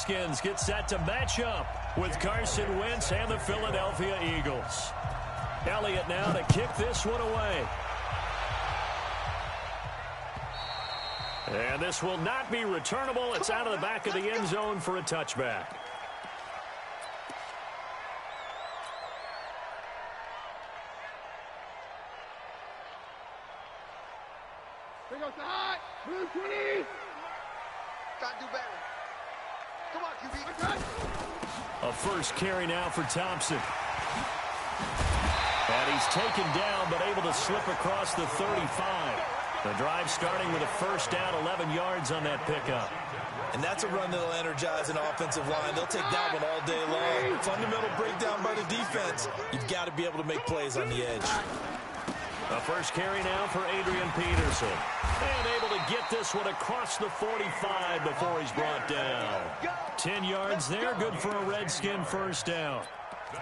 Redskins get set to match up with Carson Wentz and the Philadelphia Eagles. Elliott now to kick this one away. And this will not be returnable. It's out of the back of the end zone for a touchback. Here goes the hot. Blue 20. Gotta do better. Come on, QB. A first carry now for Thompson. And he's taken down, but able to slip across the 35. The drive starting with a first down, 11 yards on that pickup. And that's a run that'll energize an offensive line. They'll take that one all day long. Fundamental breakdown by the defense. You've got to be able to make plays on the edge. A first carry now for Adrian Peterson. And able to get this one across the 45 before he's brought down. 10 yards there, good for a Redskin first down.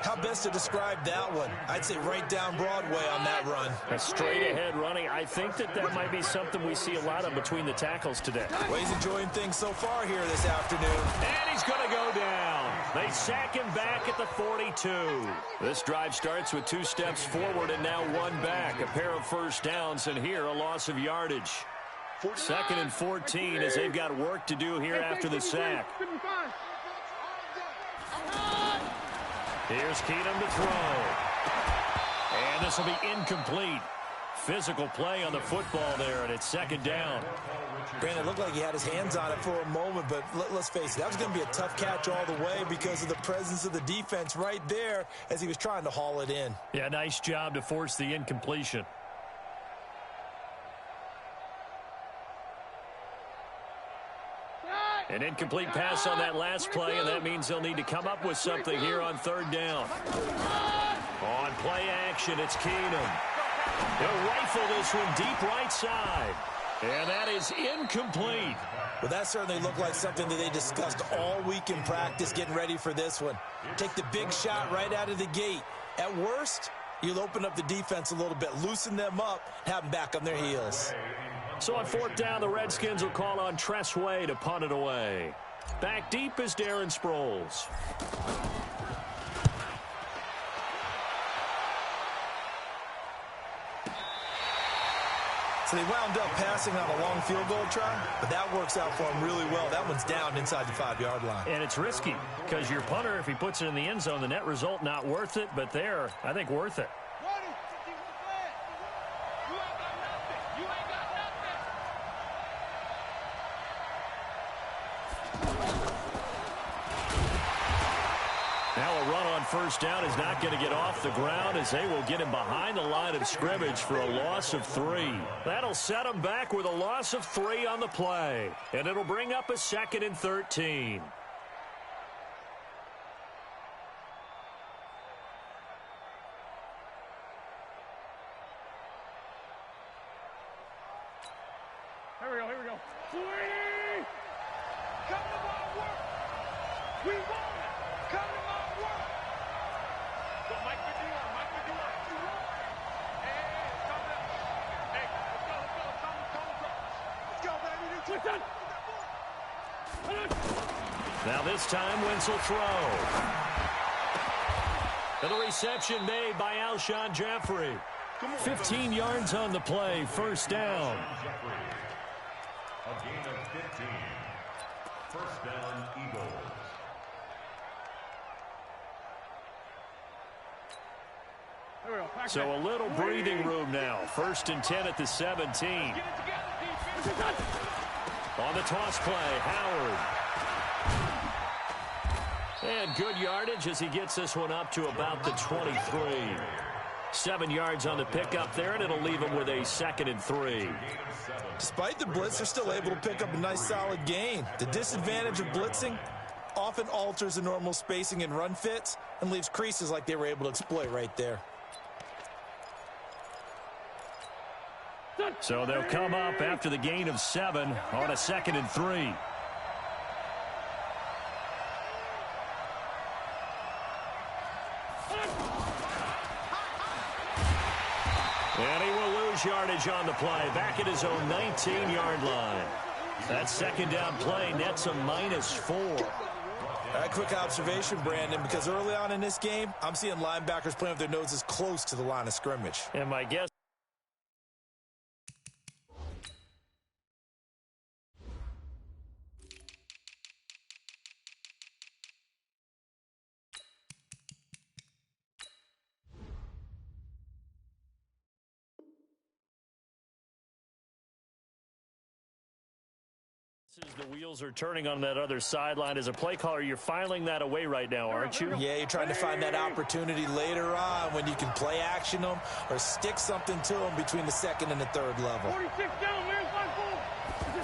How best to describe that one? I'd say right down Broadway on that run. A straight-ahead running. I think that might be something we see a lot of between the tackles today. Well, he's enjoying things so far here this afternoon. And he's going to go down. They sack him back at the 42. This drive starts with 2 steps forward and now 1 back. A pair of first downs, and here a loss of yardage. 2nd and 14 as they've got work to do here after the sack. Here's Keenum to throw. And this will be incomplete. Physical play on the football there, and it's 2nd down. Brandon, it looked like he had his hands on it for a moment, but let's face it, that was going to be a tough catch all the way because of the presence of the defense right there as he was trying to haul it in. Yeah, nice job to force the incompletion. An incomplete pass on that last play, and that means they'll need to come up with something here on 3rd down. On play action, it's Keenum. He'll rifle this one deep right side. And that is incomplete. Well, that certainly looked like something that they discussed all week in practice getting ready for this one. Take the big shot right out of the gate. At worst, you'll open up the defense a little bit, loosen them up, have them back on their heels. So on 4th down, the Redskins will call on Tress Way to punt it away. Back deep is Darren Sproles. So they wound up passing on a long field goal try, but that works out for them really well. That one's down inside the 5-yard line. And it's risky because your punter, if he puts it in the end zone, the net result not worth it, but there, I think worth it. Now a run on 1st down is not going to get off the ground as they will get him behind the line of scrimmage for a loss of 3. That'll set him back with a loss of 3 on the play. And it'll bring up a 2nd and 13. Here we go. Sweet! Come to my work! We want it! Come to my work! So Mike the dealer. Hey, come down. Hey, let's go, baby. Now this time, Wentz will throw. And the reception made by Alshon Jeffrey. 15 yards on the play, 1st down. A gain of 15. 1st down, Eagles. So a little breathing room now. 1st and 10 at the 17. On the toss play, Howard. And good yardage as he gets this one up to about the 23. 7 yards on the pickup there, and it'll leave him with a 2nd and 3. Despite the blitz, they're still able to pick up a nice solid gain. The disadvantage of blitzing often alters the normal spacing and run fits and leaves creases like they were able to exploit right there. So they'll come up after the gain of 7 on a 2nd and 3. And he will lose yardage on the play, back at his own 19-yard line. That 2nd down play nets a -4. that quick observation, Brandon, because early on in this game, I'm seeing linebackers playing with their noses close to the line of scrimmage. And my guess. The wheels are turning on that other sideline. As a play caller, you're filing that away right now, aren't you? Yeah, you're trying to find that opportunity later on when you can play action them or stick something to them between the second and the third level. 46 down, man.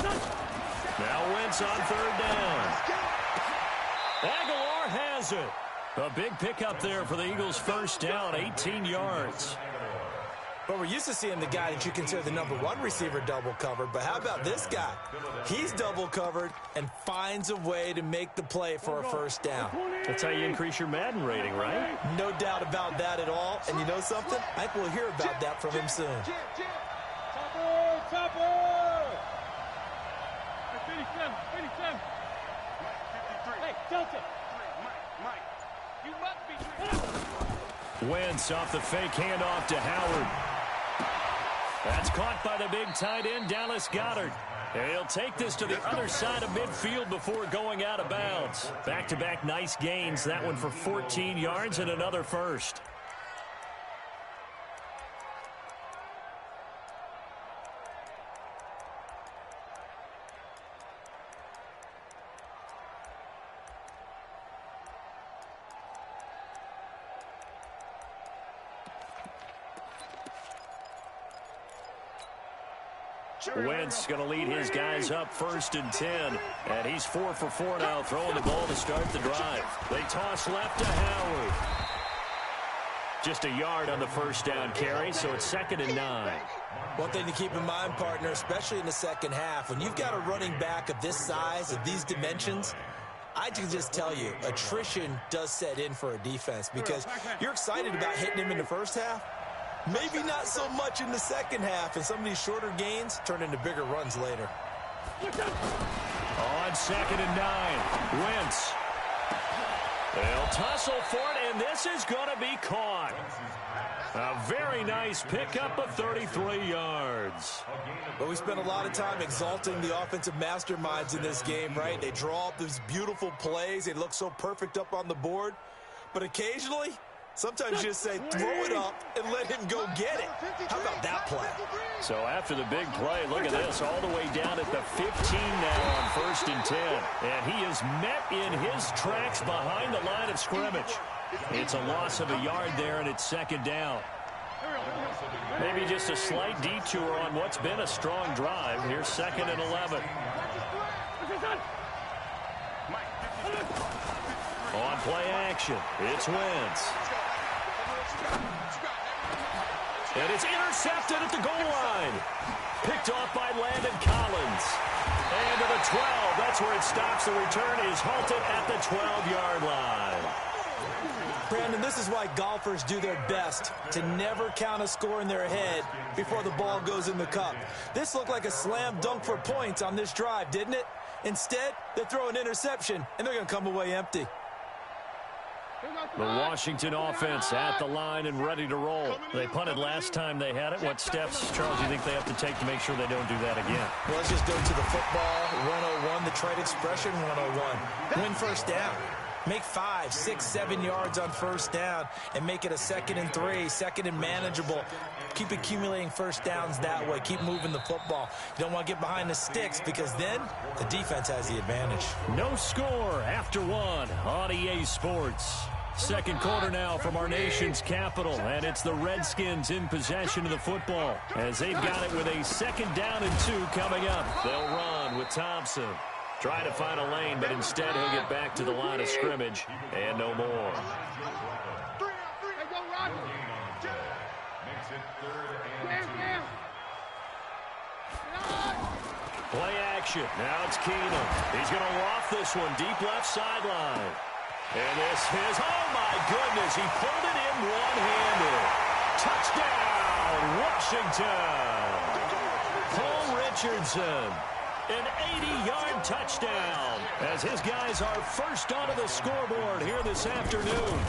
5-4. Now Wentz on third down. Aguilar has it. A big pickup there for the Eagles' first down, 18 yards. But we're used to seeing the guy that you consider the #1 receiver double covered. But how about this guy? He's double covered and finds a way to make the play for a first down. That's how you increase your Madden rating, right? No doubt about that at all. And you know something? I think we'll hear about that from him soon. Topper! 57. Hey, Delta. Mike. You must be. Wentz off the fake handoff to Howard. That's caught by the big tight end, Dallas Goedert. And he'll take this to the other side of midfield before going out of bounds. Back-to-back nice gains. That one for 14 yards and another first. Wentz going to lead his guys up 1st and 10. And he's 4 for 4 now, throwing the ball to start the drive. They toss left to Howard. Just a yard on the first down carry, so it's 2nd and 9. One thing to keep in mind, partner, especially in the second half, when you've got a running back of this size, of these dimensions, I can just tell you, attrition does set in for a defense because you're excited about hitting him in the first half. Maybe not so much in the second half, and some of these shorter gains turn into bigger runs later. On 2nd and 9, Wentz. They'll tussle for it, and this is going to be caught. A very nice pickup of 33 yards. But we spent a lot of time exalting the offensive masterminds in this game, right? They draw up these beautiful plays. They look so perfect up on the board. But occasionally, sometimes you just say, throw it up and let him go get it. How about that play? So after the big play, look at this, all the way down at the 15 now on 1st and 10. And he is met in his tracks behind the line of scrimmage. It's a loss of a yard there, and it's 2nd down. Maybe just a slight detour on what's been a strong drive. Here's 2nd and 11. On play action, it's Wentz. And it's intercepted at the goal line. Picked off by Landon Collins. And to the 12. That's where it stops. The return is halted at the 12-yard line. Brandon, this is why golfers do their best to never count a score in their head before the ball goes in the cup. This looked like a slam dunk for points on this drive, didn't it? Instead, they throw an interception, and they're going to come away empty. The Washington offense at the line and ready to roll. They punted last time they had it. What steps, Charles, do you think they have to take to make sure they don't do that again? Well, let's just go to the football 101, the trade expression 101. Win first down. Make 5, 6, 7 yards on first down and make it a 2nd and 3, 2nd and manageable. Keep accumulating first downs that way. Keep moving the football. You don't want to get behind the sticks because then the defense has the advantage. No score after 1 on EA Sports. Second quarter now from our nation's capital, and it's the Redskins in possession of the football as they've got it with a 2nd down and 2 coming up. They'll run with Thompson. Trying to find a lane, but instead he'll get back to the line of scrimmage and no more. Play action. Now it's Keenum. He's going to loft this one deep left sideline. And this is, oh my goodness, he pulled it in one-handed. Touchdown, Washington. Paul Richardson. An 80-yard touchdown as his guys are first onto the scoreboard here this afternoon.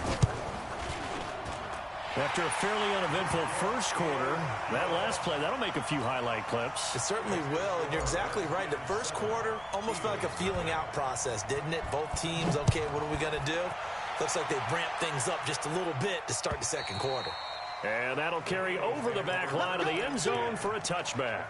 After a fairly uneventful first quarter, that last play, that'll make a few highlight clips. It certainly will, and you're exactly right. The first quarter almost felt like a feeling out process, didn't it? Both teams, okay, what are we going to do? Looks like they ramped things up just a little bit to start the second quarter. And that'll carry over the back line of the end zone for a touchback.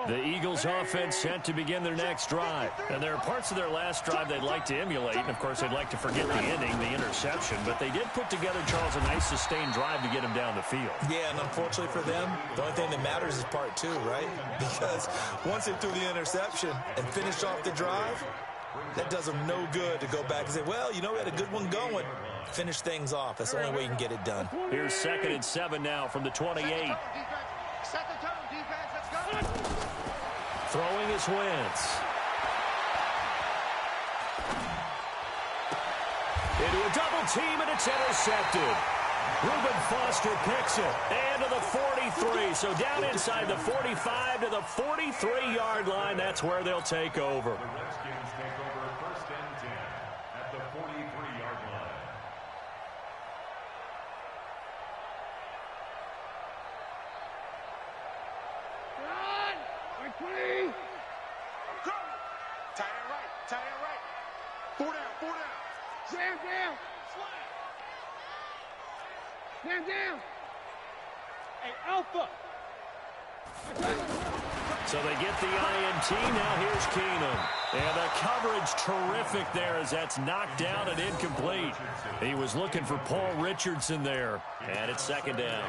The Eagles offense set to begin their next drive. And there are parts of their last drive they'd like to emulate. And, of course, they'd like to forget the ending, the interception. But they did put together, Charles, a nice sustained drive to get him down the field. Yeah, and unfortunately for them, the only thing that matters is part two, right? Because once they threw the interception and finished off the drive, that does them no good to go back and say, well, you know, we had a good one going. Finish things off. That's the only way you can get it done. Here's 2nd and 7 now from the 28. Set the tone, defense. Let's go. Throwing his Wentz. Into a double team, and it's intercepted. Reuben Foster picks it. And to the 43. So down inside the 45 to the 43-yard line. That's where they'll take over. The Redskins take over 1st and 10 at the 43-yard line. Tight end right. 4 down. Stand down. Hey, Alpha. So they get the INT. Now here's Keenum. And the coverage terrific there as that's knocked down and incomplete. He was looking for Paul Richardson there. And it's 2nd down.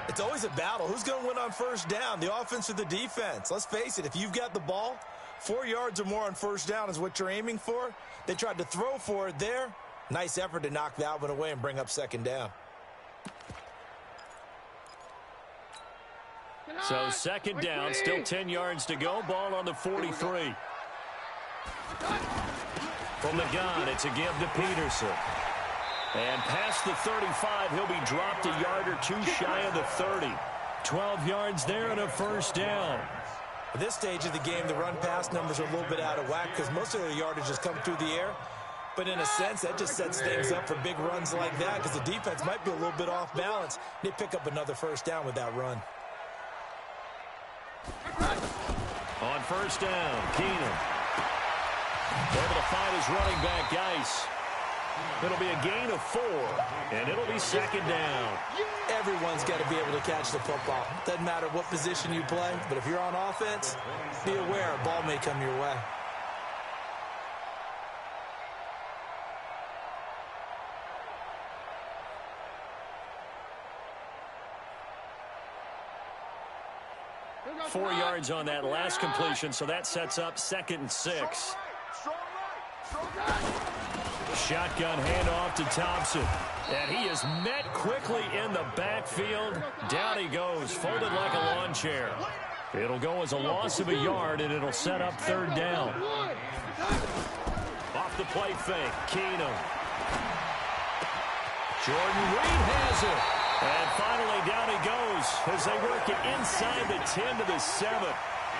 It's always a battle. Who's going to win on 1st down, the offense or the defense? Let's face it, if you've got the ball, 4 yards or more on 1st down is what you're aiming for. They tried to throw for it there. Nice effort to knock that one away and bring up 2nd down. So 2nd down, still 10 yards to go. Ball on the 43. From the gun, it's a give to Peterson. And past the 35, he'll be dropped a yard or two shy of the 30. 12 yards there and a 1st down. At this stage of the game, the run-pass numbers are a little bit out of whack because most of their yardage has come through the air. But in a sense, that just sets things up for big runs like that because the defense might be a little bit off balance. They pick up another 1st down with that run. On 1st down, Keenum. Able to find his running back, Geis. It'll be a gain of 4, and it'll be 2nd down. Everyone's got to be able to catch the football. Doesn't matter what position you play, but if you're on offense, be aware a ball may come your way. Four yards on that last completion, so that sets up 2nd and 6. Shotgun handoff to Thompson. And he is met quickly in the backfield. Down he goes, folded like a lawn chair. It'll go as a loss of a yard, and it'll set up 3rd down. Off the play fake, Keenum. Jordan Reed has it. And finally, down he goes as they work it inside the 10 to the 7.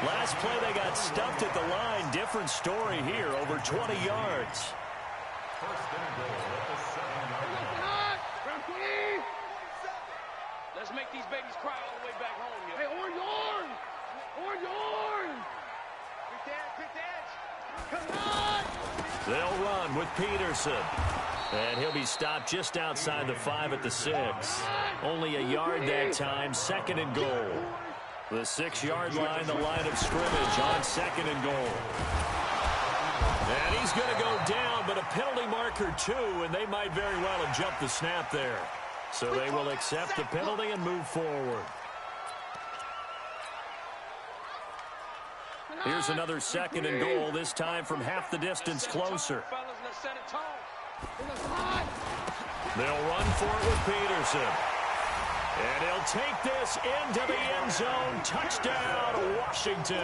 Last play, they got stuffed at the line. Different story here, over 20 yards. 1st and goal at the 7-yard line. Let's make these babies cry all the way back home. Yo. Hey, orange! Quick edge! Come on! They'll run with Peterson. And he'll be stopped just outside the 5 at the 6. Only a yard that time, 2nd and goal. The 6-yard line, the line of scrimmage on 2nd and goal. And he's going to go down, but a penalty marker too, and they might very well have jumped the snap there. So they will accept the penalty and move forward. Here's another 2nd and goal, this time from half the distance closer. They'll run for it with Peterson. And he'll take this into the end zone. Touchdown, Washington.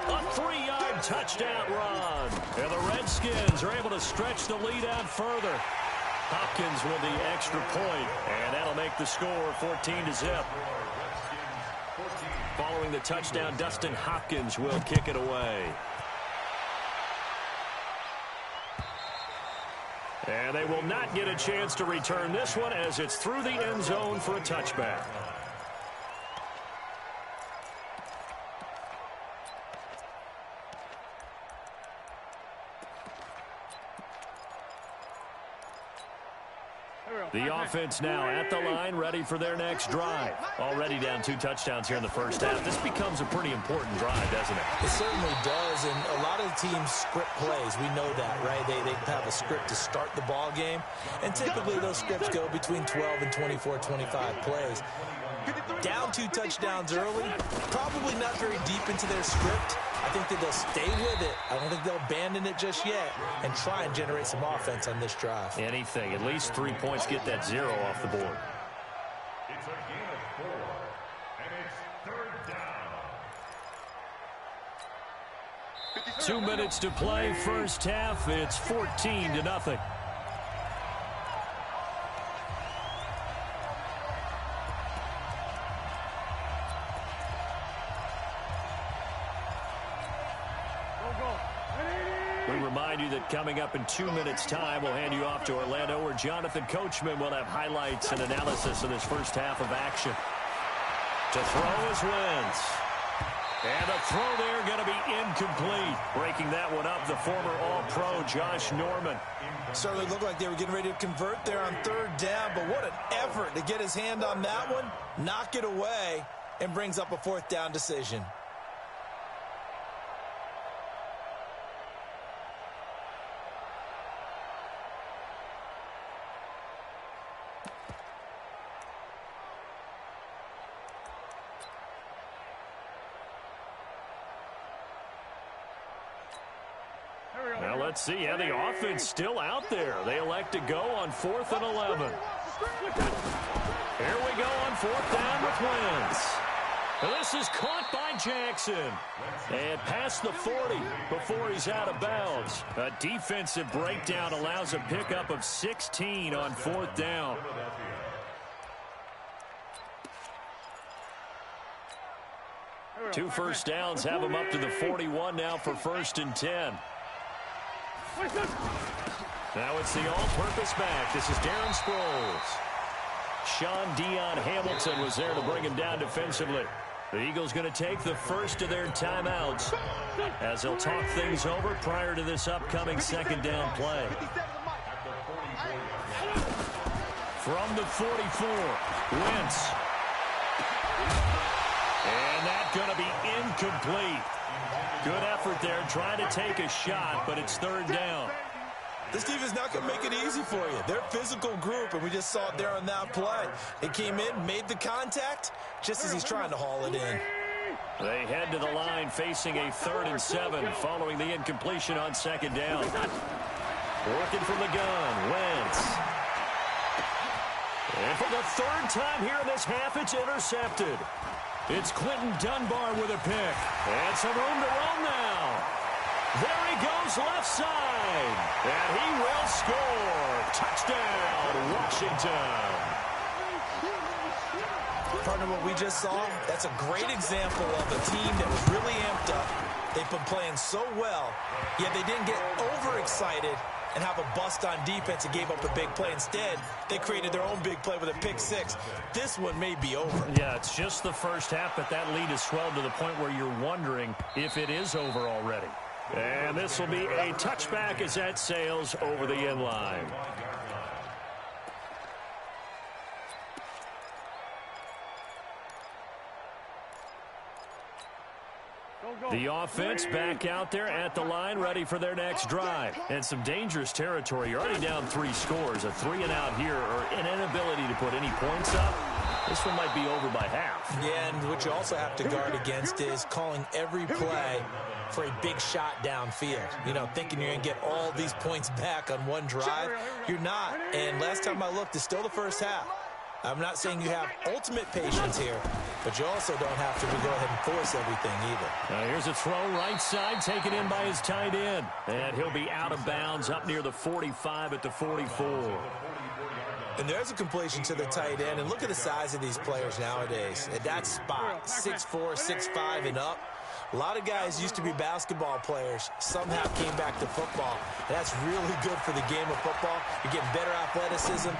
A 3-yard touchdown run. And the Redskins are able to stretch the lead out further. Hopkins with the extra point, and that'll make the score 14-0. Following the touchdown, Dustin Hopkins will kick it away. And they will not get a chance to return this one as it's through the end zone for a touchback. The offense now at the line, ready for their next drive. Already down 2 touchdowns here in the first half. This becomes a pretty important drive, doesn't it? It certainly does, and a lot of the teams script plays. We know that, right? They have a script to start the ball game, and typically those scripts go between 12 and 24, 25 plays. Down 2 touchdowns early, probably not very deep into their script. I think that they'll stay with it. I don't think they'll abandon it just yet and try and generate some offense on this drive. Anything. At least 3 points, get that 0 off the board. It's a gain of 4, and it's 3rd down. 2 minutes to play, first half. It's 14-0. We remind you that coming up in 2 minutes' time, we'll hand you off to Orlando, where Jonathan Coachman will have highlights and analysis of this first half of action. To throw is Wentz. And the throw there going to be incomplete. Breaking that one up, the former All-Pro Josh Norman. Certainly looked like they were getting ready to convert there on 3rd down, but what an effort to get his hand on that one, knock it away, and brings up a 4th down decision. Now let's see. Yeah, the offense still out there. They elect to go on 4th and 11. Here we go on 4th down with Wentz. This is caught by Jackson. And past the 40 before he's out of bounds. A defensive breakdown allows a pickup of 16 on 4th down. Two first downs have him up to the 41 now for 1st and 10. Now it's the all-purpose back. This is Darren Sproles. Sean Dion Hamilton was there to bring him down defensively. The Eagles going to take the first of their timeouts as they'll talk things over prior to this upcoming 2nd down play. From the 44, Wentz. And that's going to be incomplete. Good effort there, trying to take a shot, but it's 3rd down. This defense is not going to make it easy for you. They're a physical group, and we just saw it there on that play. They came in, made the contact, just as he's trying to haul it in. They head to the line facing a 3rd and 7 following the incompletion on 2nd down. Working from the gun, Wentz. And for the 3rd time here in this half, it's intercepted. It's Quentin Dunbar with a pick. And some room to roam now. There he goes left side. And he will score. Touchdown, Washington. Partner, what we just saw, that's a great example of a team that was really amped up. They've been playing so well, yet they didn't get overexcited and have a bust on defense and gave up a big play. Instead, they created their own big play with a pick 6. This one may be over. Yeah, it's just the first half, but that lead has swelled to the point where you're wondering if it is over already. And this will be a touchback as that sails over the end line. The offense back out there at the line, ready for their next drive. And some dangerous territory. You're already down 3 scores. A 3-and-out here, or an inability to put any points up. This one might be over by half. Yeah, and what you also have to guard against is calling every play for a big shot downfield. You know, thinking you're going to get all these points back on one drive. You're not. And last time I looked, it's still the first half. I'm not saying you have ultimate patience here, but you also don't have to go ahead and force everything either. Now here's a throw right side, taken in by his tight end. And he'll be out of bounds up near the 45 at the 44. And there's a completion to the tight end. And look at the size of these players nowadays. At that spot, 6'4", 6'5", and up. A lot of guys used to be basketball players, somehow came back to football. And that's really good for the game of football. You're getting better athleticism,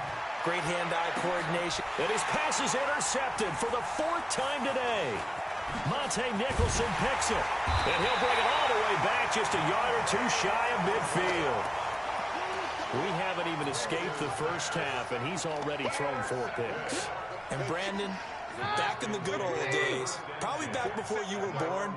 great hand-eye coordination. And his pass is intercepted for the 4th time today. Monte Nicholson picks it. And he'll bring it all the way back, just a yard or two shy of midfield. We haven't even escaped the first half, and he's already thrown 4 picks. And Brandon, back in the good old days, probably back before you were born,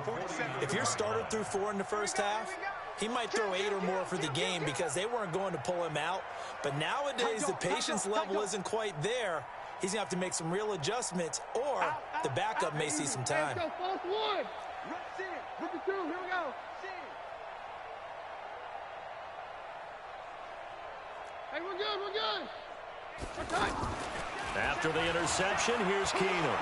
if your starter threw 4 in the first half, he might throw 8 or more for the game because they weren't going to pull him out. But nowadays, the patience level isn't quite there. He's going to have to make some real adjustments, or the backup may see some time. Let's go, false 1. Look at 2, here we go. Hey, we're good. Okay. After the interception, here's Keenum.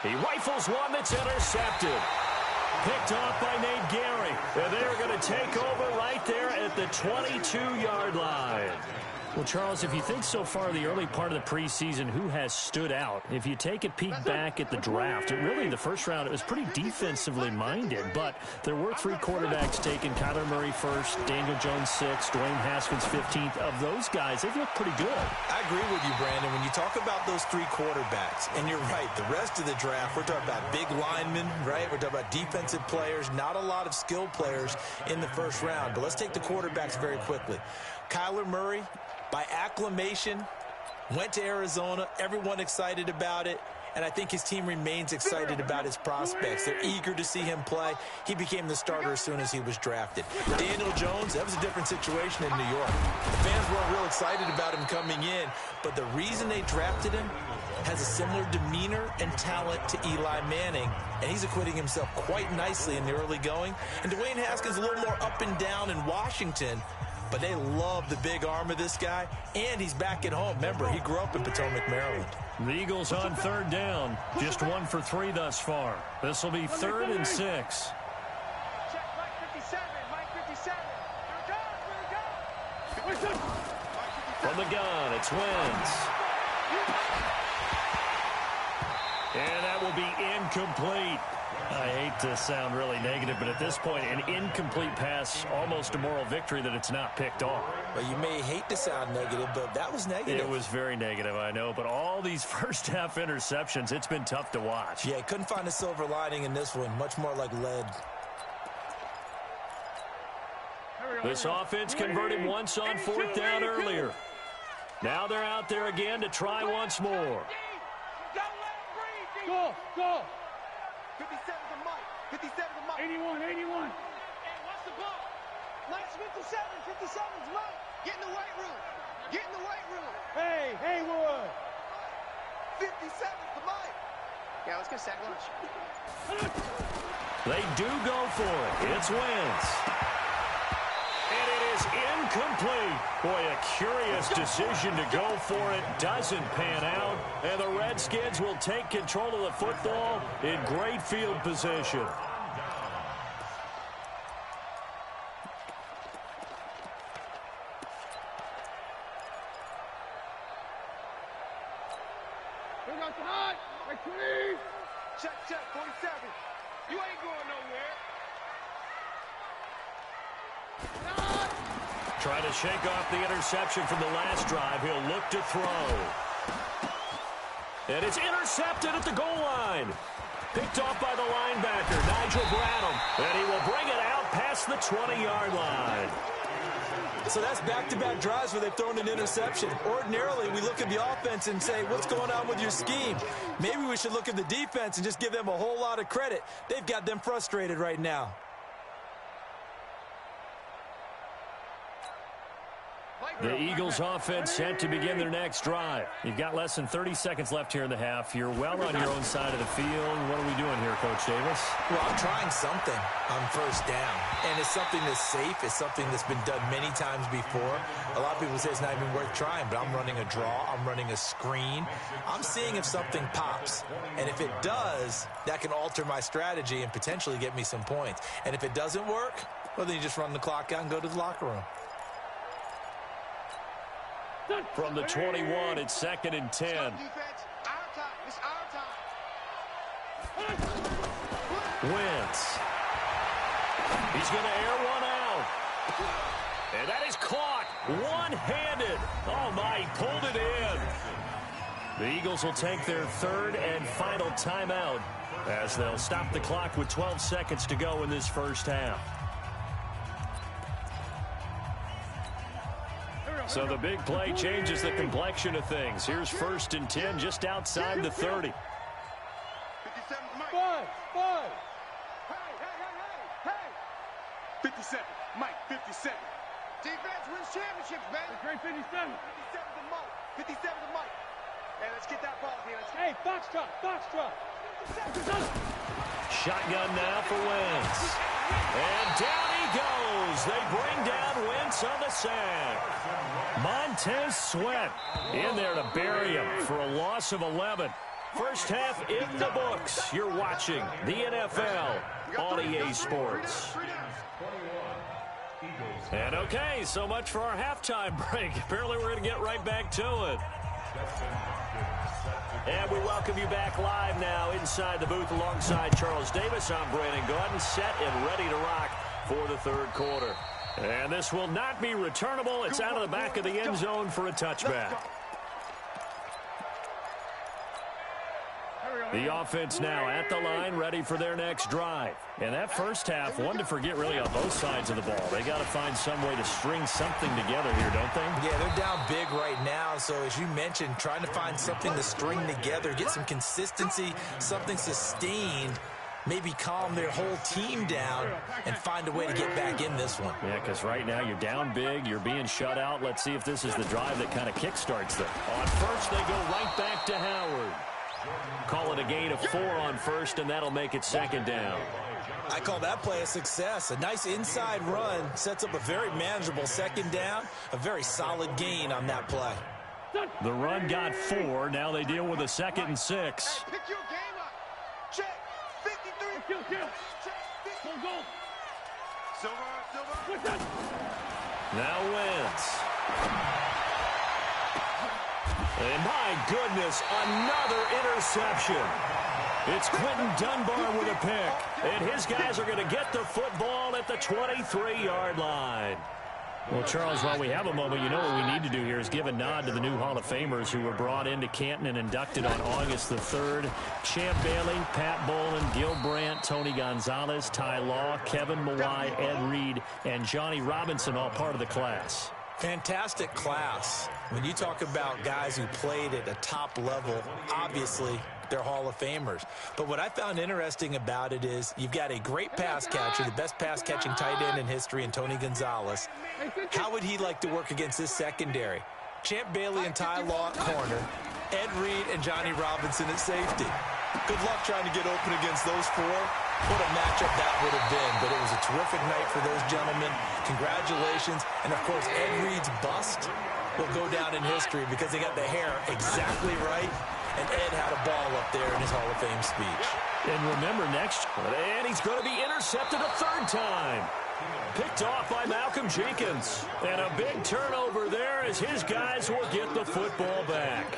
He rifles one that's intercepted. Picked off by Nate Gehring. And they're going to take over right there at the 22-yard line. Well, Charles, if you think so far the early part of the preseason, who has stood out? If you take a peek back at the draft, the first round, it was pretty defensively minded, but there were 3 quarterbacks taken. Kyler Murray first, Daniel Jones 6th, Dwayne Haskins 15th. Of those guys, they've looked pretty good. I agree with you, Brandon. When you talk about those 3 quarterbacks, and you're right, the rest of the draft, we're talking about big linemen, right? We're talking about defensive players, not a lot of skilled players in the first round. But let's take the quarterbacks very quickly. Kyler Murray, by acclamation, went to Arizona. Everyone excited about it. And I think his team remains excited about his prospects. They're eager to see him play. He became the starter as soon as he was drafted. Daniel Jones, that was a different situation in New York. The fans weren't real excited about him coming in. But the reason they drafted him has a similar demeanor and talent to Eli Manning. And he's acquitting himself quite nicely in the early going. And Dwayne Haskins a little more up and down in Washington. But they love the big arm of this guy, and he's back at home. Remember, he grew up in Potomac, Maryland. The Eagles on 3rd down. Just 1 for 3 thus far. This will be 3rd and 6. Check Mike 57. Mike 57. Here it goes. From the gun, it's Wentz. And that will be incomplete. I hate to sound really negative, but at this point, an incomplete pass, almost a moral victory that it's not picked off. Well, you may hate to sound negative, but that was negative. It was very negative, I know, but all these first-half interceptions, it's been tough to watch. Yeah, couldn't find a silver lining in this one, much more like lead. This offense converted once on 4th down earlier. Now they're out there again to try once more. Go, go. 57 to Mike. 57 to Mike. 81, 81. Hey, watch the ball. Mike's 57. 57's Mike. Get in the weight room. Get in the weight room. Hey, Haywood. 57's to Mike. Yeah, let's get sack lunch. They do go for it. It's Wentz. And it is incomplete. Boy, a curious decision to go for it. Doesn't pan out. And the Redskins will take control of the football in great field position. We got the hot. Like 20. Check, 47. You ain't going nowhere. Trying to shake off the interception from the last drive. He'll look to throw. And it's intercepted at the goal line. Picked off by the linebacker, Nigel Bradham. And he will bring it out past the 20-yard line. So that's back-to-back drives where they've thrown an interception. Ordinarily, we look at the offense and say, what's going on with your scheme? Maybe we should look at the defense and just give them a whole lot of credit. They've got them frustrated right now. Mike The Eagles offense set to begin their next drive. You've got less than 30 seconds left here in the half. You're well on your own side of the field. What are we doing here, Coach Davis? Well, I'm trying something on first down. And it's something that's safe. It's something that's been done many times before. A lot of people say it's not even worth trying, but I'm running a draw. I'm running a screen. I'm seeing if something pops. And if it does, that can alter my strategy and potentially get me some points. And if it doesn't work, well, then you just run the clock out and go to the locker room. From the 21, it's 2nd and 10. Our time. It's our time. Wentz. He's going to air one out. And that is caught one-handed. Oh, my, he pulled it in. The Eagles will take their 3rd and final timeout as they'll stop the clock with 12 seconds to go in this first half. So the big play changes the complexion of things. Here's 1st and 10 just outside the 30. 5. Hey. 57. Mike, 57. Defense wins championships, baby. Great 57. 57 to Mike. 57 to Mike. Hey, let's get that ball here. Hey, Foxtrot. Shotgun now for Wentz. And down he goes. They bring down Wentz on the sack. Montez Sweat in there to bury him for a loss of 11. First half in the books. You're watching the NFL on EA Sports. And okay, so much for our halftime break. Apparently we're going to get right back to it. And we welcome you back live now inside the booth alongside Charles Davis. I'm Brandon Gaudin, set and ready to rock for the 3rd quarter. And this will not be returnable. It's out of the back of the end zone for a touchback. The offense now at the line, ready for their next drive. And that first half, one to forget really on both sides of the ball. They got to find some way to string something together here, don't they? Yeah, they're down big right now. So as you mentioned, trying to find something to string together, get some consistency, something sustained, maybe calm their whole team down and find a way to get back in this one. Yeah, because right now you're down big, you're being shut out. Let's see if this is the drive that kind of kickstarts them. On first, they go right back to Howard. Call it a gain of 4 on first, and that'll make it 2nd down. I call that play a success. A nice inside run sets up a very manageable 2nd down, a very solid gain on that play. The run got 4. Now they deal with a 2nd and 6. Pick your game up. Check. 53. Full goal. Silver. Now Wentz. And my goodness, another interception. It's Quentin Dunbar with a pick. And his guys are going to get the football at the 23-yard line. Well, Charles, while we have a moment, you know what we need to do here is give a nod to the new Hall of Famers who were brought into Canton and inducted on August the 3rd. Champ Bailey, Pat Bolin, Gil Brandt, Tony Gonzalez, Ty Law, Kevin Mawai, Ed Reed, and Johnny Robinson, all part of the class. Fantastic class. When you talk about guys who played at a top level, obviously they're Hall of Famers. But what I found interesting about it is you've got a great pass catcher, the best pass-catching tight end in history, in Tony Gonzalez. How would he like to work against this secondary? Champ Bailey and Ty Law at corner, Ed Reed and Johnny Robinson at safety. Good luck trying to get open against those 4. What a matchup that would have been. But it was a terrific night for those gentlemen. Congratulations. And, of course, Ed Reed's bust will go down in history because they got the hair exactly right. And Ed had a ball up there in his Hall of Fame speech. And remember next, and he's going to be intercepted a 3rd time. Picked off by Malcolm Jenkins. And a big turnover there as his guys will get the football back.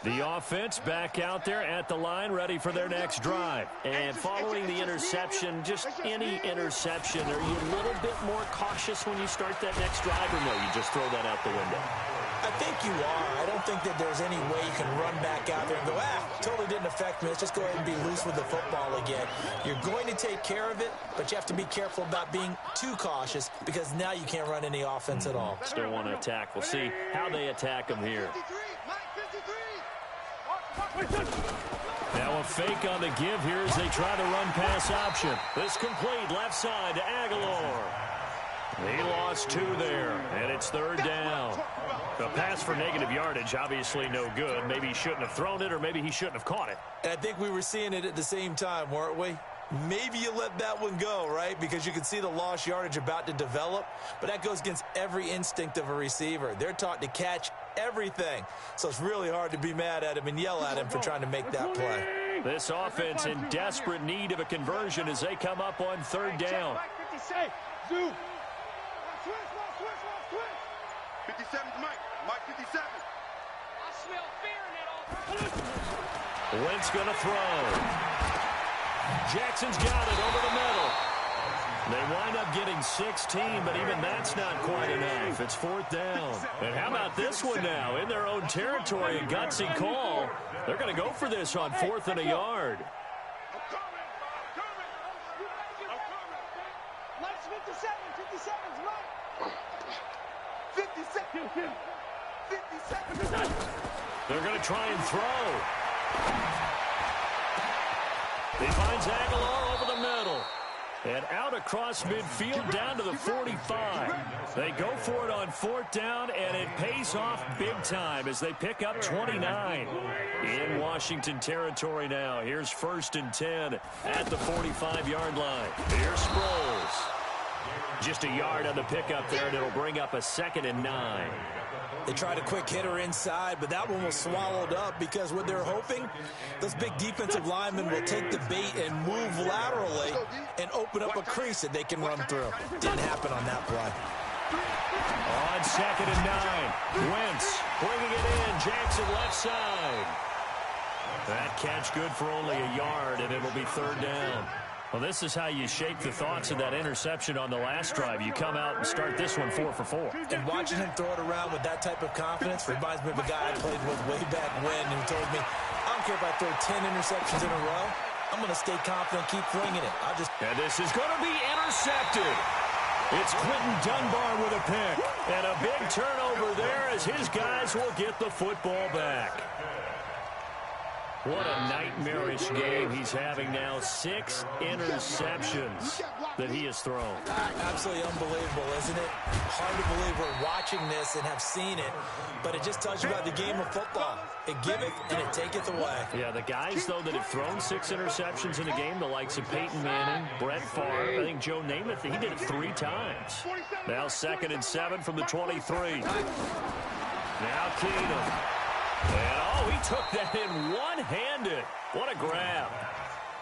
The offense back out there at the line, ready for their next drive. And following the interception, just any interception, are you a little bit more cautious when you start that next drive, or no, you just throw that out the window? I think you are. I don't think that there's any way you can run back out there and go, totally didn't affect me. Let's just go ahead and be loose with the football again. You're going to take care of it, but you have to be careful about being too cautious because now you can't run any offense at all. Still want to attack. We'll see how they attack them here. Mike, 53. Now Now a fake on the give here as they try the run pass option. This complete left side to Aguilar. He lost 2 there, and it's 3rd down. A pass for negative yardage, obviously no good. Maybe he shouldn't have thrown it, or maybe he shouldn't have caught it. And I think we were seeing it at the same time, weren't we? Maybe you let that one go, right? Because you can see the lost yardage about to develop. But that goes against every instinct of a receiver. They're taught to catch everything. So it's really hard to be mad at him and yell at him for trying to make that play. This offense in desperate need of a conversion as they come up on 3rd down. 57's Mike. Mike 57. I smell fear in that offense. Wentz going to throw. Jackson's got it over the middle. They wind up getting 16, but even that's not quite enough. It's 4th down. And how about this one now? In their own territory, a gutsy call. They're going to go for this on 4th and a yard. Mike's 57. 57's Mike. 57. 57. They're going to try and throw. He finds Aguilar over the middle. And out across midfield down to the 45. They go for it on 4th down, and it pays off big time as they pick up 29. In Washington territory now. Here's 1st and 10 at the 45-yard line. Here's Sproles. Just a yard on the pickup there, and it'll bring up a 2nd and 9. They tried a quick hitter inside, but that one was swallowed up because what they're hoping, those big defensive linemen will take the bait and move laterally and open up a crease that they can run through. Didn't happen on that play. On 2nd and 9, Wentz bringing it in. Jackson left side. That catch good for only a yard, and it'll be 3rd down. Well, this is how you shake the thoughts of that interception on the last drive. You come out and start this one 4 for 4. And watching him throw it around with that type of confidence reminds me of a guy I played with way back when who told me, I don't care if I throw 10 interceptions in a row. I'm going to stay confident, keep flinging it. And this is going to be intercepted. It's Quentin Dunbar with a pick. And a big turnover there as his guys will get the football back. What a nightmarish game he's having now. 6 interceptions that he has thrown. Absolutely unbelievable, isn't it? Hard to believe we're watching this and have seen it, but it just tells you about the game of football. It giveth and it taketh away. Yeah, the guys, though, that have thrown 6 interceptions in a game, the likes of Peyton Manning, Brett Favre, I think Joe Namath, he did it 3 times. Now 2nd and 7 from the 23. Now Keenum. And, he took that in one-handed. What a grab.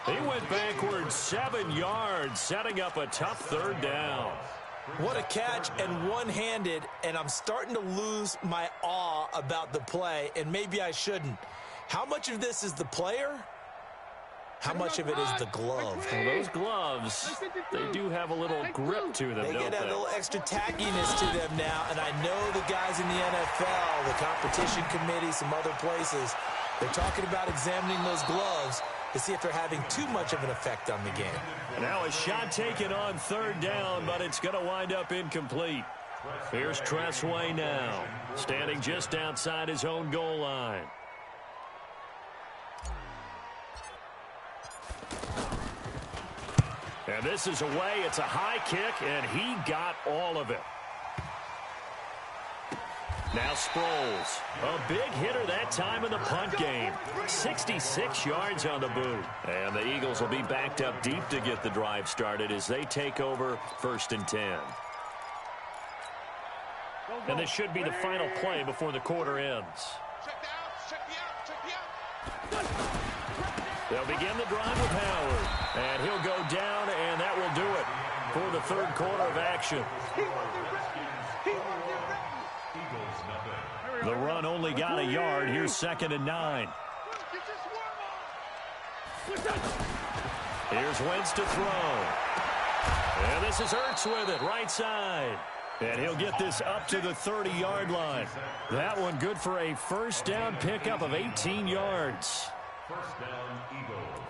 He went backwards 7 yards, setting up a tough 3rd down. What a catch and one-handed, and I'm starting to lose my awe about the play, and maybe I shouldn't. How much of this is the player? How much of it is the glove? Well, those gloves, they do have a little grip to them, They don't get that they? little extra tackiness to them now, and I know the guys in the NFL, the competition committee, some other places, they're talking about examining those gloves to see if they're having too much of an effect on the game. Now a shot taken on 3rd down, but it's going to wind up incomplete. Here's Tressway now, standing just outside his own goal line. And this is away. It's a high kick, and he got all of it. Now Sproles, a big hitter that time in the punt game. 66 yards on the boot. And the Eagles will be backed up deep to get the drive started as they take over 1st and 10. And this should be the final play before the quarter ends. They'll begin the drive with Howard. And he'll go down, and that will do it for the 3rd quarter of action. The run only got a yard. Here's 2nd and 9. Here's Wentz to throw. And this is Ertz with it, right side. And he'll get this up to the 30-yard line. That one good for a 1st down pickup of 18 yards. 1st down, Eagles.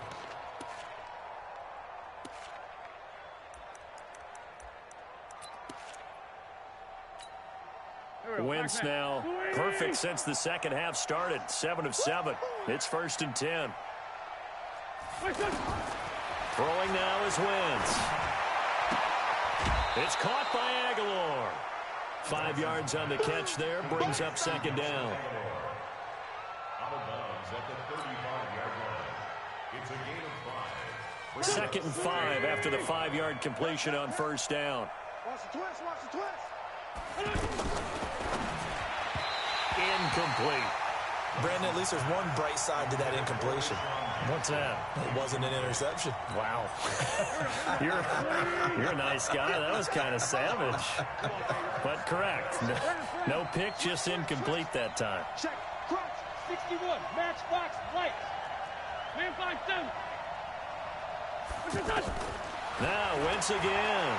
Wentz now perfect since the 2nd half started. 7 of 7. It's 1st and 10. Throwing now is Wentz. It's caught by Aguilar. 5 yards on the catch there, brings up second down. Out of bounds at the 35-yard line. It's a gain of 5. Second and 5 after the 5-yard completion on first down. Watch the twist, watch the twist. Incomplete. Brandon, at least there's one bright side to that incompletion. What's that? It wasn't an interception. Wow. You're a nice guy. That was kind of savage. But correct. No pick, just incomplete that time. Check. Crunch. 61. Matchbox. Light. Man 5-7. Now Wentz again.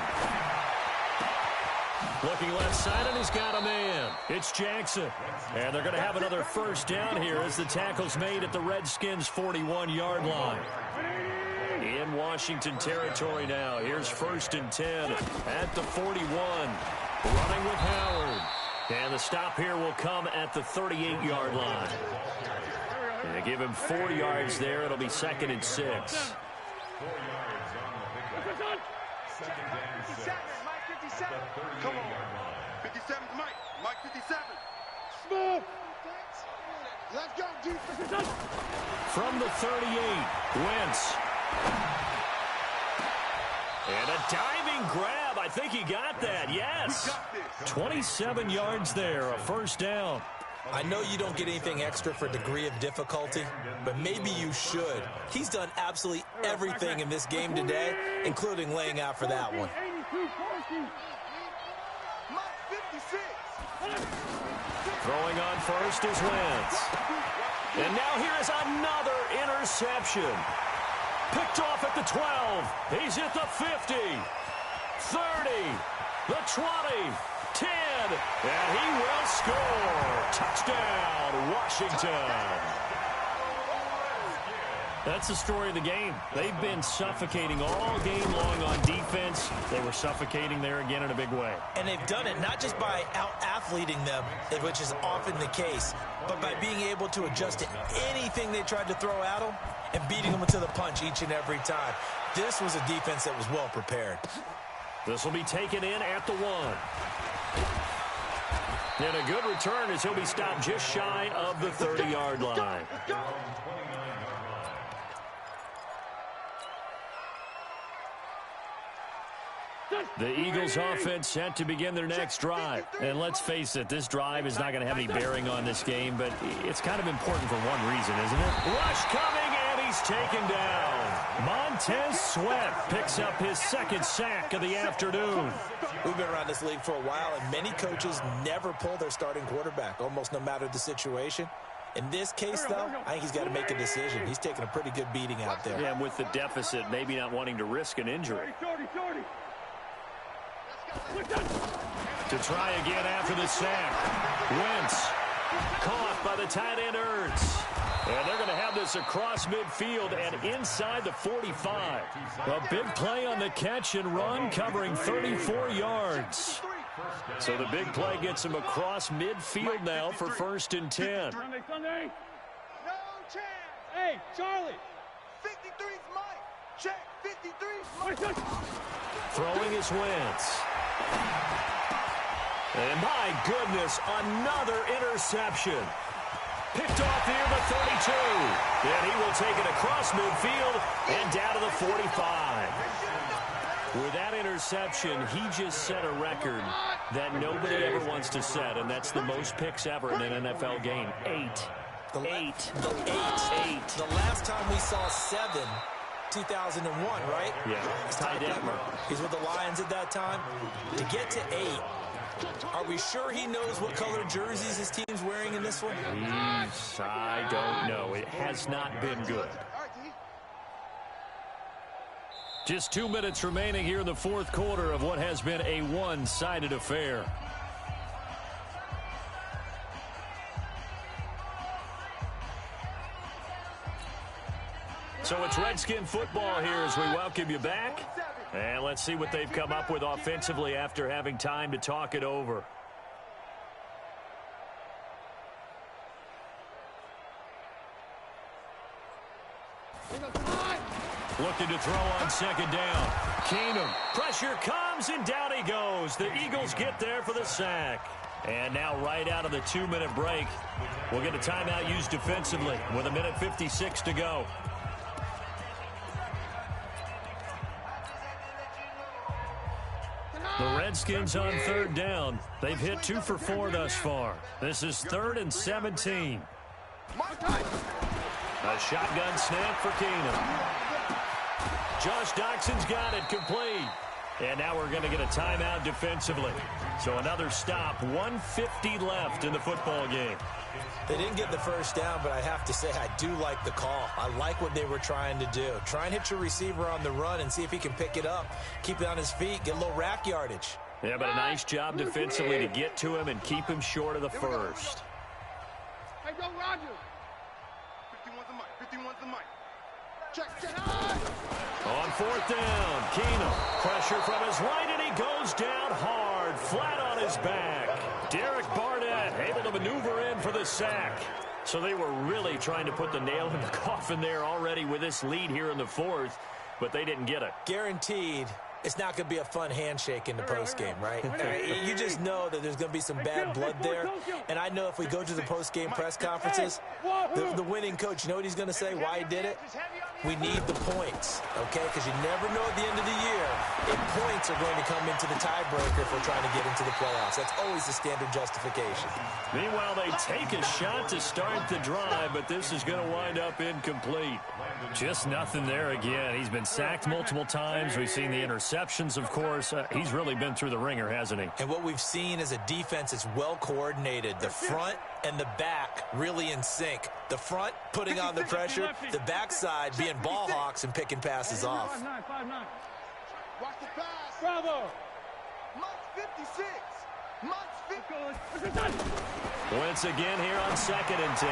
Looking left side, and he's got a man. It's Jackson. And they're going to have another first down here as the tackle's made at the Redskins' 41-yard line. In Washington territory now. Here's first and 10 at the 41. Running with Howard. And the stop here will come at the 38-yard line. And they give him 4 yards there. It'll be second and 6. 4 yards on the pickup. Second down 6. 57, Mike 57. Come on. 57, Mike 57. Smooth. Let's go, defense. From the 38, Wentz. And a diving grab. I think he got that. Yes. 27 yards there, a first down. I know you don't get anything extra for degree of difficulty, but maybe you should. He's done absolutely everything in this game today, including laying out for that one. Mike 56. Throwing on first is Wentz. And now here is another interception. Picked off at the 12. He's at the 50. 30. The 20. 10. And he will score. Touchdown, Washington. That's the story of the game. They've been suffocating all game long on defense. They were suffocating there again in a big way. And they've done it not just by out-athleting them, which is often the case, but by being able to adjust to anything they tried to throw at them and beating them to the punch each and every time. This was a defense that was well prepared. This will be taken in at the 1. And a good return as he'll be stopped just shy of the 30-yard line. The Eagles offense set to begin their next drive. And let's face it, this drive is not going to have any bearing on this game, but it's kind of important for one reason, isn't it? Rush coming, and he's taken down. Montez Sweat picks up his second sack of the afternoon. We've been around this league for a while, and many coaches never pull their starting quarterback, almost no matter the situation. In this case, though, I think he's got to make a decision. He's taking a pretty good beating out there. Yeah, and with the deficit, maybe not wanting to risk an injury. To try again after the sack. Wentz caught by the tight end Ertz. And they're going to have this across midfield and inside the 45. A big play on the catch and run covering 34 yards. So the big play gets him across midfield now for first and 10. Sunday. No chance. Hey, Charlie. 53's Mike. Check. 53's Mike. Throwing is Wentz. And my goodness, another interception. Picked off near the 32. And he will take it across midfield and down to the 45. With that interception, he just set a record that nobody ever wants to set, and that's the most picks ever in an NFL game. 8. Eight. The last time we saw 7, 2001, right? Yeah, Ty Detmer. He's with the Lions at that time. To get to 8, are we sure he knows what color jerseys his team's wearing in this one? I don't know. It has not been good. Just 2 minutes remaining here in the fourth quarter of what has been a one-sided affair. So it's Redskin football here as we welcome you back. And let's see what they've come up with offensively after having time to talk it over. Looking to throw on second down. Keenum. Pressure comes, and down he goes. The Eagles get there for the sack. And now right out of the 2-minute break, we'll get a timeout used defensively with 1:56 to go. The Redskins on third down. They've hit 2 for 4 thus far. This is 3rd and 17. A shotgun snap for Keenum. Josh Doxson's got it complete. And now we're going to get a timeout defensively. So another stop, 1:50 left in the football game. They didn't get the first down, but I have to say I do like the call. I like what they were trying to do. Try and hit your receiver on the run and see if he can pick it up, keep it on his feet, get a little rack yardage. Yeah, but a nice job defensively to get to him and keep him short of the first. Hey, go, Roger. 51's the mic. 51's the mic. Check. On fourth down, Keenum. Pressure from his right, and he goes down hard, flat on his back. Derek Barnett able to maneuver in for the sack. So they were really trying to put the nail in the coffin there already with this lead here in the fourth, but they didn't get it. Guaranteed. It's not going to be a fun handshake in the postgame, right? You just know that there's going to be some bad blood there. And I know if we go to the postgame press conferences, the winning coach, you know what he's going to say, why he did it? We need the points, okay? Because you never know at the end of the year if points are going to come into the tiebreaker if we're trying to get into the playoffs. That's always the standard justification. Meanwhile, they take a shot to start the drive, but this is going to wind up incomplete. Just nothing there again. He's been sacked multiple times. We've seen the interceptions, of course. He's really been through the ringer, hasn't he? And what we've seen is a defense that's well coordinated. The front and the back really in sync. The front putting on the pressure, the backside being ball hawks and picking passes off. 5-9. Watch the pass. Bravo. Mike 56. Mike 50. Once again here on 2nd and 10.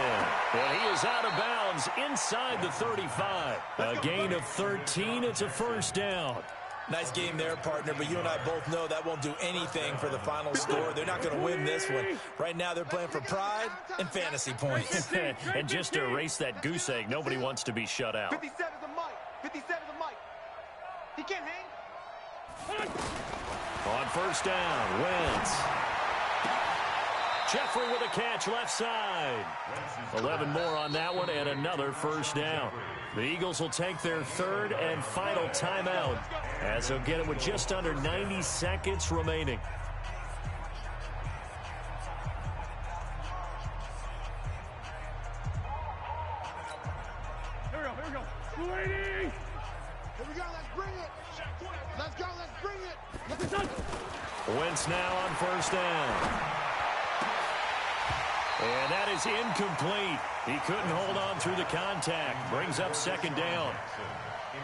And he is out of bounds inside the 35. A gain of 13. It's a first down. Nice game there, partner, but you and I both know that won't do anything for the final score. They're not going to win this one. Right now, they're playing for pride and fantasy points. And just to erase that goose egg, nobody wants to be shut out. 57 the mic. 57 the mic. He can't hang. On first down, Wentz. Jeffrey with a catch left side. 11 more on that one and another first down. The Eagles will take their 3rd and final timeout as they'll get it with just under 90 seconds remaining. Here we go. 280. Here we go. Let's bring it. Let's go. Let's bring it. Wentz now on first down. And that is incomplete. He couldn't hold on through the contact. Brings up second down.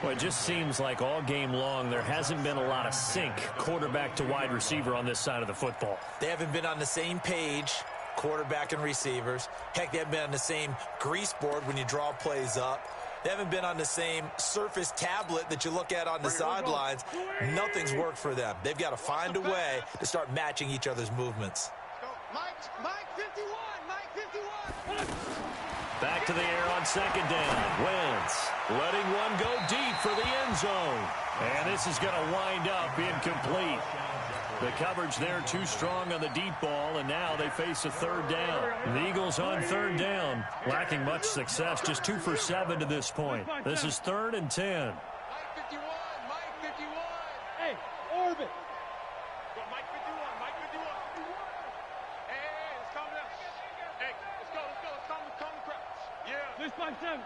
Well, it just seems like all game long there hasn't been a lot of sync quarterback to wide receiver on this side of the football. They haven't been on the same page, quarterback and receivers. Heck, they haven't been on the same grease board when you draw plays up. They haven't been on the same Surface tablet that you look at on the sidelines. Nothing's worked for them. They've got to find a way to start matching each other's movements. Mike 51. Mike 51. Back to the air on second down. Wentz letting one go deep for the end zone. And this is going to wind up incomplete. The coverage there too strong on the deep ball, and now they face a third down. The Eagles on third down, lacking much success, just 2 for 7 to this point. This is 3rd and 10. Mike 51. Mike 51. Hey, orbit. Go, Mike 51. Mike 51. Hey, let's calm down. Hey, let's go. Let's calm the crowd. Yeah. 657.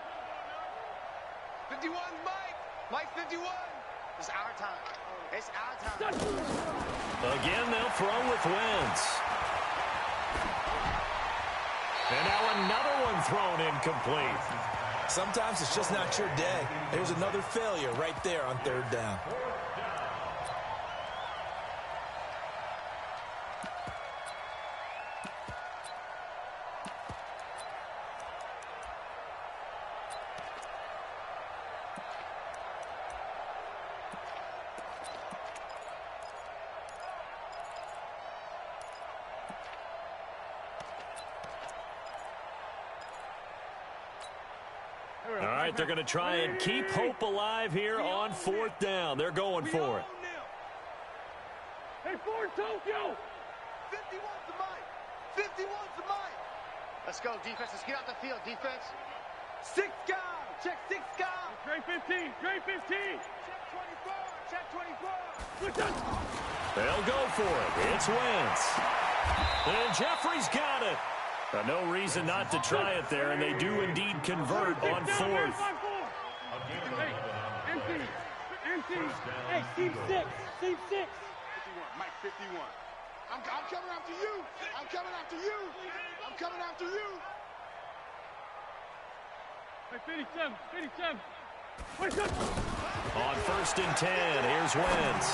51, Mike. Mike 51. It's our time. It's our time. Again, they'll throw with Wentz. And now another one thrown incomplete. Sometimes it's just not your day. There's another failure right there on third down. All right, they're going to try and keep hope alive here on 4th down. They're going for it. Hey, Ford Tokyo! 51's the mic. 51's the mic. Let's go, defense. Let's get out the field, defense. 6 guard. Check 6 guard. Dre 15. Dre 15. Check 24. Check 24. Switch up. They'll go for it. It's Wentz. And Jeffrey's got it. No reason not to try it there, and they do indeed convert on 4th. Hey, empty. Empty. Hey, team 6. Team 6. 51. Mike 51. I'm coming after you. I'm coming after you. I'm coming after you. Hey, 57. 57. Switch up. On 1st and 10, here's Wentz.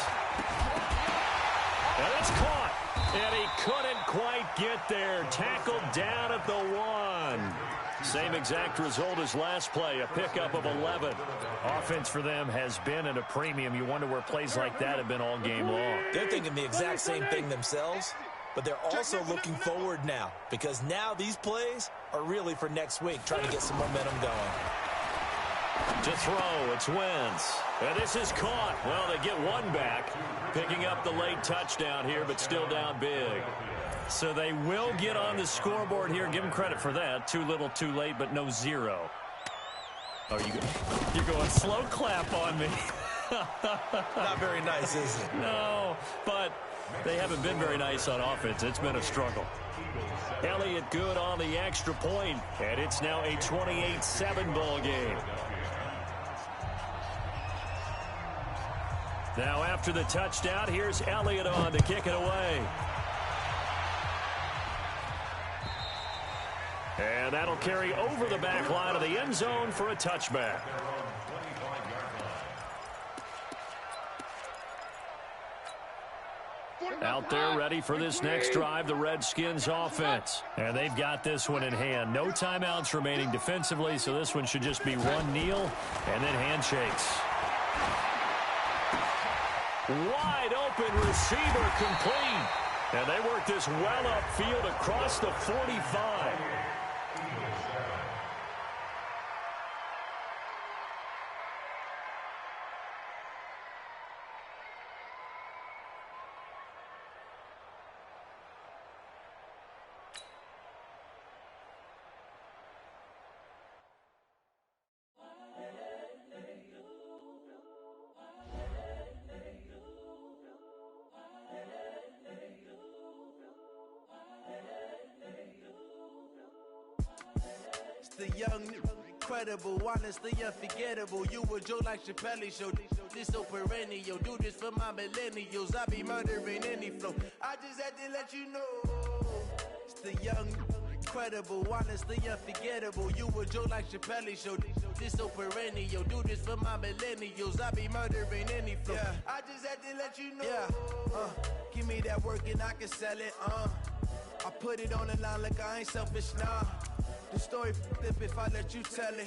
And it's caught. And he couldn't quite get there. Tackled down at the 1. Same exact result as last play, a pickup of 11. Offense for them has been at a premium. You wonder where plays like that have been all game long. They're thinking the exact same thing themselves, but they're also looking forward now because now these plays are really for next week, trying to get some momentum going. To throw, it's Wentz. And this is caught. Well, they get one back, picking up the late touchdown here, but still down big. So they will get on the scoreboard here. Give them credit for that. Too little, too late, but no 0. Oh, you're going slow clap on me. Not very nice, is it? No, but they haven't been very nice on offense. It's been a struggle. Elliott good on the extra point, and it's now a 28-7 ball game. Now after the touchdown, here's Elliott on to kick it away. And that'll carry over the back line of the end zone for a touchback. Out there ready for this next drive, the Redskins offense. And they've got this one in hand. No timeouts remaining defensively, so this one should just be one kneel and then handshakes. Wide open receiver complete. And they work this well upfield across the 45. The young, incredible, honestly unforgettable. You a Joe like Chappelle show. This so perennial. Do this for my millennials. I be murdering any flow. I just had to let you know. It's the young, incredible, honestly unforgettable. You a Joe like Chappelle show. This so perennial. Do this for my millennials. I be murdering any flow. Yeah. I just had to let you know. Yeah. Give me that work and I can sell it. I put it on the line like I ain't selfish, nah. The story flip if I let you tell it.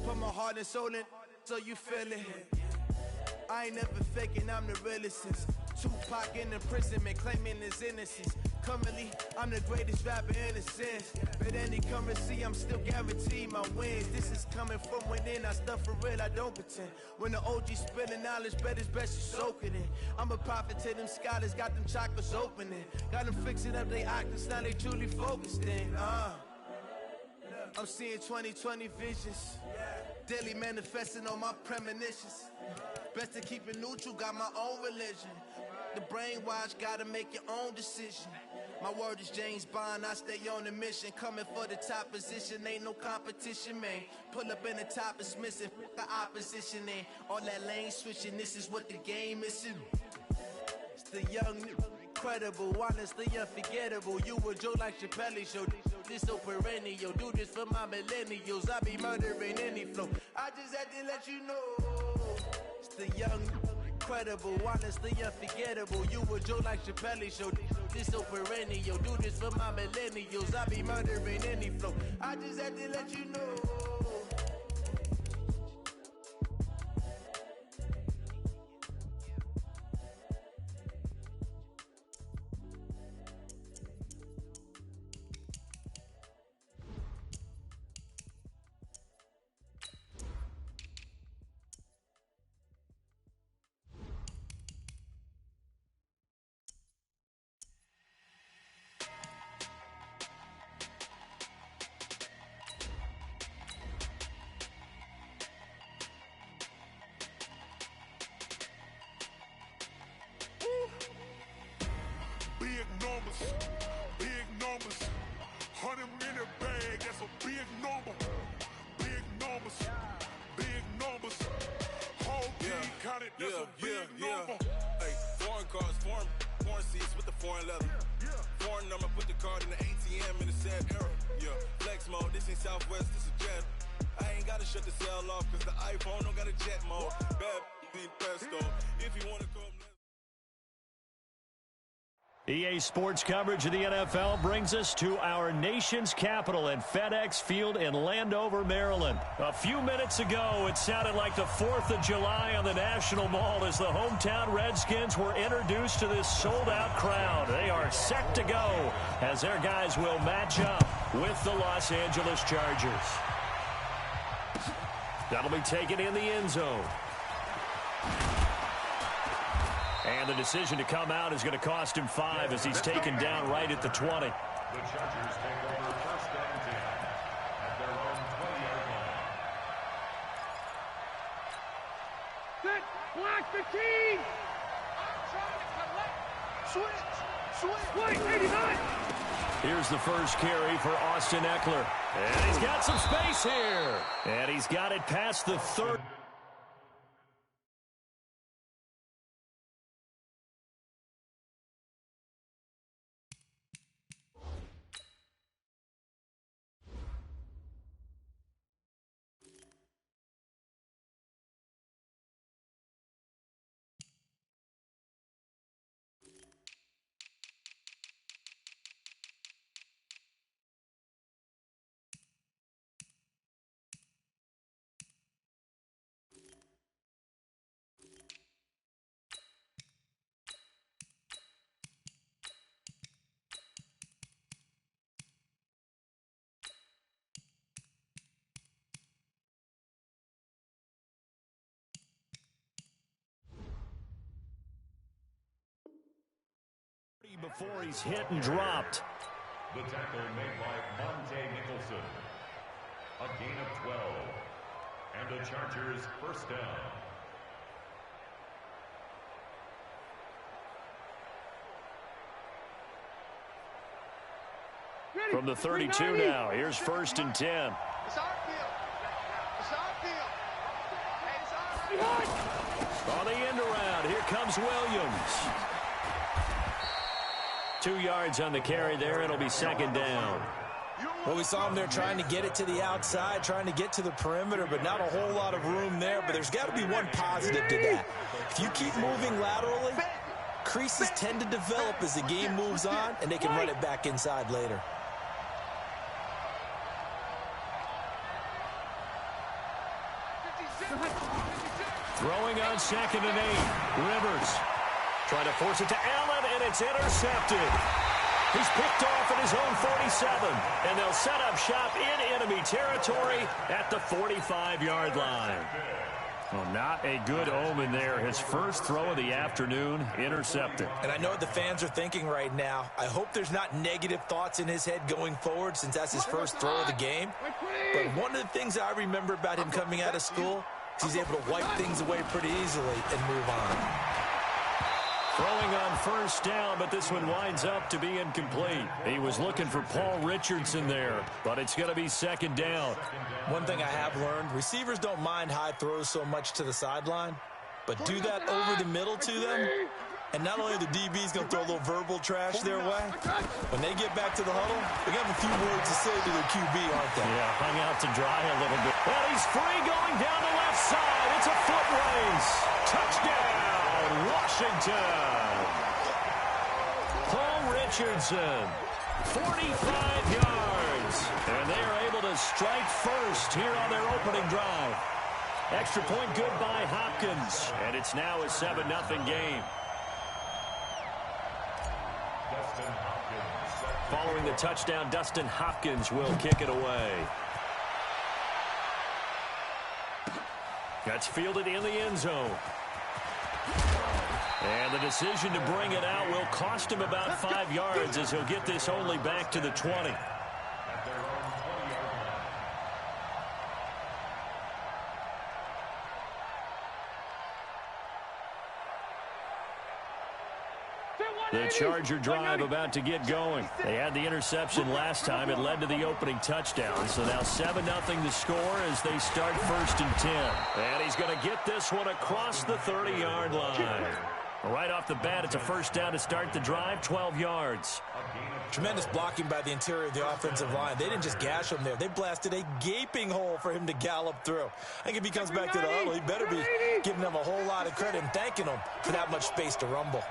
Put my heart and soul in so you feel it. I ain't never faking, I'm the realest since Tupac in imprisonment, claiming his innocence. Currently, I'm the greatest rapper in a sense. But any currency, I'm still guaranteed my wins. This is coming from within, I stuff for real, I don't pretend. When the OG spilling knowledge, bet it's best you soak it in. I'm a prophet to them scholars, got them chakras opening. Got them fixing up they octaves, now they truly focused in. I'm seeing 2020 visions. Daily manifesting on my premonitions. Best to keep it neutral, got my own religion. The brainwash, gotta make your own decision. My word is James Bond, I stay on the mission. Coming for the top position, ain't no competition, man. Pull up in the top, it's missing, the opposition ain't. All that lane switching, this is what the game is. It's the young, incredible, honestly unforgettable. You a Joe like Chappelle show. This so perennial. Do this for my millennials. I be murdering any flow. I just had to let you know. It's the young, incredible, honestly unforgettable. You a Joe like Chappelle show. This so perennial. Do this for my millennials. I be murdering any flow. I just had to let you know. Hey, foreign cars, foreign seats with the foreign leather. Foreign number, put the card in the ATM in the sad era. Yeah, flex mode, this ain't Southwest, this is Jet. I ain't gotta shut the cell off, cause the iPhone don't got a jet mode. Bad pesto, if you wanna come. EA Sports coverage of the NFL brings us to our nation's capital at FedEx Field in Landover, Maryland. A few minutes ago, it sounded like the 4th of July on the National Mall as the hometown Redskins were introduced to this sold-out crowd. They are set to go as their guys will match up with the Los Angeles Chargers. That'll be taken in the end zone. And the decision to come out is going to cost him 5 as he's taken down right at the 20. The Chargers take over first and 10 at their own 20-yard line. Set, block 15. I'm trying to collect. Switch, 89. Here's the first carry for Austin Eckler. And he's got some space here. And he's got it past the 30. Before he's hit and dropped. The tackle made by Monte Nicholson. A gain of 12. And the Chargers first down. From the 32 now, here's first and 10. It's our field. It's our field. Hey, it's our field. On the end around, here comes Williams. 2 yards on the carry there. It'll be second down. Well, we saw him there trying to get it to the outside, trying to get to the perimeter, but not a whole lot of room there. But there's got to be one positive to that. If you keep moving laterally, creases tend to develop as the game moves on, and they can run it back inside later. Throwing on second and 8. Rivers trying to force it to Allen, and it's intercepted. He's picked off at his own 47, and they'll set up shop in enemy territory at the 45-yard line. Well, not a good omen there. His first throw of the afternoon, intercepted. And I know what the fans are thinking right now. I hope there's not negative thoughts in his head going forward since that's his first throw of the game. But one of the things I remember about him coming out of school is he's able to wipe things away pretty easily and move on. Throwing on first down, but this one winds up to be incomplete. He was looking for Paul Richardson there, but it's going to be second down. One thing I have learned, receivers don't mind high throws so much to the sideline, but do that over the middle to them, and not only are the DBs going to throw a little verbal trash their way, when they get back to the huddle, they have a few words to say to their QB, aren't they? Yeah, hung out to dry a little bit. Well, he's free going down the left side. It's a foot race. Touchdown, Washington. Paul Richardson, 45 yards. And they are able to strike first here on their opening drive. Extra point good by Hopkins. And it's now a 7-0 game. Following the touchdown, Dustin Hopkins will kick it away. That's fielded in the end zone. And the decision to bring it out will cost him about 5 yards as he'll get this only back to the 20. The Charger drive about to get going. They had the interception last time. It led to the opening touchdown. So now 7-0 the score as they start 1st and 10. And he's going to get this one across the 30-yard line. Right off the bat, it's a 1st down to start the drive, 12 yards. Tremendous blocking by the interior of the offensive line. They didn't just gash him there. They blasted a gaping hole for him to gallop through. I think if he comes back to the huddle, he better be giving them a whole lot of credit and thanking them for that much space to rumble.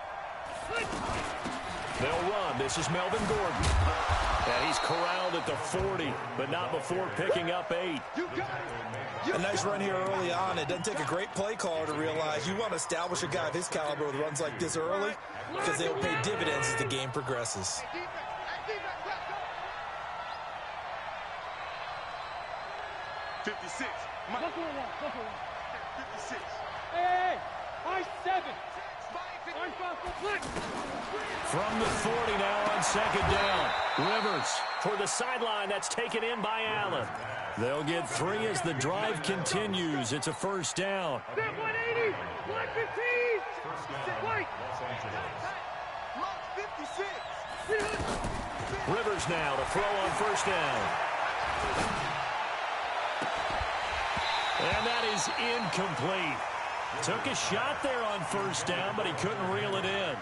They'll run. This is Melvin Gordon. And he's corralled at the 40, but not before picking up 8. A nice run here early on. It doesn't take a great play caller to realize you want to establish a guy of his caliber with runs like this early because they'll pay dividends as the game progresses. From the 40 now on 2nd down. Rivers for the sideline. That's taken in by Allen. They'll get 3 as the drive continues. It's a 1st down. 180, 115, White. Rivers now to throw on 1st down. And that is incomplete. Took a shot there on 1st down, but he couldn't reel it in.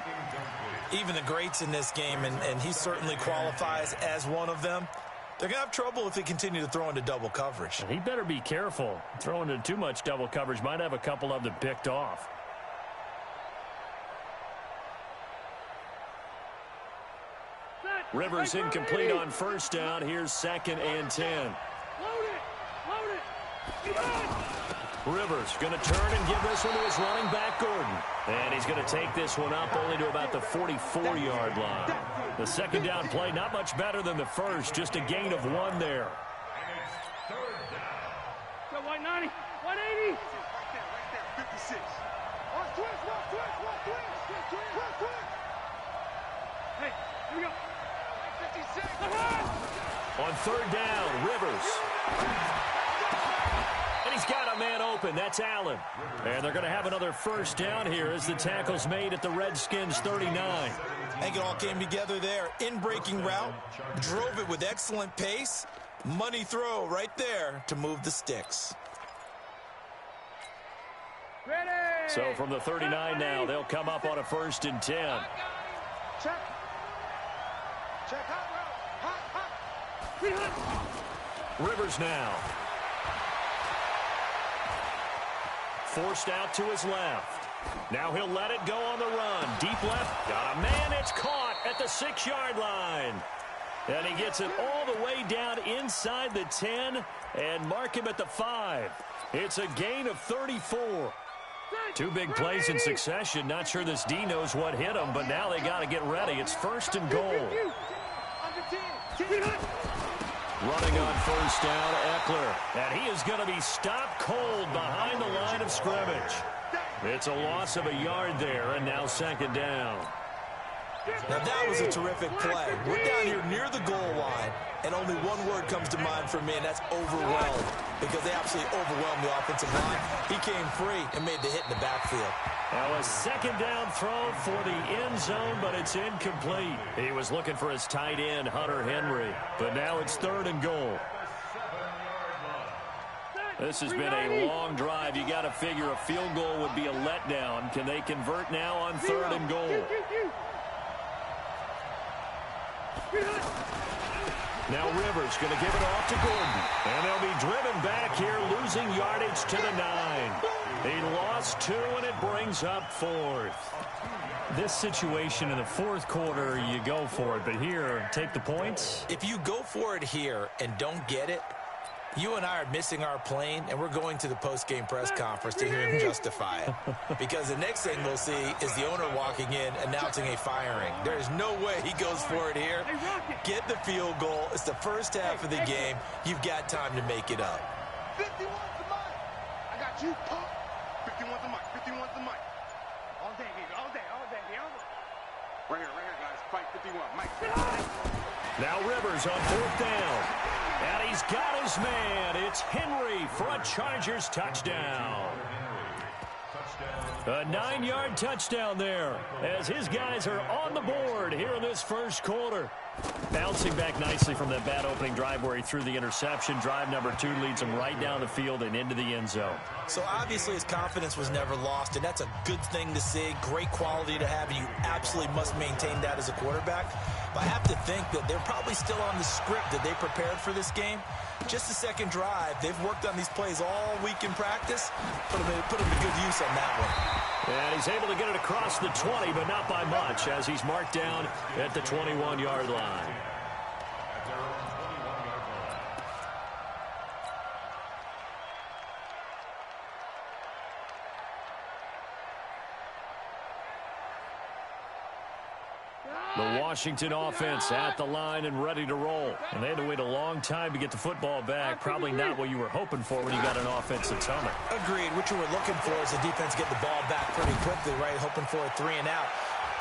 Even the greats in this game, and he certainly qualifies as one of them, they're going to have trouble if they continue to throw into double coverage. He better be careful. Throwing into too much double coverage might have a couple of them picked off. Rivers incomplete on 1st down. Here's 2nd and 10. Rivers going to turn and give this one to his running back, Gordon. And he's going to take this one up only to about the 44-yard line. The 2nd down play, not much better than the first, just a gain of 1 there. Go, White 90, 180. 56. Hey, here we go. 56. On 3rd down, Rivers. And he's got a man open. That's Allen. And they're going to have another 1st down here as the tackle's made at the Redskins 39. I think it all came together there. In-breaking route, drove it with excellent pace. Money throw right there to move the sticks. Ready. So from the 39 now, they'll come up on a 1st and 10. Check. Check hot route. Rivers now. Forced out to his left. Now he'll let it go on the run. Deep left. Got a man. It's caught at the 6-yard line. And he gets it all the way down inside the 10 and mark him at the 5. It's a gain of 34. 2 big plays in succession. Not sure this D knows what hit him, but now they got to get ready. It's 1st and goal. Running on 1st down, Eckler. And he is going to be stopped cold behind the line of scrimmage. It's a loss of a yard there, and now 2nd down. Now that was a terrific play. We're down here near the goal line, and only one word comes to mind for me, and that's overwhelmed, because they absolutely overwhelmed the offensive line. He came free and made the hit in the backfield. Now a 2nd down throw for the end zone, but it's incomplete. He was looking for his tight end, Hunter Henry, but now it's 3rd and goal. This has been a long drive. You got to figure a field goal would be a letdown. Can they convert now on 3rd and goal? Now Rivers going to give it off to Gordon. And they'll be driven back here, losing yardage to the 9. He lost 2, and it brings up 4th. This situation in the 4th quarter, you go for it. But here, take the points. If you go for it here and don't get it, you and I are missing our plane, and we're going to the post-game press conference to hear him justify it. Because the next thing we'll see is the owner walking in, announcing a firing. There is no way he goes for it here. Get the field goal. It's the first half of the game. You've got time to make it up. 51's the mic. I got you, punk. 51's the mic. 51's the mic. All day, baby. All day, baby. Right here, guys. Fight 51. Mike. Now Rivers on 4th down. And he's got his man. It's Henry for a Chargers touchdown. A 9-yard touchdown there as his guys are on the board here in this first quarter. Bouncing back nicely from that bad opening drive where he threw the interception. Drive number 2 leads him right down the field and into the end zone. So obviously his confidence was never lost, and that's a good thing to see. Great quality to have, and you absolutely must maintain that as a quarterback. But I have to think that they're probably still on the script that they prepared for this game. Just the second drive. They've worked on these plays all week in practice. Put them to good use on that one. And he's able to get it across the 20, but not by much, as he's marked down at the 21-yard line. The Washington offense at the line and ready to roll. And they had to wait a long time to get the football back. Probably not what you were hoping for when you got an offensive tunnel. Agreed. What you were looking for is the defense get the ball back pretty quickly, right? Hoping for a 3 and out.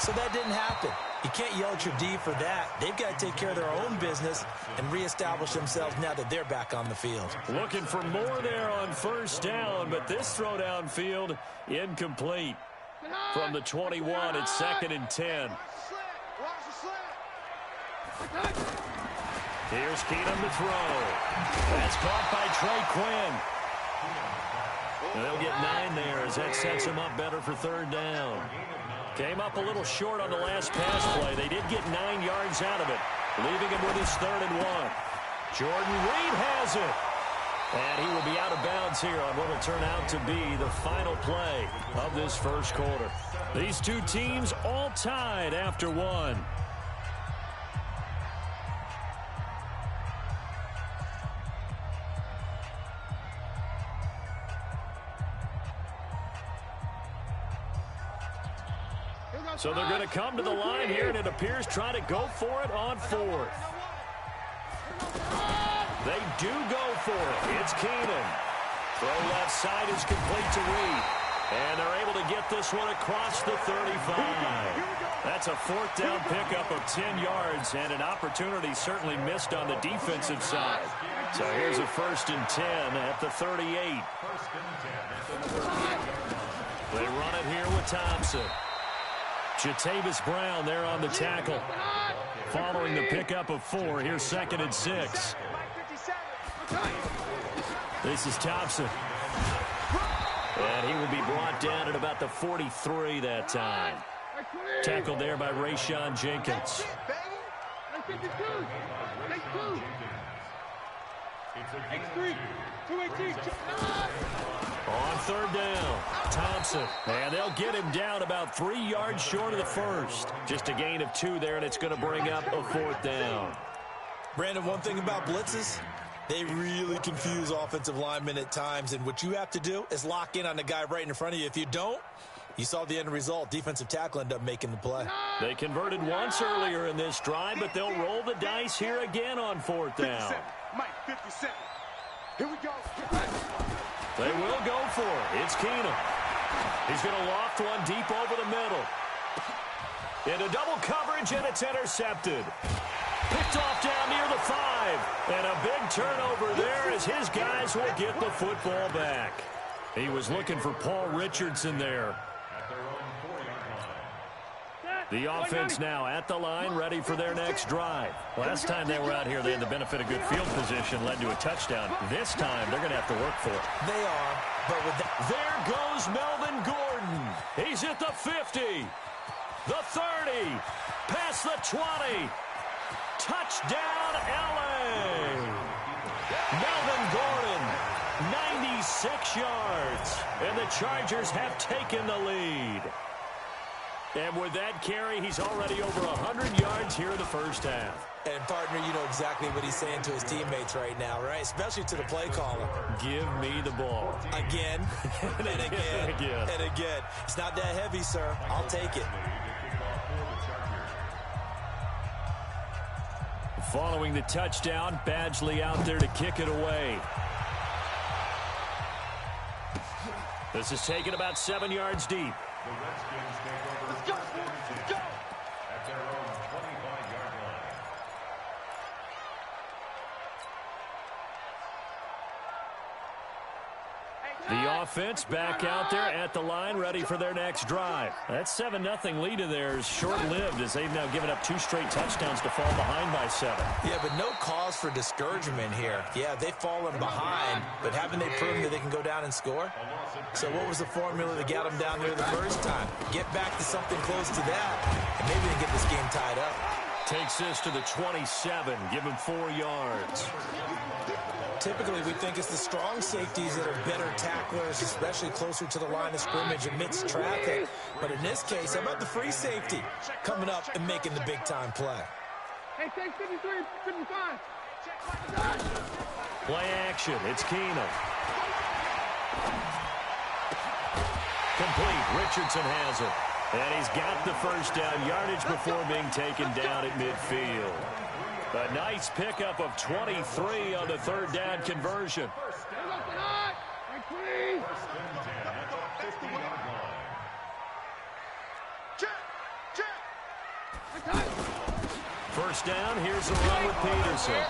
So that didn't happen. You can't yell at your D for that. They've got to take care of their own business and reestablish themselves now that they're back on the field. Looking for more there on first down, but this throw downfield incomplete. From the 21, it's 2nd and 10. Here's Keenum to throw. That's caught by Trey Quinn. They'll get 9 there as that sets him up better for 3rd down. Came up a little short on the last pass play. They did get 9 yards out of it, leaving him with his 3rd and 1. Jordan Reed has it. And he will be out of bounds here on what will turn out to be the final play of this first quarter. These two teams all tied after 1. So they're going to come to the line here, and it appears trying to go for it on 4th. They do go for it. It's Keenan. Throw left side is complete to Reed. And they're able to get this one across the 35. That's a 4th down pickup of 10 yards, and an opportunity certainly missed on the defensive side. So here's a 1st and 10 at the 38. They run it here with Thompson. Jatavis Brown there on the tackle. Following the pickup of 4, here's 2nd and 6. This is Thompson. And he will be brought down at about the 43 that time. Tackled there by Rayshon Jenkins. On 3rd down, Thompson. And they'll get him down about 3 yards short of the 1st. Just a gain of 2 there, and it's going to bring up a 4th down. Brandon, one thing about blitzes, they really confuse offensive linemen at times, and what you have to do is lock in on the guy right in front of you. If you don't, you saw the end result. Defensive tackle ended up making the play. They converted once earlier in this drive, but they'll roll the dice here again on 4th down. Mike, 57. Here we go. They will go for it. It's Keenum. He's going to loft one deep over the middle. Into double coverage, and it's intercepted. Picked off down near the 5. And a big turnover there as his guys will get the football back. He was looking for Paul Richardson there. The offense now at the line, ready for their next drive. Last time they were out here, they had the benefit of good field position, led to a touchdown. This time, they're going to have to work for it. They are, but with that... There goes Melvin Gordon. He's at the 50, the 30, past the 20. Touchdown, L.A. Melvin Gordon, 96 yards, and the Chargers have taken the lead. And with that carry, he's already over 100 yards here in the first half. And, partner, you know exactly what he's saying to his teammates right now, right? Especially to the play caller. Give me the ball. Again, and again, and again. It's not that heavy, sir. I'll take it. Following the touchdown, Badgley out there to kick it away. This is taken about 7 yards deep. The Redskins take over. Let's go. At their own 25-yard line. The offense back out there at the line, ready for their next drive. That 7-0 lead of theirs short-lived as they've now given up 2 straight touchdowns to fall behind by 7. Yeah, but no cause for discouragement here. Yeah, they've fallen behind, but haven't they proven that they can go down and score? So what was the formula that got them down there the first time? Get back to something close to that, and maybe they can get this game tied up. Takes this to the 27, give him 4 yards. Typically, we think it's the strong safeties that are better tacklers, especially closer to the line of scrimmage amidst traffic. But in this case, how about the free safety coming up and making the big-time play? Hey, take 53, 55. Play action, it's Keenum. Complete, Richardson has it. And he's got the first down yardage before being taken down at midfield. A nice pickup of 23 on the 3rd down conversion. First down, here's a run with Peterson.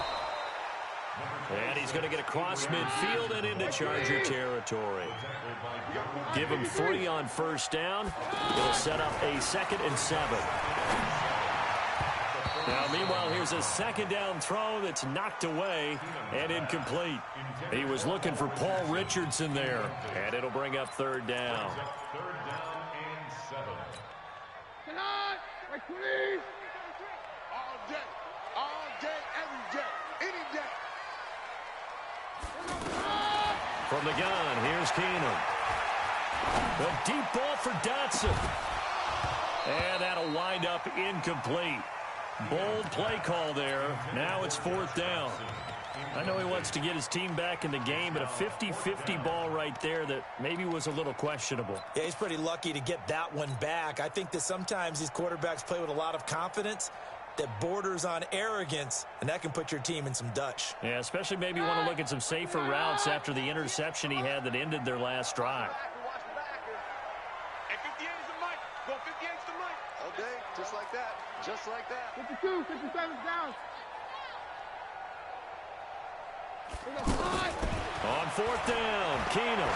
And he's going to get across midfield and into Charger territory. Give him 3 on first down. It'll set up a 2nd and 7. Now, meanwhile, here's a 2nd down throw that's knocked away and incomplete. He was looking for Paul Richardson there, and it'll bring up 3rd down. 3rd down and 7. All day, every day, any day. From the gun, here's Keenum. The deep ball for Dotson. And that'll wind up incomplete. Bold play call there. Now it's 4th down. I know he wants to get his team back in the game, but a 50-50 ball right there that maybe was a little questionable. Yeah, he's pretty lucky to get that one back. I think that sometimes these quarterbacks play with a lot of confidence that borders on arrogance, and that can put your team in some Dutch. Yeah, especially maybe want to look at some safer routes after the interception he had that ended their last drive. And 58's the mic. Go 58's the mic. All day, just like that. Just like that. 52, 57's down. On 4th down, Keenum.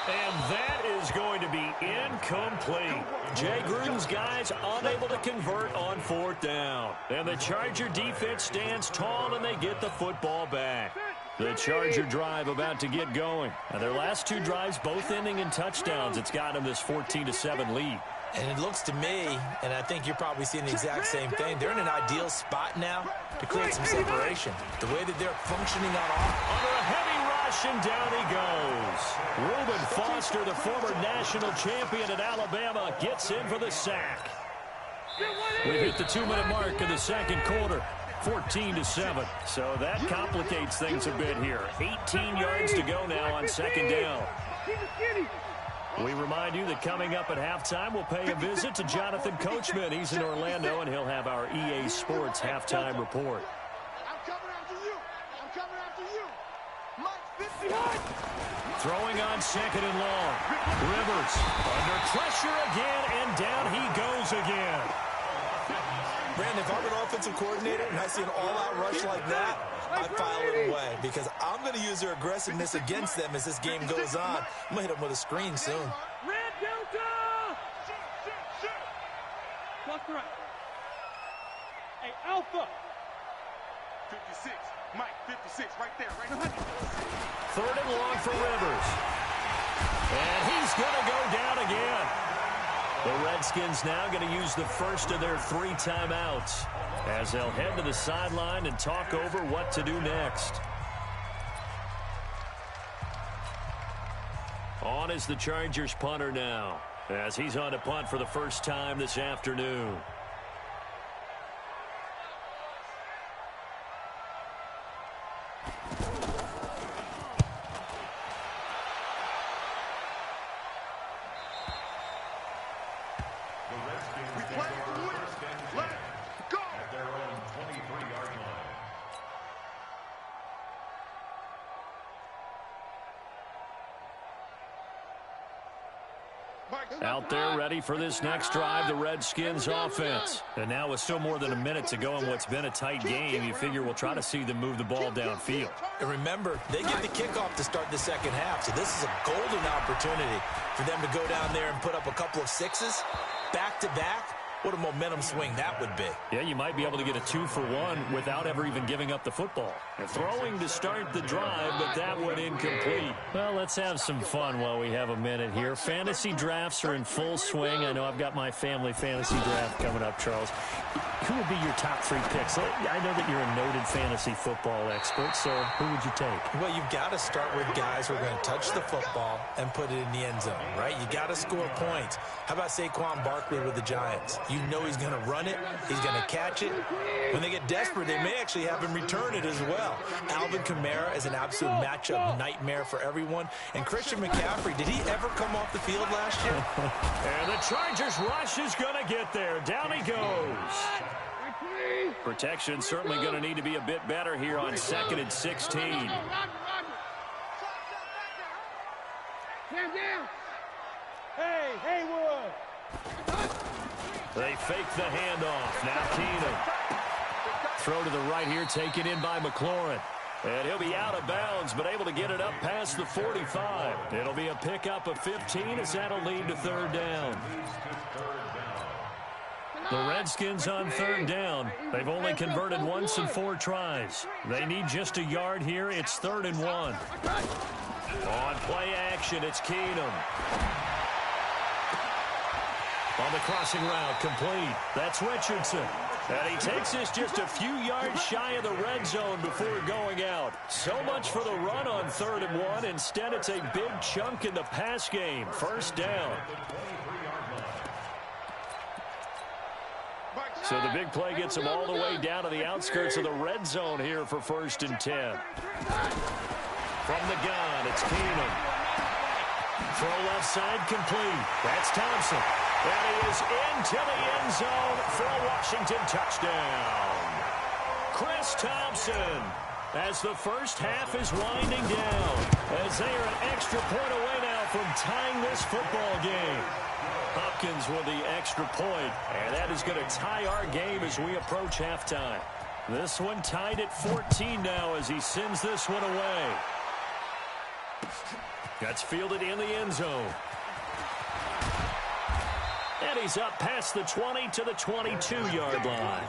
And that is going to be incomplete. Jay Gruden's guys unable to convert on 4th down. And the Charger defense stands tall and they get the football back. The Charger drive about to get going. Now their last 2 drives both ending in touchdowns. It's got them this 14-7 lead. And it looks to me, and I think you're probably seeing the exact same thing, they're in an ideal spot now to create some separation. The way that they're functioning on offense. Under a heavy rush, and down he goes. Reuben Foster, the former national champion at Alabama, gets in for the sack. We hit the 2-minute mark in the 2nd quarter. 14-7. So that complicates things a bit here. 18 yards to go now on 2nd down. We remind you that coming up at halftime, we'll pay a visit to Jonathan Coachman. He's in Orlando, and he'll have our EA Sports halftime report. I'm coming after you. I'm coming after you. Mike, 50. Throwing on 2nd and long. Rivers under pressure again, and down he goes again. Brandon, if I'm an offensive coordinator and I see an all-out rush like that, I file it away because I'm going to use their aggressiveness against them as this game goes on. I'm going to hit them with a screen soon. Red Delta! Plus right. Hey, Alpha! 56. Mike, 56, right there, right there. 3rd and long for Rivers. And he's going to go down again. The Redskins now going to use the first of their 3 timeouts as they'll head to the sideline and talk over what to do next. On is the Chargers punter now, as he's on to punt for the first time this afternoon. Out there ready for this next drive, the Redskins offense. And now with still more than a minute to go in what's been a tight game, you figure we'll try to see them move the ball downfield. And remember, they get the kickoff to start the second half, so this is a golden opportunity for them to go down there and put up a couple of sixes back-to-back. What a momentum swing that would be. Yeah, you might be able to get a 2-for-1 without ever even giving up the football. Throwing to start the drive, but that one incomplete. Well, let's have some fun while we have a minute here. Fantasy drafts are in full swing. I know I've got my family fantasy draft coming up, Charles. Who would be your top 3 picks? I know that you're a noted fantasy football expert, so who would you take? Well, you've got to start with guys who are going to touch the football and put it in the end zone, right? You got to score points. How about Saquon Barkley with the Giants? You know he's going to run it. He's going to catch it. When they get desperate, they may actually have him return it as well. Alvin Kamara is an absolute matchup nightmare for everyone. And Christian McCaffrey, did he ever come off the field last year? And the Chargers rush is going to get there. Down he goes. Protection certainly going to need to be a bit better here on 2nd and 16. Hey, Wood. They fake the handoff. Now Keenum. Throw to the right here, taken in by McLaurin. And he'll be out of bounds, but able to get it up past the 45. It'll be a pickup of 15 as that'll lead to 3rd down. The Redskins on 3rd down. They've only converted once in 4 tries. They need just a yard here. It's 3rd and 1. On play action, it's Keenum. On the crossing route, complete. That's Richardson. And he takes this just a few yards shy of the red zone before going out. So much for the run on 3rd and 1. Instead, it's a big chunk in the pass game. 1st down. So the big play gets him all the way down to the outskirts of the red zone here for 1st and 10. From the gun, it's Keenum. Throw left side, complete. That's Thompson. And he is into the end zone for a Washington touchdown. Chris Thompson, as the first half is winding down, as they are an extra point away now from tying this football game. Hopkins with the extra point, and that is going to tie our game as we approach halftime. This one tied at 14 now as he sends this one away. That's fielded in the end zone. And he's up past the 20 to the 22-yard line.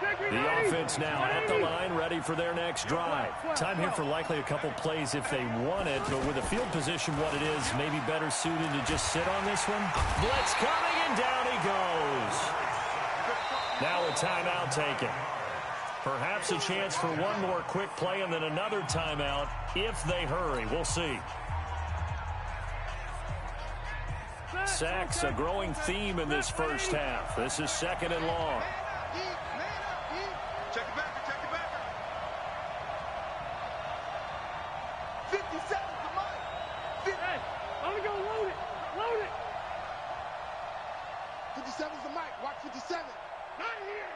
The offense now at the line, ready for their next drive. Time here for likely a couple plays if they want it, but with the field position what it is, maybe better suited to just sit on this one. Blitz coming, and down he goes. Now a timeout taken. Perhaps a chance for one more quick play and then another timeout if they hurry. We'll see. Sacks, a growing theme in this first half. This is 2nd and long. Check the backer, check the backer. 57's the mic. Hey, I'm going to go load it. Load it. 57's the mic. Watch 57. Not here.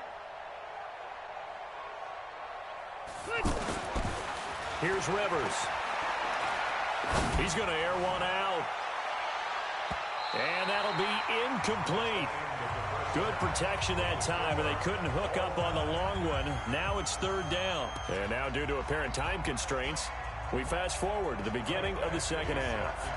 Here's Rivers. He's going to air one out. And that'll be incomplete. Good protection that time, and they couldn't hook up on the long one. Now it's 3rd down. And now due to apparent time constraints, we fast forward to the beginning of the 2nd half.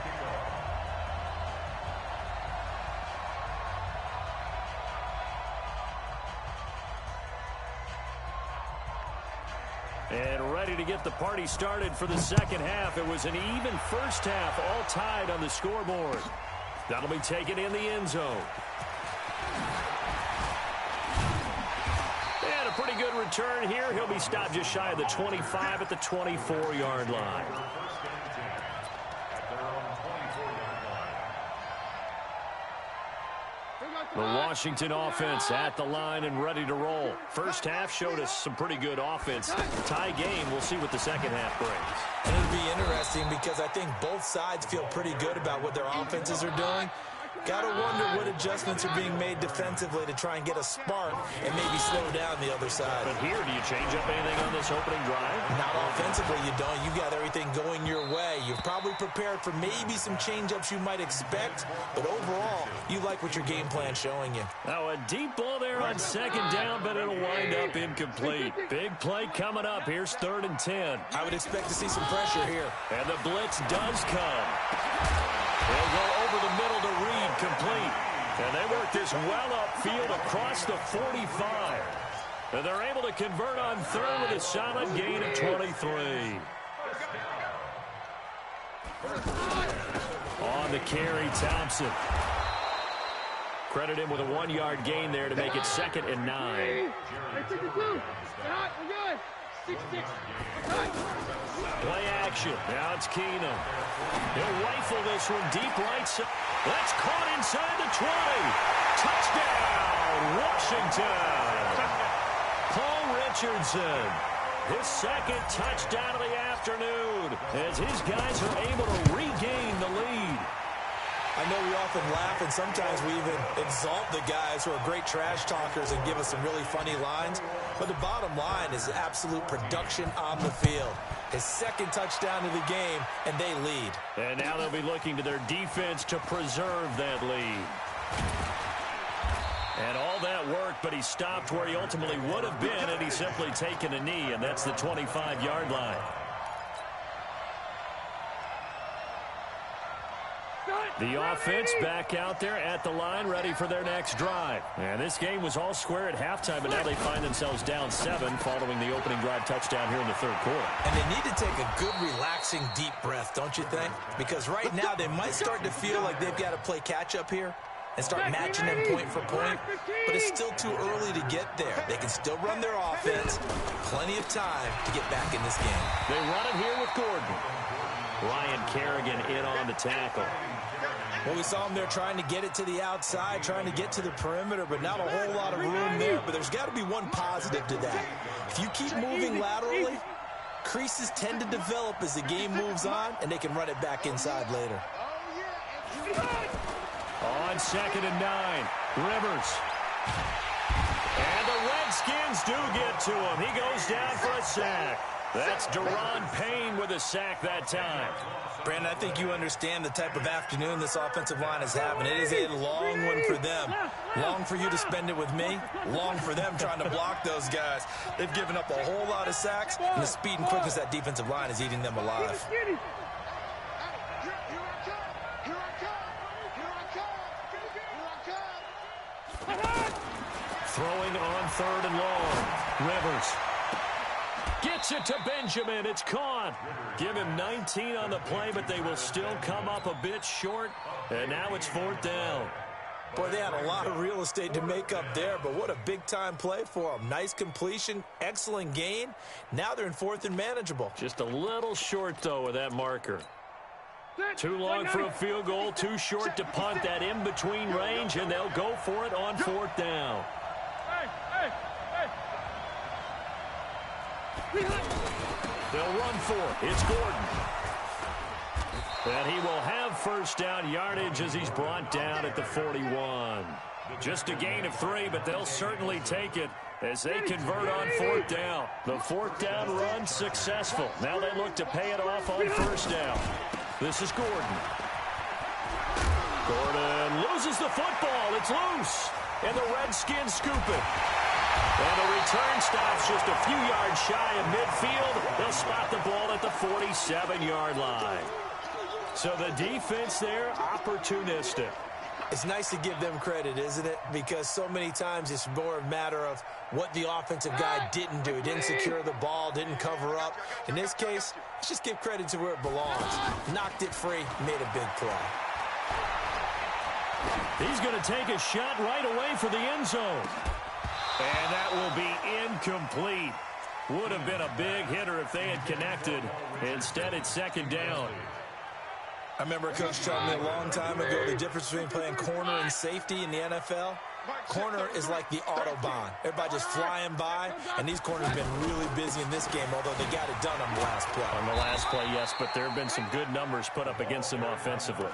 And ready to get the party started for the 2nd half. It was an even first half, all tied on the scoreboard. That'll be taken in the end zone. And a pretty good return here. He'll be stopped just shy of the 25 at the 24-yard line. The Washington offense at the line and ready to roll. First half showed us some pretty good offense. Tie game, we'll see what the second half brings. And it'll be interesting because I think both sides feel pretty good about what their offenses are doing. Got to wonder what adjustments are being made defensively to try and get a spark and maybe slow down the other side. But here, do you change up anything on this opening drive? Not offensively, you don't. You got everything going your way. You've probably prepared for maybe some change-ups you might expect, but overall, you like what your game plan's showing you. Now, a deep ball there on second down, but it'll wind up incomplete. Big play coming up. Here's 3rd and 10. I would expect to see some pressure here. And the blitz does come. They'll go over the middle to Reed, complete. And they work this well upfield across the 45. And they're able to convert on 3rd with a solid gain of 23. On the carry, Thompson. Credit him with a 1-yard gain there to make it 2nd and 9. Play action. Now it's Keenum. He'll rifle this one deep right side. That's caught inside the 20. Touchdown, Washington. Paul Richardson. His 2nd touchdown of the afternoon as his guys are able to regain the lead. I know we often laugh, and sometimes we even exalt the guys who are great trash talkers and give us some really funny lines. But the bottom line is absolute production on the field. His 2nd touchdown of the game, and they lead. And now they'll be looking to their defense to preserve that lead. And all that worked, but he stopped where he ultimately would have been, and he's simply taken a knee, and that's the 25-yard line. The offense back out there at the line, ready for their next drive. And this game was all square at halftime, but now they find themselves down 7 following the opening drive touchdown here in the 3rd quarter. And they need to take a good, relaxing, deep breath, don't you think? Because right now they might start to feel like they've got to play catch-up here and start matching them point for point. But it's still too early to get there. They can still run their offense. Plenty of time to get back in this game. They run it here with Gordon. Ryan Kerrigan in on the tackle. Well, we saw him there trying to get it to the outside, trying to get to the perimeter, but not a whole lot of room there. But there's got to be one positive to that. If you keep moving laterally, creases tend to develop as the game moves on, and they can run it back inside later. On 2nd and 9, Rivers. And the Redskins do get to him. He goes down for a sack. That's Deron Payne with a sack that time. Brandon, I think you understand the type of afternoon this offensive line is having. It is a long one for them. Long for you to spend it with me. Long for them trying to block those guys. They've given up a whole lot of sacks, and the speed and quickness of that defensive line is eating them alive. Throwing on 3rd and long. Rivers. Gets it to Benjamin. It's caught. Give him 19 on the play, but they will still come up a bit short. And now it's 4th down. Boy, they had a lot of real estate to make up there, but what a big-time play for them. Nice completion, excellent gain. Now they're in 4th and manageable. Just a little short, though, with that marker. Too long for a field goal, too short to punt that in-between range, and they'll go for it on 4th down. They'll run for it. It's Gordon. And he will have 1st down yardage as he's brought down at the 41. Just a gain of 3, but they'll certainly take it as they convert on 4th down. The 4th down run successful. Now they look to pay it off on 1st down. This is Gordon. Gordon loses the football. It's loose. And the Redskins scoop it. And the return stops just a few yards shy of midfield. They'll spot the ball at the 47-yard line. So the defense there, opportunistic. It's nice to give them credit, isn't it? Because so many times it's more a matter of what the offensive guy didn't do. He didn't secure the ball, didn't cover up. In this case, let's just give credit to where it belongs. Knocked it free, made a big play. He's going to take a shot right away for the end zone. And that will be incomplete. Would have been a big hitter if they had connected. Instead, it's 2nd down. I remember a coach telling me a long time ago the difference between playing corner and safety in the NFL. Corner is like the Autobahn. Everybody just flying by, and these corners have been really busy in this game, although they got it done on the last play. On the last play, yes, but there have been some good numbers put up against them offensively.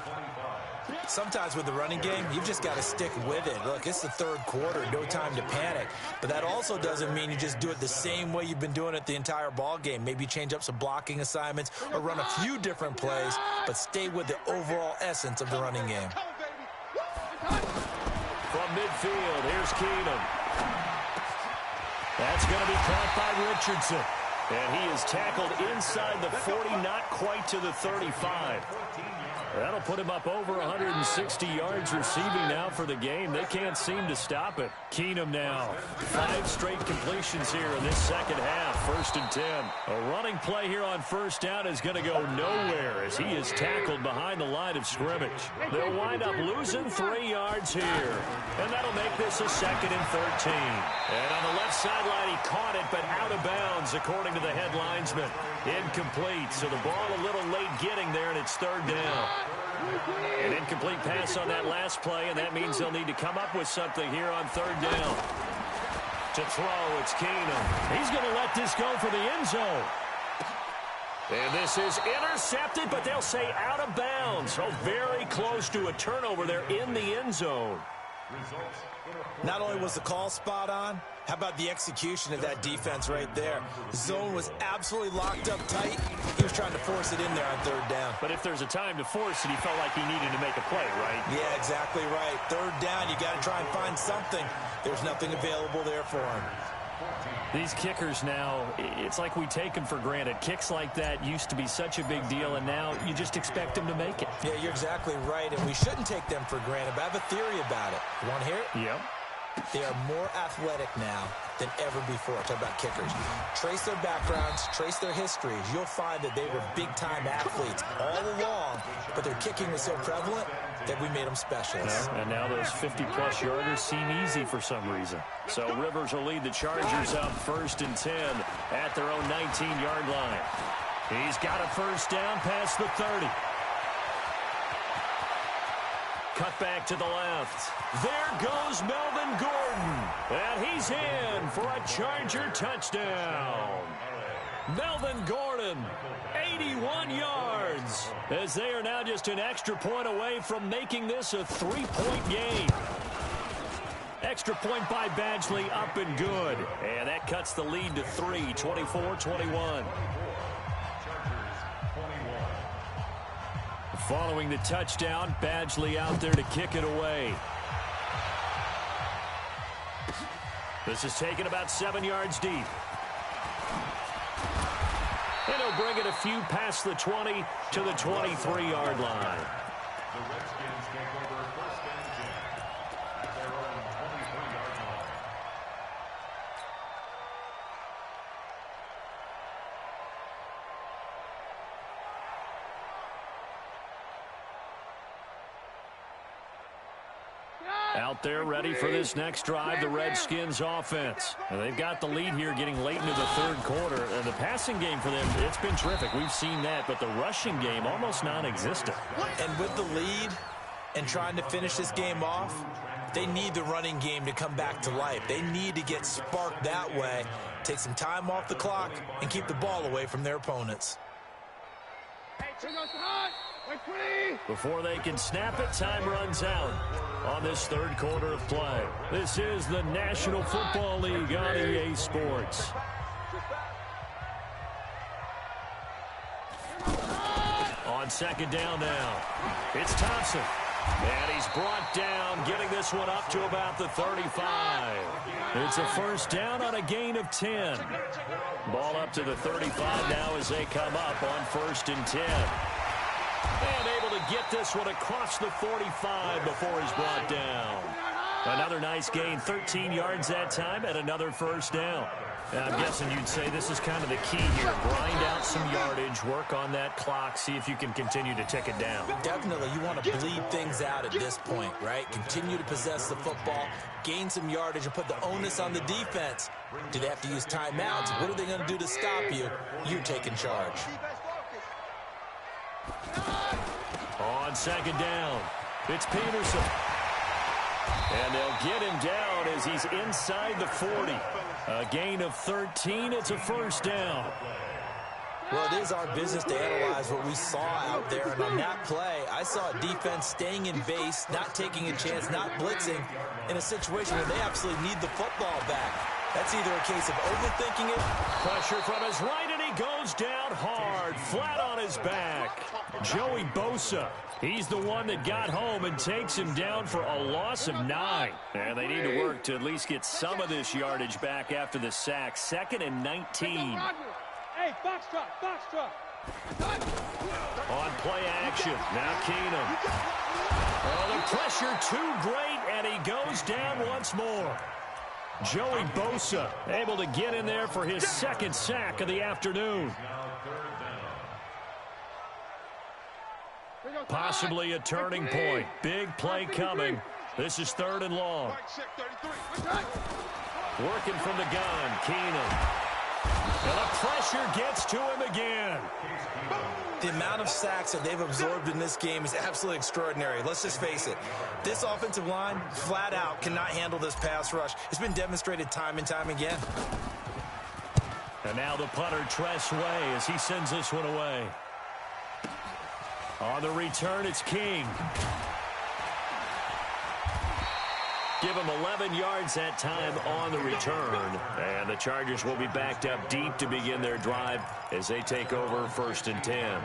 Sometimes with the running game, you've just got to stick with it. Look, it's the third quarter, no time to panic. But that also doesn't mean you just do it the same way you've been doing it the entire ball game. Maybe change up some blocking assignments or run a few different plays, but stay with the overall essence of the running game. From midfield, here's Keenum. That's going to be caught by Richardson. And he is tackled inside the 40, not quite to the 35. That'll put him up over 160 yards receiving now for the game. They can't seem to stop it. Keenum now. 5 straight completions here in this second half. 1st and 10. A running play here on first down is going to go nowhere as he is tackled behind the line of scrimmage. They'll wind up losing 3 yards here. And that'll make this a 2nd and 13. And on the left sideline, he caught it, but out of bounds, according to the head linesman. Incomplete, so the ball a little late getting there, and it's 3rd down. An incomplete pass on that last play, and that means they'll need to come up with something here on 3rd down. To throw, it's Keenum. He's going to let this go for the end zone. And this is intercepted, but they'll say out of bounds. So very close to a turnover there in the end zone. Not only was the call spot on, how about the execution of that defense right there? The zone was absolutely locked up tight. He was trying to force it in there on 3rd down. But if there's a time to force it, he felt like he needed to make a play, right? Yeah, exactly right. 3rd down, you got to try and find something. There's nothing available there for him. These kickers now, it's like we take them for granted. Kicks like that used to be such a big deal, and now you just expect them to make it. Yeah, you're exactly right, and we shouldn't take them for granted, but I have a theory about it. You want to hear it? Yep. They are more athletic now than ever before. Talk about kickers. Trace their backgrounds, trace their histories. You'll find that they were big-time athletes all along, but their kicking was so prevalent that we made them specialists. Yeah, and now those 50-plus yarders seem easy for some reason. So Rivers will lead the Chargers up 1st and 10 at their own 19-yard line. He's got a 1st down past the 30. Cut back to the left. There goes Melvin Gordon. And he's in for a Charger touchdown. Melvin Gordon, 81 yards, as they are now just an extra point away from making this a 3-point game. Extra point by Badgley, up and good. And that cuts the lead to 3, 24-21. Following the touchdown, Badgley out there to kick it away. This is taken about 7 yards deep. And he'll bring it a few past the 20 to the 23-yard line. The Redskins take over 1st and 10 at their own 23-yard line. Out there ready for this next drive, the Redskins offense. And they've got the lead here getting late into the 3rd quarter. And the passing game for them, it's been terrific. We've seen that, but the rushing game almost non-existent. And with the lead and trying to finish this game off, they need the running game to come back to life. They need to get sparked that way, take some time off the clock, and keep the ball away from their opponents. Before they can snap it, time runs out on this 3rd quarter of play. This is the National Football League on EA Sports. On 2nd down now, it's Thompson. And he's brought down, getting this one up to about the 35. It's a 1st down on a gain of 10. Ball up to the 35 now as they come up on 1st and 10. And able to get this one across the 45 before he's brought down. Another nice gain, 13 yards that time, and another 1st down. I'm guessing you'd say this is kind of the key here. Grind out some yardage, work on that clock, see if you can continue to tick it down. Definitely, you want to bleed things out at this point, right? Continue to possess the football, gain some yardage, and put the onus on the defense. Do they have to use timeouts? What are they going to do to stop you? You're taking charge. On 2nd down, it's Peterson. And they'll get him down as he's inside the 40. A gain of 13. It's a 1st down. Well, it is our business to analyze what we saw out there. And on that play, I saw a defense staying in base, not taking a chance, not blitzing in a situation where they absolutely need the football back. That's either a case of overthinking it. Pressure from his right, and he goes down hard, flat on his back. Joey Bosa, he's the one that got home and takes him down for a loss of 9. And they need to work to at least get some of this yardage back after the sack. 2nd and 19. Hey, box truck, box truck. On play action, now Keenum. Oh, the pressure too great, and he goes down once more. Joey Bosa able to get in there for his 2nd sack of the afternoon. Possibly a turning point. Big play coming. This is 3rd and long. Working from the gun, Keenum. And the pressure gets to him again. The amount of sacks that they've absorbed in this game is absolutely extraordinary. Let's just face it. This offensive line, flat out, cannot handle this pass rush. It's been demonstrated time and time again. And now the punter, Tress Way, as he sends this one away. On the return, it's King. Give him 11 yards that time on the return. And the Chargers will be backed up deep to begin their drive as they take over 1st and 10.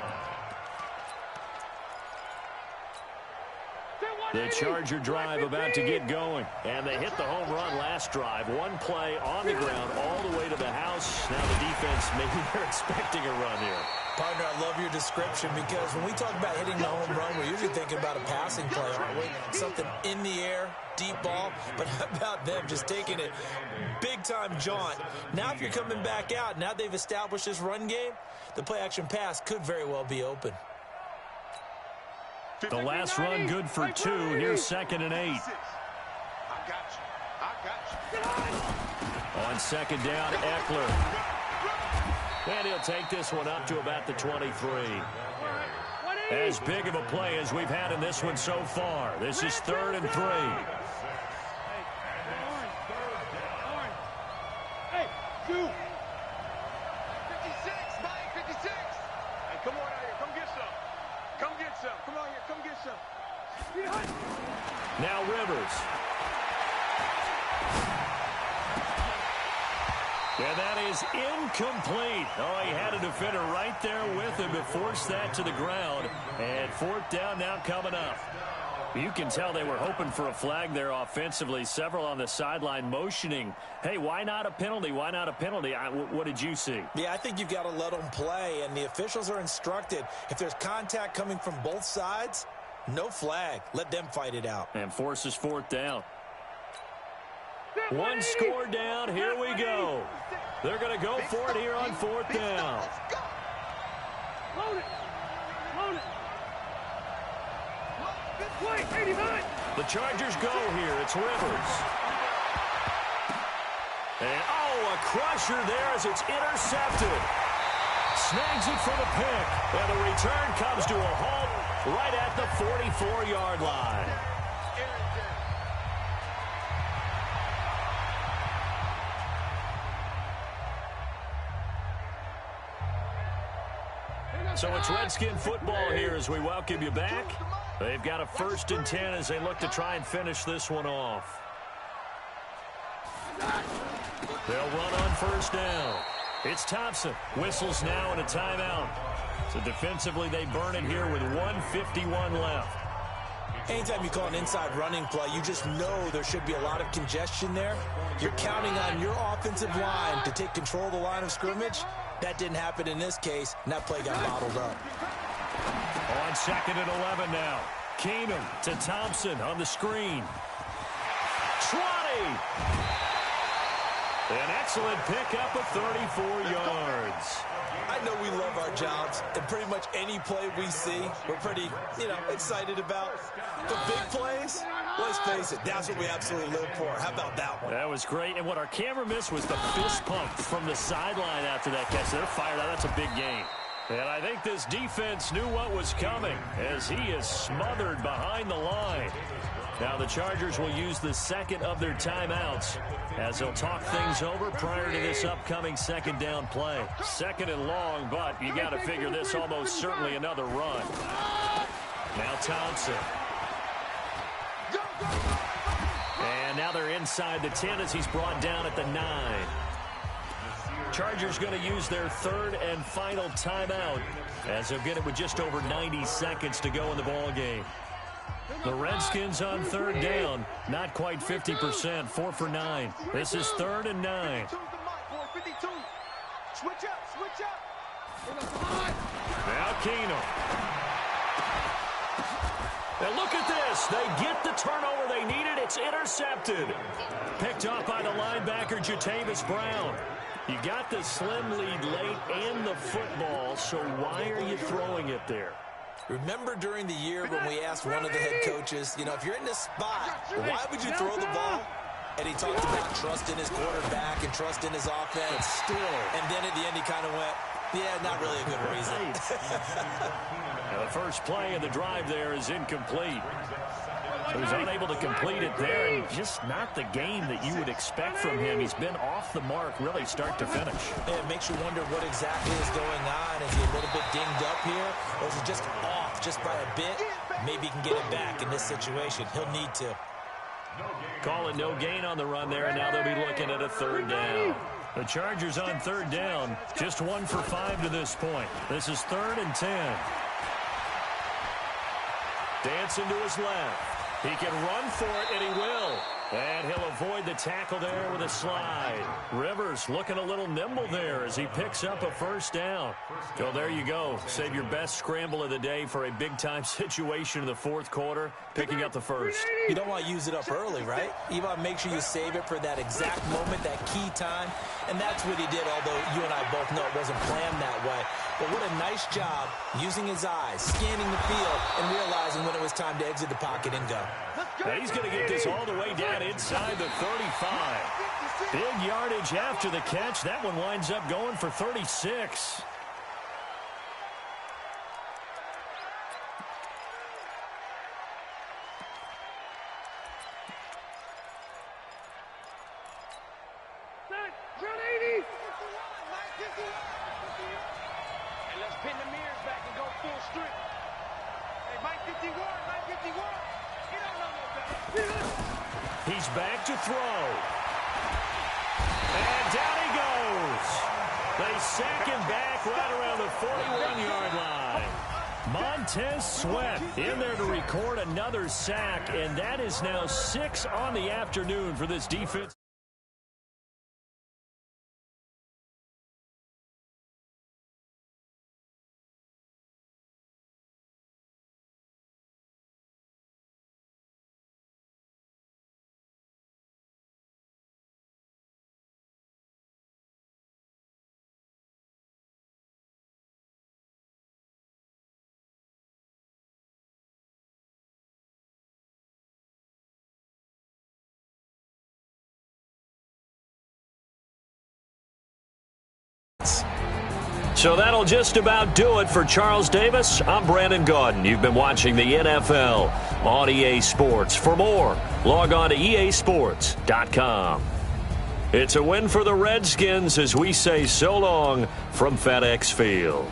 The Charger drive about to get going. And they hit the home run last drive. One play on the ground all the way to the house. Now the defense, maybe they're expecting a run here. Partner, I love your description because when we talk about hitting the home run, we're usually thinking about a passing play, aren't we? Something in the air, deep ball. But how about them just taking it big-time jaunt? Now if you're coming back out, now they've established this run game, the play-action pass could very well be open. The last run good for 2. Here's 2nd and 8. I got you. On 2nd down, Eckler. And he'll take this one up to about the 23. As big of a play as we've had in this one so far. This is 3rd and 3. Hey, 2. 56, Mike, 56. Hey, come on out here. Come get some. Come get some. Come on here. Come get some. Now Rivers. And that is incomplete. Oh, he had a defender right there with him to force that to the ground. And 4th down now coming up. You can tell they were hoping for a flag there offensively. Several on the sideline motioning. Hey, why not a penalty? Why not a penalty? What did you see? Yeah, I think you've got to let them play. And the officials are instructed, if there's contact coming from both sides, no flag. Let them fight it out. And forces 4th down. One score down. Here we go. They're going to go for it here on 4th down. Load it. Load it. Wait, 89. The Chargers go here. It's Rivers. And, oh, a crusher there as it's intercepted. Snags it for the pick. And the return comes to a halt right at the 44-yard line. So it's Redskin football here as we welcome you back. They've got a 1st and 10 as they look to try and finish this one off. They'll run on 1st down. It's Thompson. Whistles now and a timeout. So defensively they burn it here with 1:51 left. Anytime you call an inside running play, you just know there should be a lot of congestion there. You're counting on your offensive line to take control of the line of scrimmage. That didn't happen in this case, and that play got bottled up. On 2nd and 11 now. Keenum to Thompson on the screen. Trotty! An excellent pickup of 34 yards. I know we love our jobs, and pretty much any play we see, we're pretty, excited about. The big plays, let's face it, that's what we absolutely live for. How about that one? That was great, and what our camera missed was the fist pump from the sideline after that catch. They're fired out. That's a big game. And I think this defense knew what was coming as he is smothered behind the line. Now the Chargers will use the second of their timeouts as they'll talk things over prior to this upcoming second down play. Second and long, but you got to figure this almost certainly another run. Now Thompson. And now they're inside the 10 as he's brought down at the 9. Chargers going to use their third and final timeout as they'll get it with just over 90 seconds to go in the ball game. The Redskins on third down, not quite 50%, 4 for 9. This is 3rd and 9. Switch up. Now Keenum. Now look at this. They get the turnover they needed. It's intercepted. Picked off by the linebacker, Jatavis Brown. You got the slim lead late and the football, so why are you throwing it there? Remember during the year when we asked one of the head coaches, if you're in this spot, why would you throw the ball? And he talked about trust in his quarterback and trust in his offense. Still. And then at the end he kind of went, yeah, not really a good reason. Now the first play of the drive there is incomplete. He was unable to complete it there, and just not the game that you would expect from him. He's been off the mark really start to finish. Yeah, it makes you wonder what exactly is going on. Is he a little bit dinged up here, or is he just off just by a bit? Maybe he can get it back in this situation. He'll need to. Call it no gain on the run there, and now they'll be looking at a third down. The Chargers on third down, just 1 for 5 to this point. This is 3rd and 10. Dancing to his left. He can run for it, and he will. And he'll avoid the tackle there with a slide. Rivers looking a little nimble there as he picks up a first down. So there you go. Save your best scramble of the day for a big-time situation in the fourth quarter, picking up the first. You don't want to use it up early, right? You want to make sure you save it for that exact moment, that key time. And that's what he did, although you and I both know it wasn't planned that way. But what a nice job using his eyes, scanning the field, and realizing when it was time to exit the pocket and go. Now he's going to get this all the way down inside the 35. Big yardage after the catch. That one winds up going for 36. Pin the mirrors back and go full strip. Hey, Mike 51, Mike 51. He don't know no better. He's back to throw. And down he goes. They sack him back right around the 41-yard line. Montez Sweat in there to record another sack, and that is now 6 on the afternoon for this defense. So that'll just about do it for Charles Davis. I'm Brandon Gaudin. You've been watching the NFL on EA Sports. For more, log on to easports.com. It's a win for the Redskins as we say so long from FedEx Field.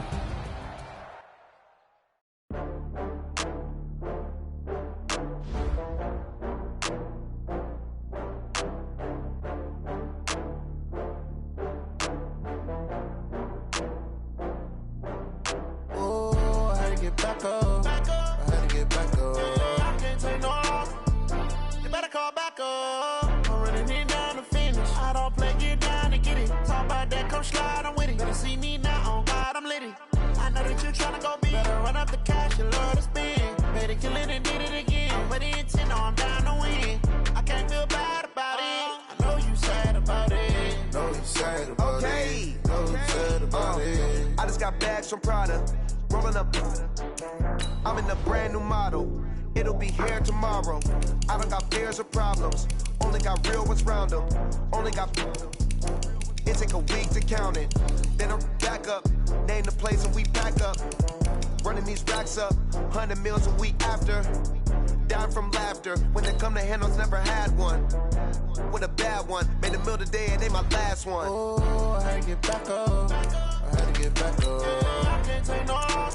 Some product, rolling up. I'm in a brand new model. It'll be here tomorrow. I don't got fears or problems. Only got real ones round them. Only got It take a week to count it. Then I'm back up, name the place and we pack up. Running these racks up, 100 meals a week after. Dying from laughter, when they come to handles, never had one. With a bad one, made a meal today and they my last one. Oh, I had to get back up. I had to get back up. I can't take no.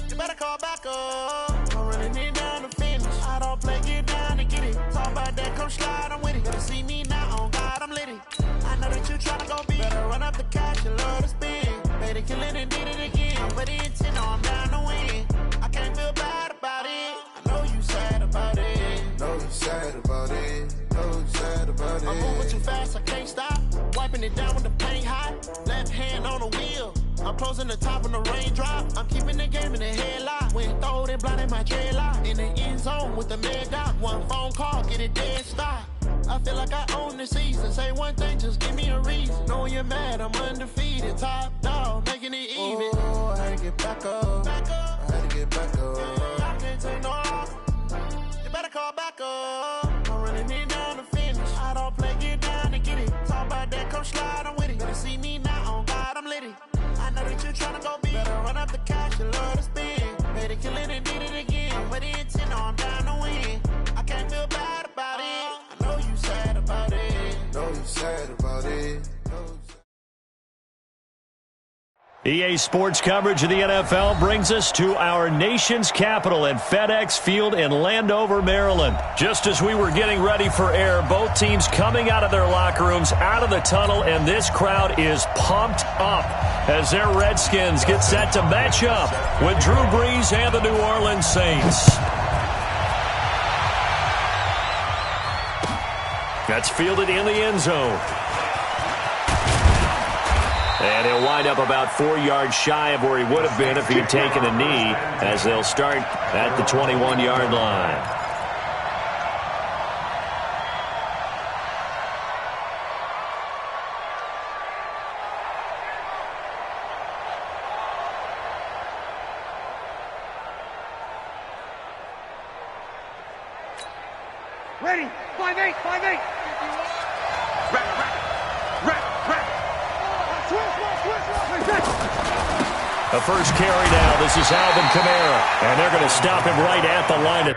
You better call back up. I'm running it down to finish. I don't play, get down to get it. Talk about that, come slide, I'm with it. Better see me now, on God, I'm litty. I know that you tryna go big. Better run up the cash, you love to spend. Better kill it and did it again. I'm with the intent, no, I'm down to win. I can't feel bad about it. I know you sad about it. Know you sad about it. Know you sad about it. I'm moving too fast, I can't stop. Wiping it down with the paint hot. Left hand on the wheel. I'm closing the top when the raindrop. I'm keeping the game in the headlock. When throwed and blinded my dreadlock. In the end zone with the mad dot. One phone call, get it dead stop. I feel like I own the season. Say one thing, just give me a reason. Knowing you're mad, I'm undefeated. Top dog, making it even. Oh, I had to get back up. I had to get back up. I can't take no. You better call back up. I'm running it down to finish. I don't play, get down to get it. Talk about that, come slide, I'm with it. Better see me now, on God, I'm litty. I know that you tryna go big. Better run up the cash, you love to spend. Better kill it and did it again. I'm with the intent, no, I'm down to win. I can't feel bad about it. I know you sad about it. Know you sad about it. EA Sports coverage of the NFL brings us to our nation's capital at FedEx Field in Landover, Maryland. Just as we were getting ready for air, both teams coming out of their locker rooms, out of the tunnel, and this crowd is pumped up as their Redskins get set to match up with Drew Brees and the New Orleans Saints. That's fielded in the end zone. And he'll wind up about 4 yards shy of where he would have been if he had taken a knee, as they'll start at the 21-yard line. Ready, 5-8, 5-8. The first carry now. This is Alvin Kamara. And they're going to stop him right at the line.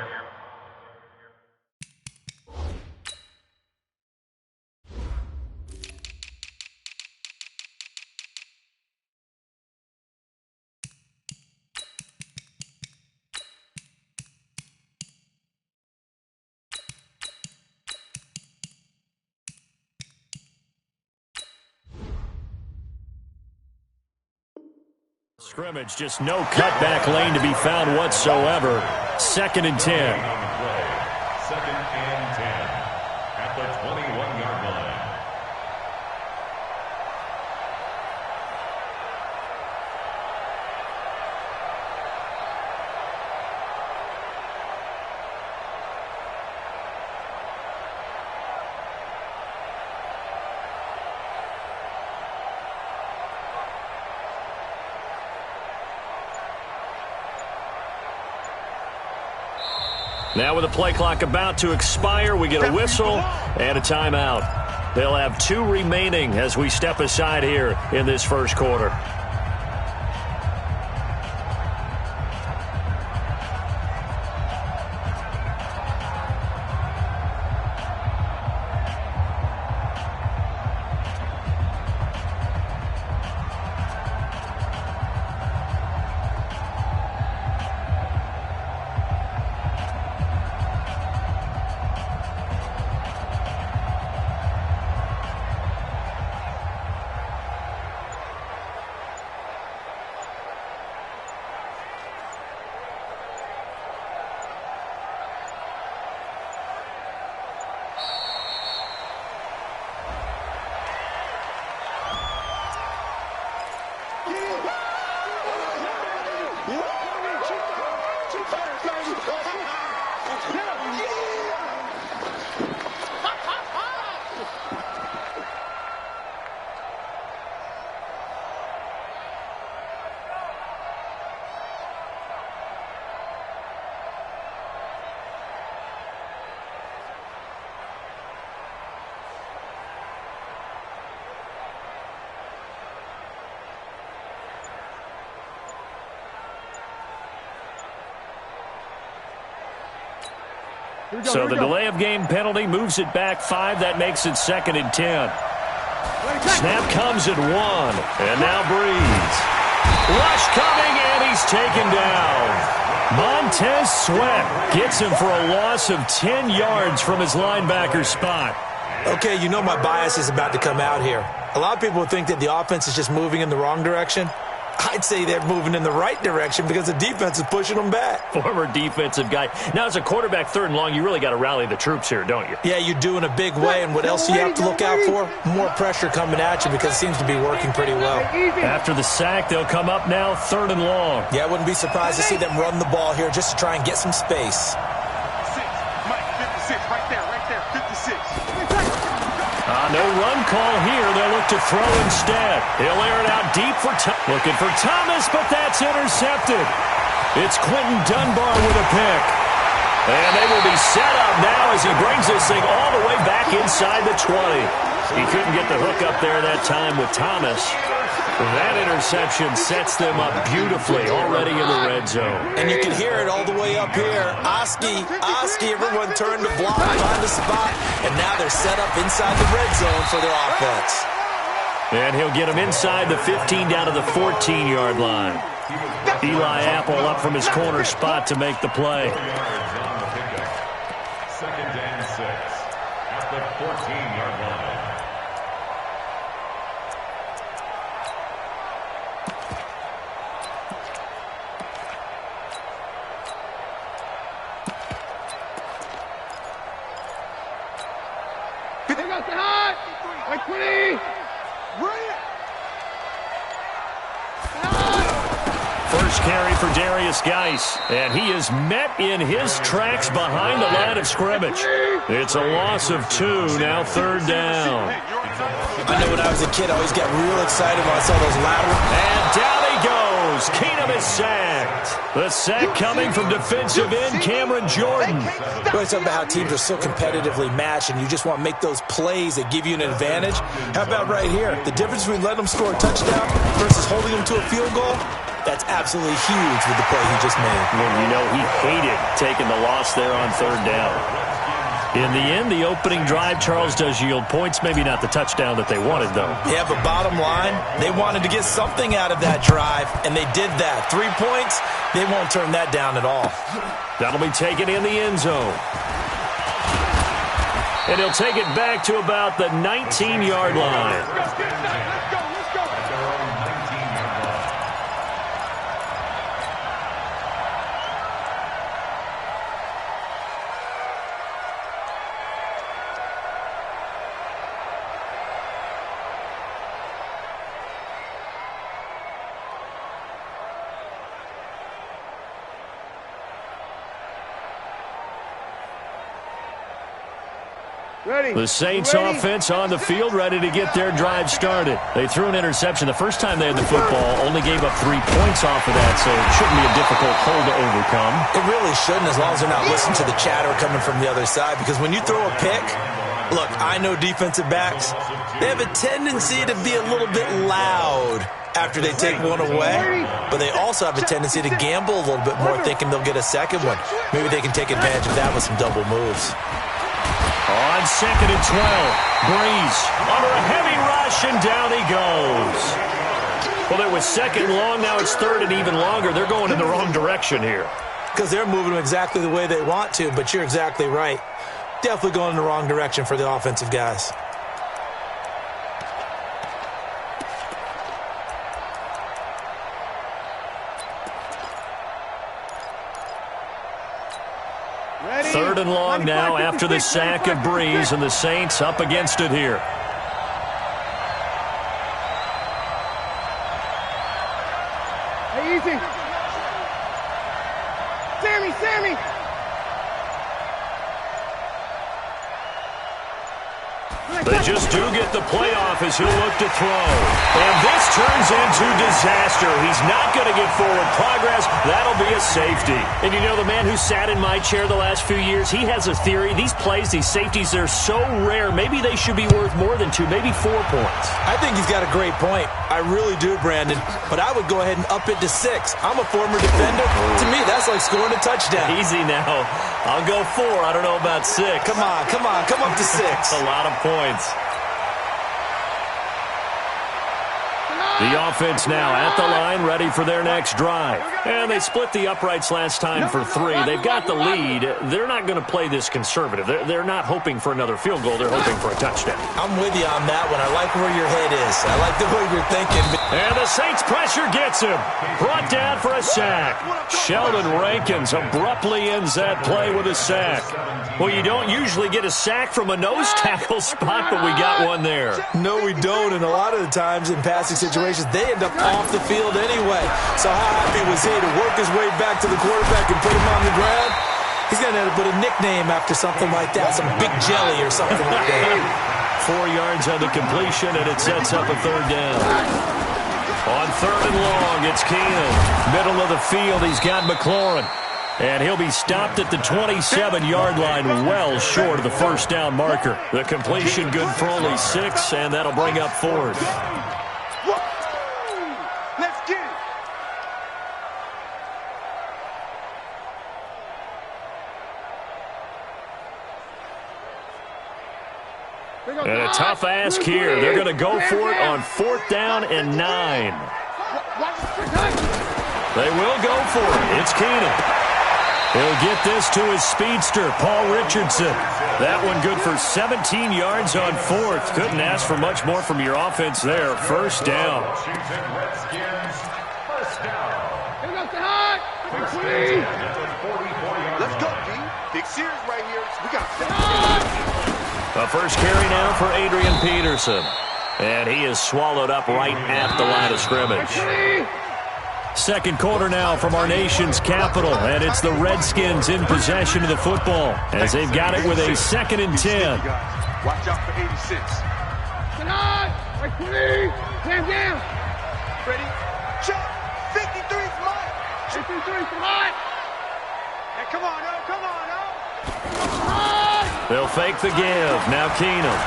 Scrimmage, just no cutback lane to be found whatsoever. 2nd and 10. Second and 10 at the 21-yard line. Now with the play clock about to expire, we get a whistle and a timeout. They'll have 2 remaining as we step aside here in this first quarter. So the delay of game penalty moves it back 5. That makes it 2nd and 10. Snap comes at 1. And now Breeze. Rush coming, and he's taken down. Montez Sweat gets him for a loss of 10 yards from his linebacker spot. Okay, you know my bias is about to come out here. A lot of people think that the offense is just moving in the wrong direction. I'd say they're moving in the right direction because the defense is pushing them back. Former defensive guy. Now, as a quarterback, 3rd and long, you really got to rally the troops here, don't you? Yeah, you do in a big way. And what else do you have to look out for? More pressure coming at you because it seems to be working pretty well. After the sack, they'll come up now 3rd and long. Yeah, I wouldn't be surprised to see them run the ball here just to try and get some space. 56, Mike, 56, right there, 56. No run call here. They'll look to throw instead. He'll air it out deep for looking for Thomas, but that's intercepted. It's Quentin Dunbar with a pick. And they will be set up now as he brings this thing all the way back inside the 20. He couldn't get the hook up there that time with Thomas. That interception sets them up beautifully already in the red zone. And you can hear it all the way up here. Oski, everyone turned to block, find the spot, and now they're set up inside the red zone for their offense. And he'll get him inside the 15 down to the 14-yard line. Eli Apple up from his corner spot to make the play. 2nd and 6 at the 14-yard line. They got the hot! Like 20! First carry for Darius Geis, and he is met in his tracks behind the line of scrimmage. It's a loss of 2, now 3rd down. I know when I was a kid, I always got real excited when I saw those lateral. And down he goes. Keenum is sacked. The sack coming from defensive end Cameron Jordan. We always talk about how teams are so competitively matched, and you just want to make those plays that give you an advantage. How about right here? The difference between letting them score a touchdown versus holding them to a field goal? That's absolutely huge with the play he just made. Well, you know, he hated taking the loss there on 3rd down. In the end, the opening drive, Charles, does yield points. Maybe not the touchdown that they wanted, though. Yeah, but bottom line, they wanted to get something out of that drive, and they did that. 3 points, they won't turn that down at all. That'll be taken in the end zone. And he'll take it back to about the 19-yard line. Let's go! Ready. The Saints offense on the field, ready to get their drive started. They threw an interception the first time they had the football, only gave up 3 points off of that, so it shouldn't be a difficult hole to overcome. It really shouldn't, as long as they're not listening to the chatter coming from the other side, because when you throw a pick, look, I know defensive backs, they have a tendency to be a little bit loud after they take one away, but they also have a tendency to gamble a little bit more, thinking they'll get a second one. Maybe they can take advantage of that with some double moves. On 2nd and 12, Breeze under a heavy rush, and down he goes. Well, it was 2nd long, now it's 3rd and even longer. They're going in the wrong direction here. Because they're moving exactly the way they want to, but you're exactly right. Definitely going in the wrong direction for the offensive guys. Ready. 3rd and long now after the sack of Breeze, and the Saints up against it here. Hey, easy. Sammy. They just do get the playoff as he'll look to throw. And this turns into disaster. He's not going to get forward progress. That'll be a safety. And you know, the man who sat in my chair the last few years, he has a theory. These plays, these safeties, they're so rare. Maybe they should be worth more than 2, maybe 4 points. I think he's got a great point. I really do, Brandon. But I would go ahead and up it to 6. I'm a former defender. To me, that's That's like scoring a touchdown. Easy now. I'll go 4. I don't know about 6. Come on. Come up to 6. A lot of points. The offense now at the line, ready for their next drive. And they split the uprights last time for 3. They've got the lead. They're not going to play this conservative. They're not hoping for another field goal. They're hoping for a touchdown. I'm with you on that one. I like where your head is. I like the way you're thinking. And the Saints pressure gets him. Brought down for a sack. Sheldon Rankins abruptly ends that play with a sack. Well, you don't usually get a sack from a nose tackle spot, but we got one there. No, we don't. And a lot of the times in passing situations, they end up off the field anyway. So how happy was he to work his way back to the quarterback and put him on the ground? He's going to end up with a nickname after something like that, some big jelly or something like that. 4 yards on the completion, and it sets up a 3rd down. On 3rd and long, it's Keenan. Middle of the field, he's got McLaurin. And he'll be stopped at the 27-yard line, well short of the 1st down marker. The completion good for only 6, and that'll bring up 4th. Let's get it. And a tough ask here. They're going to go for it on 4th down and 9. They will go for it. It's Keenan. He'll get this to his speedster, Paul Richardson. That one good for 17 yards on 4th. Couldn't ask for much more from your offense there. 1st down. Let's go, D. Big series right here. We got A first carry now for Adrian Peterson. And he is swallowed up right at the line of scrimmage. 2nd quarter now from our nation's capital, and it's the Redskins in possession of the football as they've got it with a 2nd and 10. Watch out for 86. Stand down. Ready? Check. 53's mine. 53's mine. Hey, come on, oh, come on, oh. They'll fake the give. Now Keenum.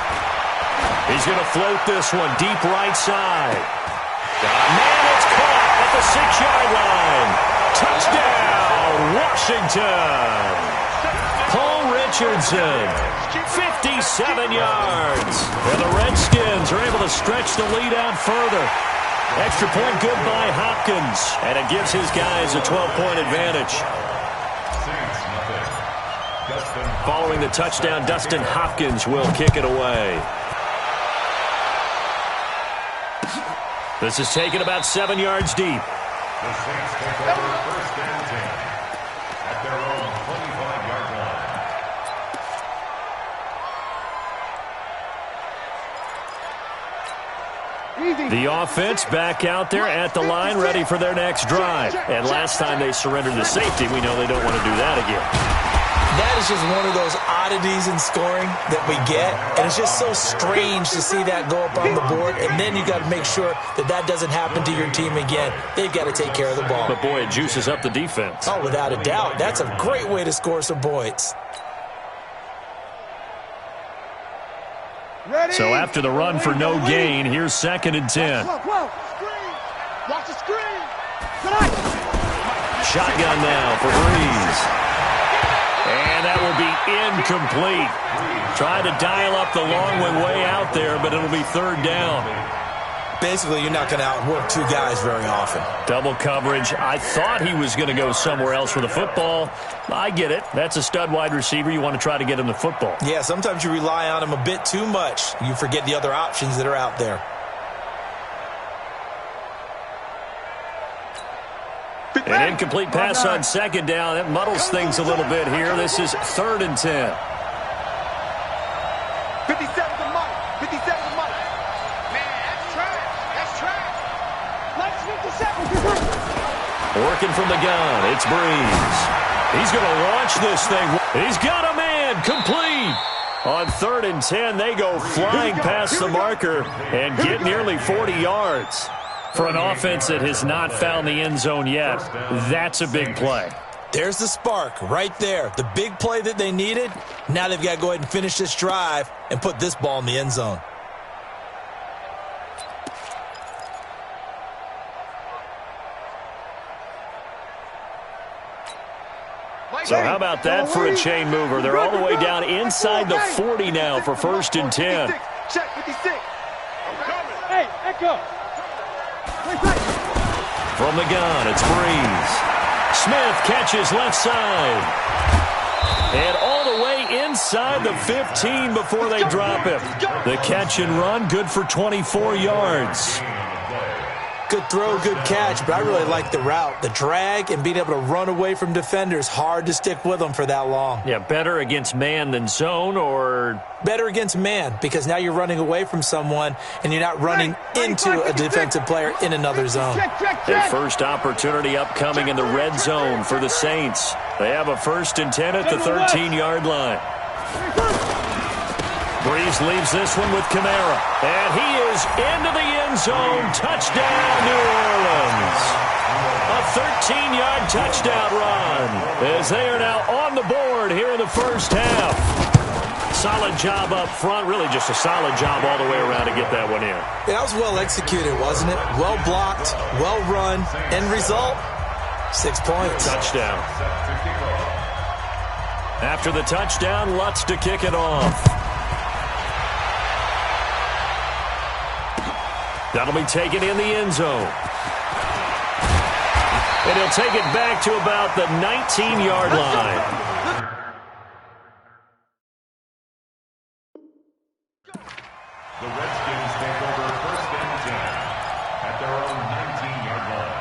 He's going to float this one deep right side. Man, it's caught at the 6-yard line. Touchdown, Washington. Paul Richardson, 57 yards. And the Redskins are able to stretch the lead out further. Extra point good by Hopkins. And it gives his guys a 12-point advantage. Following the touchdown, Dustin Hopkins will kick it away. This is taken about 7 yards deep. The Saints take over 1st and 10 at their own 25-yard line. The offense back out there at the line, ready for their next drive. And last time they surrendered to safety, we know they don't want to do that again. That is just one of those oddities in scoring that we get, and it's just so strange to see that go up on the board, and then you got to make sure that that doesn't happen to your team again. They've got to take care of the ball. But, boy, it juices up the defense. Oh, without a doubt. That's a great way to score some points. So after the run for no gain, here's 2nd and 10. Watch the screen. Shotgun now for Breeze. And that will be incomplete. Trying to dial up the long way out there, but it'll be 3rd down. Basically, you're not going to outwork 2 guys very often. Double coverage. I thought he was going to go somewhere else with the football. I get it. That's a stud wide receiver. You want to try to get him the football. Yeah, sometimes you rely on him a bit too much. You forget the other options that are out there. An incomplete pass on 2nd down. That muddles things a little bit here. This is 3rd and 10. 57's the money. 57's the money. Man, that's trash. That's trash. Let's 57. Working from the gun. It's Breeze. He's going to launch this thing. He's got a man. Complete. On 3rd and 10, they go flying past the marker and get nearly 40 yards. For an offense that has not found the end zone yet, that's a big play. There's the spark right there. The big play that they needed. Now they've got to go ahead and finish this drive and put this ball in the end zone. So how about that for a chain mover? They're all the way down inside the 40 now for 1st and 10. Check 56. Hey, Echo. From the gun, it's Breeze. Smith catches left side. And all the way inside the 15 before they drop him. The catch and run, good for 24 yards. Good throw, good catch, but I really like the route. The drag and being able to run away from defenders, hard to stick with them for that long. Yeah, better against man than zone, or? Better against man, because now you're running away from someone and you're not running into a defensive player in another zone. A first opportunity upcoming in the red zone for the Saints. They have a 1st and 10 at the 13-yard line. Breeze leaves this one with Kamara. And he is into the end zone. Touchdown, New Orleans. A 13-yard touchdown run as they are now on the board here in the first half. Solid job up front. Really just a solid job all the way around to get that one in. Yeah, that was well executed, wasn't it? Well blocked, well run. End result, 6 points. Touchdown. After the touchdown, Lutz to kick it off. That'll be taken in the end zone. And he'll take it back to about the 19-yard line. The Redskins take over 1st and 10 at their own 19-yard line.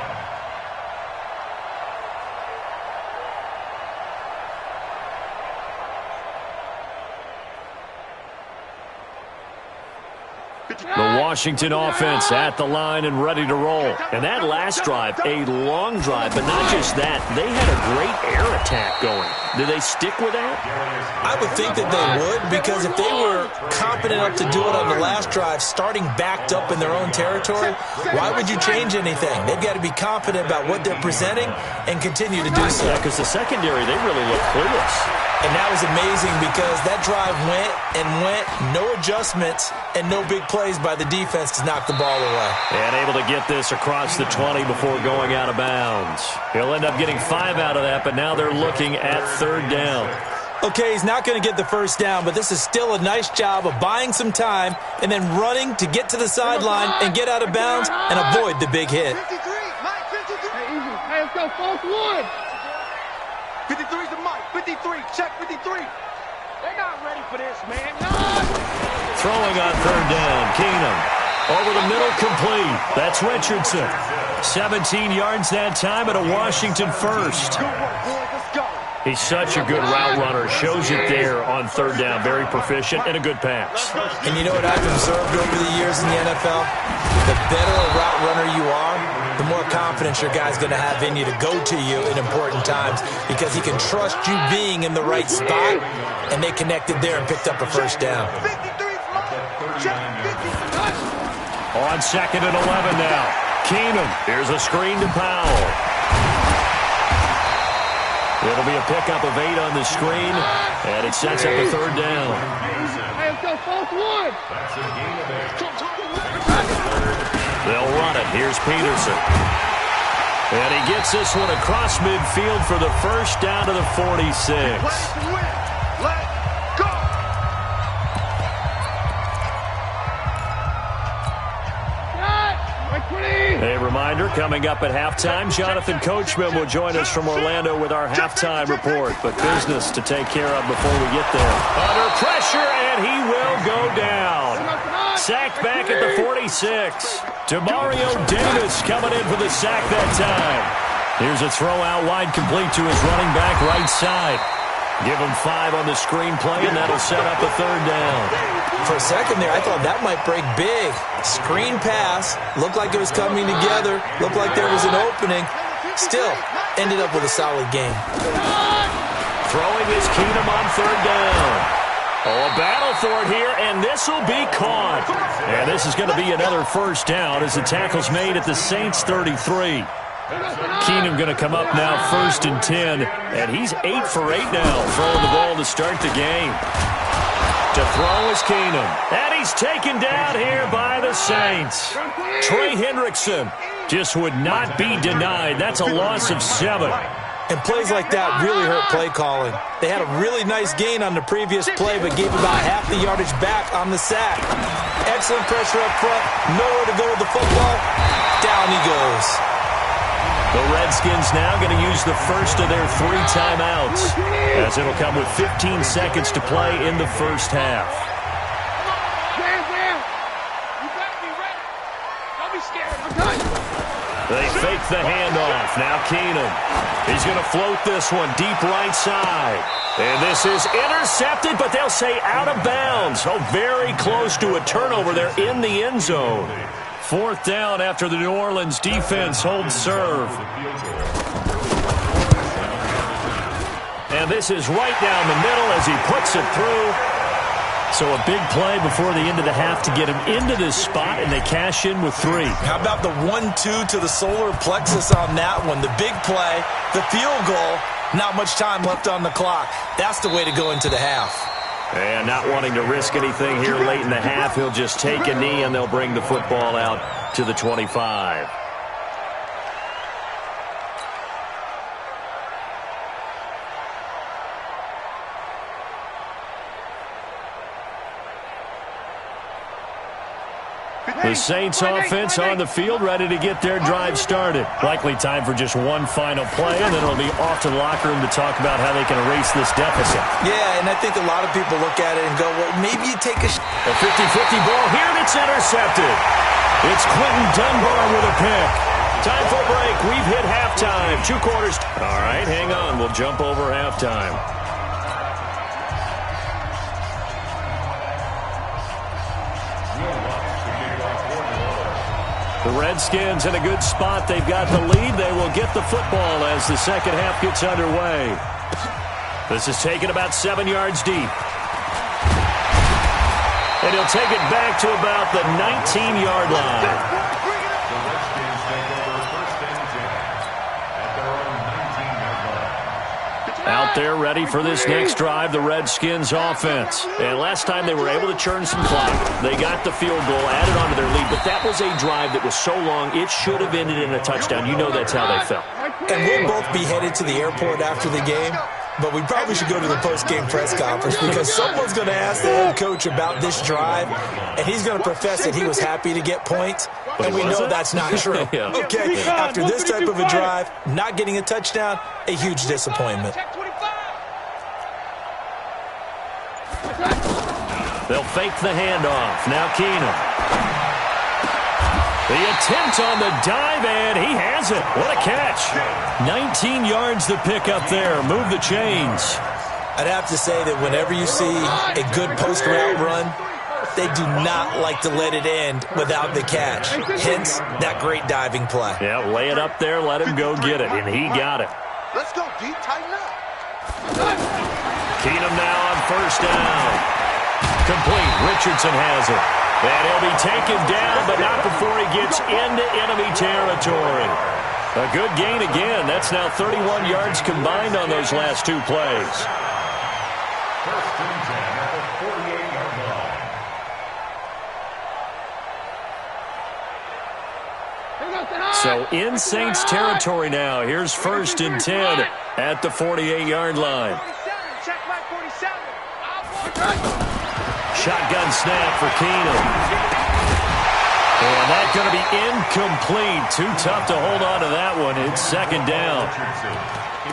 The Washington offense at the line and ready to roll. And that last drive, a long drive, but not just that. They had a great air attack going. Did they stick with that? I would think that they would, because if they were competent enough to do it on the last drive, starting backed up in their own territory, why would you change anything? They've got to be confident about what they're presenting and continue to do so. Yeah, because the secondary, they really look clueless. And that was amazing because that drive went, no adjustments, and no big plays by the defense to knock the ball away. And able to get this across the 20 before going out of bounds. He'll end up getting 5 out of that, but now they're looking at 3rd down. Okay, he's not going to get the first down, but this is still a nice job of buying some time and then running to get to the sideline and get out of bounds and avoid the big hit. 53, Mike, 53. Hey, let's go, false one. 53's the Mike, 53, check 53. They're not ready for this, man. No! Throwing on 3rd down, Keenum. Over the middle, complete. That's Richardson. 17 yards that time at a Washington first. Good work, boys, let's go. He's such a good route runner. Shows it there on 3rd down. Very proficient and a good pass. And you know what I've observed over the years in the NFL? The better a route runner you are, the more confidence your guy's going to have in you to go to you in important times, because he can trust you being in the right spot, and they connected there and picked up a first down. 53's Mike, check 53. On 2nd and 11 now. Keenum. Here's a screen to Powell. It'll be a pickup of 8 on the screen, and it sets up a 3rd down. Hey, let's go, false one. That's a gain of 8. They'll run it. Here's Peterson. And he gets this one across midfield for the first down to the 46. Let's go. A reminder, coming up at halftime, Jonathan Coachman will join us from Orlando with our halftime report. But business to take care of before we get there. Under pressure, and he will go down. Sacked back at the 46. Demario Davis coming in for the sack that time. Here's a throw out wide, complete to his running back right side. Give him 5 on the screenplay, and that'll set up a 3rd down. For a second there, I thought that might break big. Screen pass, looked like it was coming together, looked like there was an opening. Still, ended up with a solid game. Throwing is Keenum on 3rd down. Oh, a battle for it here, and this will be caught. And this is going to be another first down as the tackle's made at the Saints 33. Keenum going to come up now 1st and 10, and he's 8 for 8 now, throwing the ball to start the game. To throw is Keenum, and he's taken down here by the Saints. Trey Hendrickson just would not be denied. That's a loss of 7. And plays like that really hurt play calling. They had a really nice gain on the previous play, but gave about half the yardage back on the sack. Excellent pressure up front. Nowhere to go with the football. Down he goes. The Redskins now going to use the first of their 3 timeouts, as it'll come with 15 seconds to play in the first half. You better be ready. Don't be scared. I'm done. They fake the handoff. Now Keenum. He's going to float this one deep right side. And this is intercepted, but they'll say out of bounds. Oh, very close to a turnover there in the end zone. 4th down after the New Orleans defense holds serve. And this is right down the middle as he puts it through. So a big play before the end of the half to get him into this spot, and they cash in with 3. How about the 1-2 to the solar plexus on that one? The big play, the field goal, not much time left on the clock. That's the way to go into the half. And not wanting to risk anything here late in the half, he'll just take a knee, and they'll bring the football out to the 25. The Saints offense on the field, ready to get their drive started. Likely time for just one final play, and then it'll be off to the locker room to talk about how they can erase this deficit. Yeah, and I think a lot of people look at it and go, well, maybe you take a 50-50 ball here, and it's intercepted. It's Quentin Dunbar with a pick. Time for a break. We've hit halftime. 2 quarters. All right, hang on. We'll jump over halftime. The Redskins in a good spot. They've got the lead. They will get the football as the second half gets underway. This is taken about 7 yards deep. And he'll take it back to about the 19-yard line. Out there ready for this next drive, the Redskins offense. And last time they were able to churn some clock. They got the field goal, added on to their lead, but that was a drive that was so long it should have ended in a touchdown. You know that's how they felt. And we'll both be headed to the airport after the game, but we probably should go to the post-game press conference because someone's going to ask the head coach about this drive, and he's going to profess that he was happy to get points, and we know that's not true. Yeah. Okay, after this type of a drive, not getting a touchdown, a huge disappointment. They'll fake the handoff. Now Keenum. The attempt on the dive, and he has it. What a catch. 19 yards to pick up there. Move the chains. I'd have to say that whenever you see a good post-route run, they do not like to let it end without the catch. Hence, that great diving play. Yeah, lay it up there, let him go get it, and he got it. Let's go, D. Tighten up. Keenum now on first down. Complete. Richardson has it. And he'll be taken down, but not before he gets into enemy territory. A good gain again. That's now 31 yards combined on those last 2 plays. First and 10 at the 48-yard line. So in Saints territory now. Here's first and 10 at the 48-yard line. Check my 47. Shotgun snap for Keenum. And that's going to be incomplete. Too tough to hold on to that one. It's second down.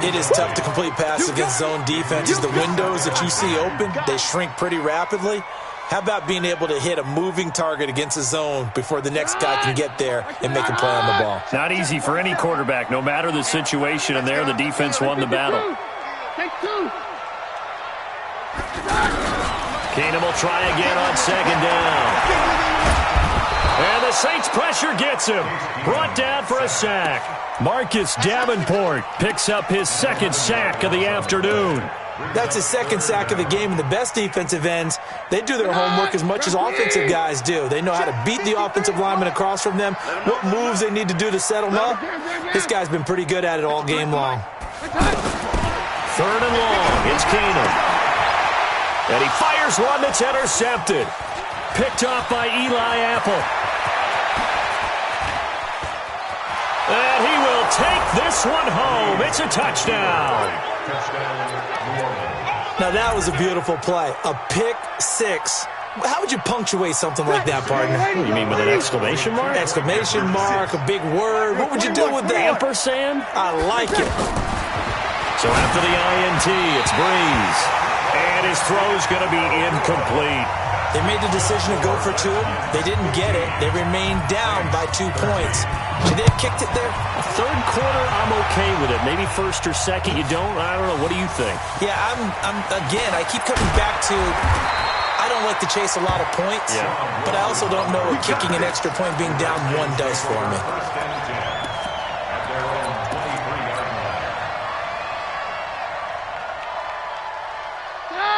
It is tough to complete passes against zone defenses. The windows that you see open, they shrink pretty rapidly. How about being able to hit a moving target against a zone before the next guy can get there and make a play on the ball? Not easy for any quarterback, no matter the situation. And there, the defense won the battle. Take 2. Keenum will try again on second down. And the Saints pressure gets him. Brought down for a sack. Marcus Davenport picks up his second sack of the afternoon. That's his second sack of the game, and the best defensive ends, they do their homework as much as offensive guys do. They know how to beat the offensive lineman across from them, what moves they need to do to settle them up. This guy's been pretty good at it all game long. 3rd and long. It's Keenum. And he fires one that's intercepted. Picked off by Eli Apple. And he will take this one home. It's a touchdown. Now, that was a beautiful play. A pick six. How would you punctuate something like that, partner? You mean with an exclamation mark? Exclamation mark, a big word. What would you do with that? Ampersand? I like it. So after the INT, it's Breeze. And his throw's going to be incomplete. They made the decision to go for two. They didn't get it. They remained down by 2 points. Should they have kicked it there? Third quarter, I'm okay with it. Maybe first or second, you don't. I don't know. What do you think? Yeah, again, I keep coming back to, I don't like to chase a lot of points, but I also don't know what kicking an extra point being down 1 does for me.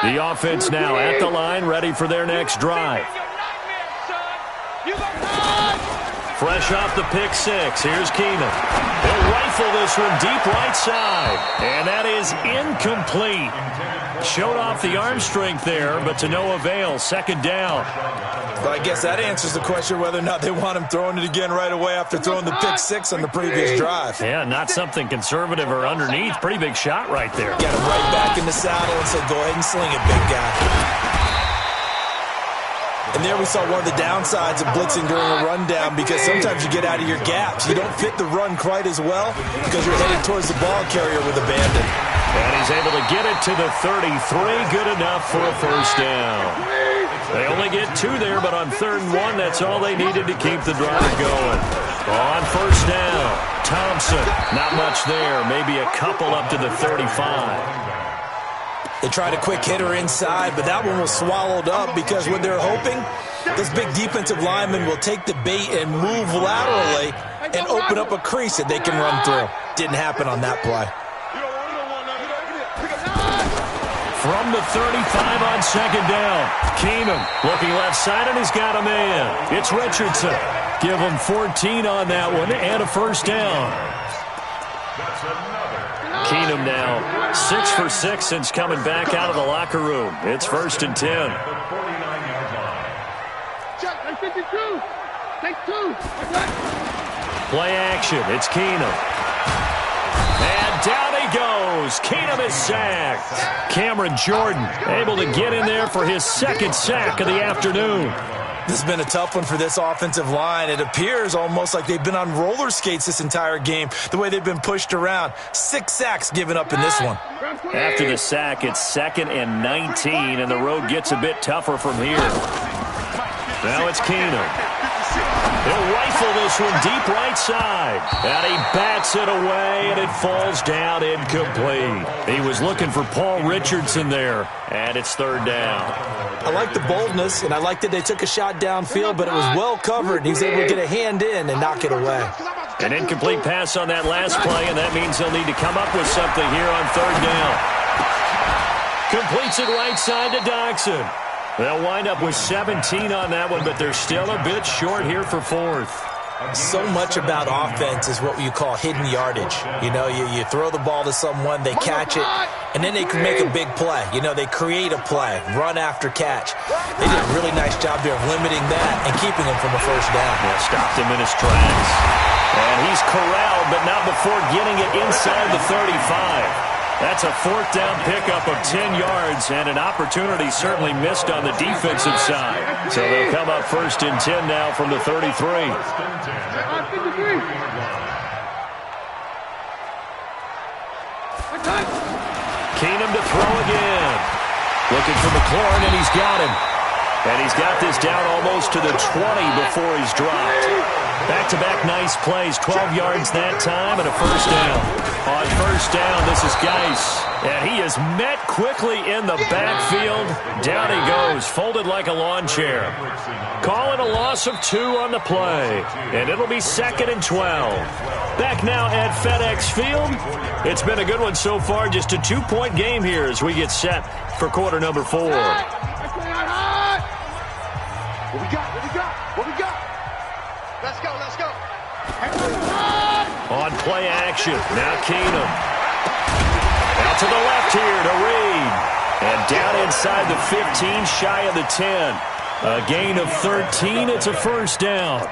The offense now at the line, ready for their next drive. Fresh off the pick six, here's Keenum. He'll rifle this one deep right side, and that is incomplete. Showed off the arm strength there, but to no avail. Second down. Well, I guess that answers the question whether or not they want him throwing it again right away after throwing the pick six on the previous drive. Yeah, not something conservative or underneath. Pretty big shot right there. Got him right back in the saddle and said, go ahead and sling it, big guy. And there we saw one of the downsides of blitzing during a rundown, because sometimes you get out of your gaps. You don't fit the run quite as well because you're headed towards the ball carrier with abandon. And he's able to get it to the 33. Good enough for a first down. They only get 2 there, but on 3rd and 1, that's all they needed to keep the drive going. On first down, Thompson. Not much there. Maybe a couple up to the 35. They tried a quick hitter inside, but that one was swallowed up because what they're hoping, this big defensive lineman will take the bait and move laterally and open up a crease that they can run through. Didn't happen on that play. From the 35 on second down, Keenum looking left side, and he's got a man. It's Richardson. Give him 14 on that one and a first down. Keenum now 6 for 6 since coming back out of the locker room. It's 1st and 10. Play action. It's Keenum. And down he goes. Keenum is sacked. Cameron Jordan able to get in there for his 2nd sack of the afternoon. This has been a tough one for this offensive line. It appears almost like they've been on roller skates this entire game, the way they've been pushed around. 6 sacks given up in this one. After the sack, it's 2nd and 19, and the road gets a bit tougher from here. Now it's Keenum. He'll rifle this one deep right side. And he bats it away, and it falls down incomplete. He was looking for Paul Richardson there, and it's 3rd down. I like the boldness, and I like that they took a shot downfield, but it was well covered. He was able to get a hand in and knock it away. An incomplete pass on that last play, and that means they'll need to come up with something here on 3rd down. Completes it right side to Dodson. They'll wind up with 17 on that one, but they're still a bit short here for 4th. So much about offense is what you call hidden yardage. You know, you throw the ball to someone, they catch it, and then they can make a big play. You know, they create a play, run after catch. They did a really nice job there of limiting that and keeping him from a first down. Yeah, stopped him in his tracks. And he's corralled, but not before getting it inside the 35. That's a 4th down pickup of 10 yards, and an opportunity certainly missed on the defensive side. So they'll come up 1st and 10 now from the 33. Keenum to throw again. Looking for McLaurin, and he's got him. And he's got this down almost to the 20 before he's dropped. Back-to-back nice plays, 12 yards that time, and a first down. On first down, this is Geis. And he is met quickly in the backfield. Down he goes, folded like a lawn chair. Call it a loss of 2 on the play. And it'll be 2nd and 12. Back now at FedEx Field. It's been a good one so far, just a 2-point game here as we get set for quarter number 4. What we got? What we got? Let's go. On play action, now Keenum. Out to the left here to Reed. And down inside the 15, shy of the 10. A gain of 13, it's a first down.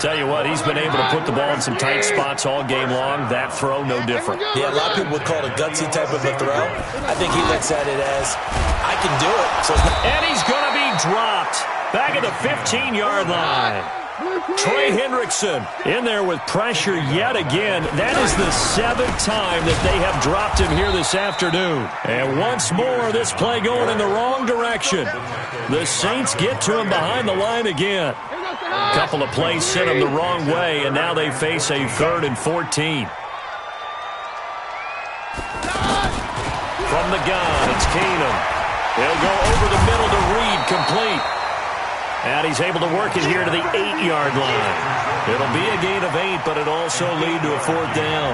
Tell you what, he's been able to put the ball in some tight spots all game long. That throw, no different. Yeah, a lot of people would call it a gutsy type of a throw. I think he looks at it as, I can do it. So and he's going to be dropped back at the 15-yard line. Trey Hendrickson in there with pressure yet again. That is the 7th time that they have dropped him here this afternoon. And once more, this play going in the wrong direction. The Saints get to him behind the line again. A couple of plays sent him the wrong way, and now they face a 3rd and 14. From the gun, it's Keenum. He'll go over the middle to Reed, complete. And he's able to work it here to the 8-yard line. It'll be a gain of 8, but it'll also lead to a 4th down.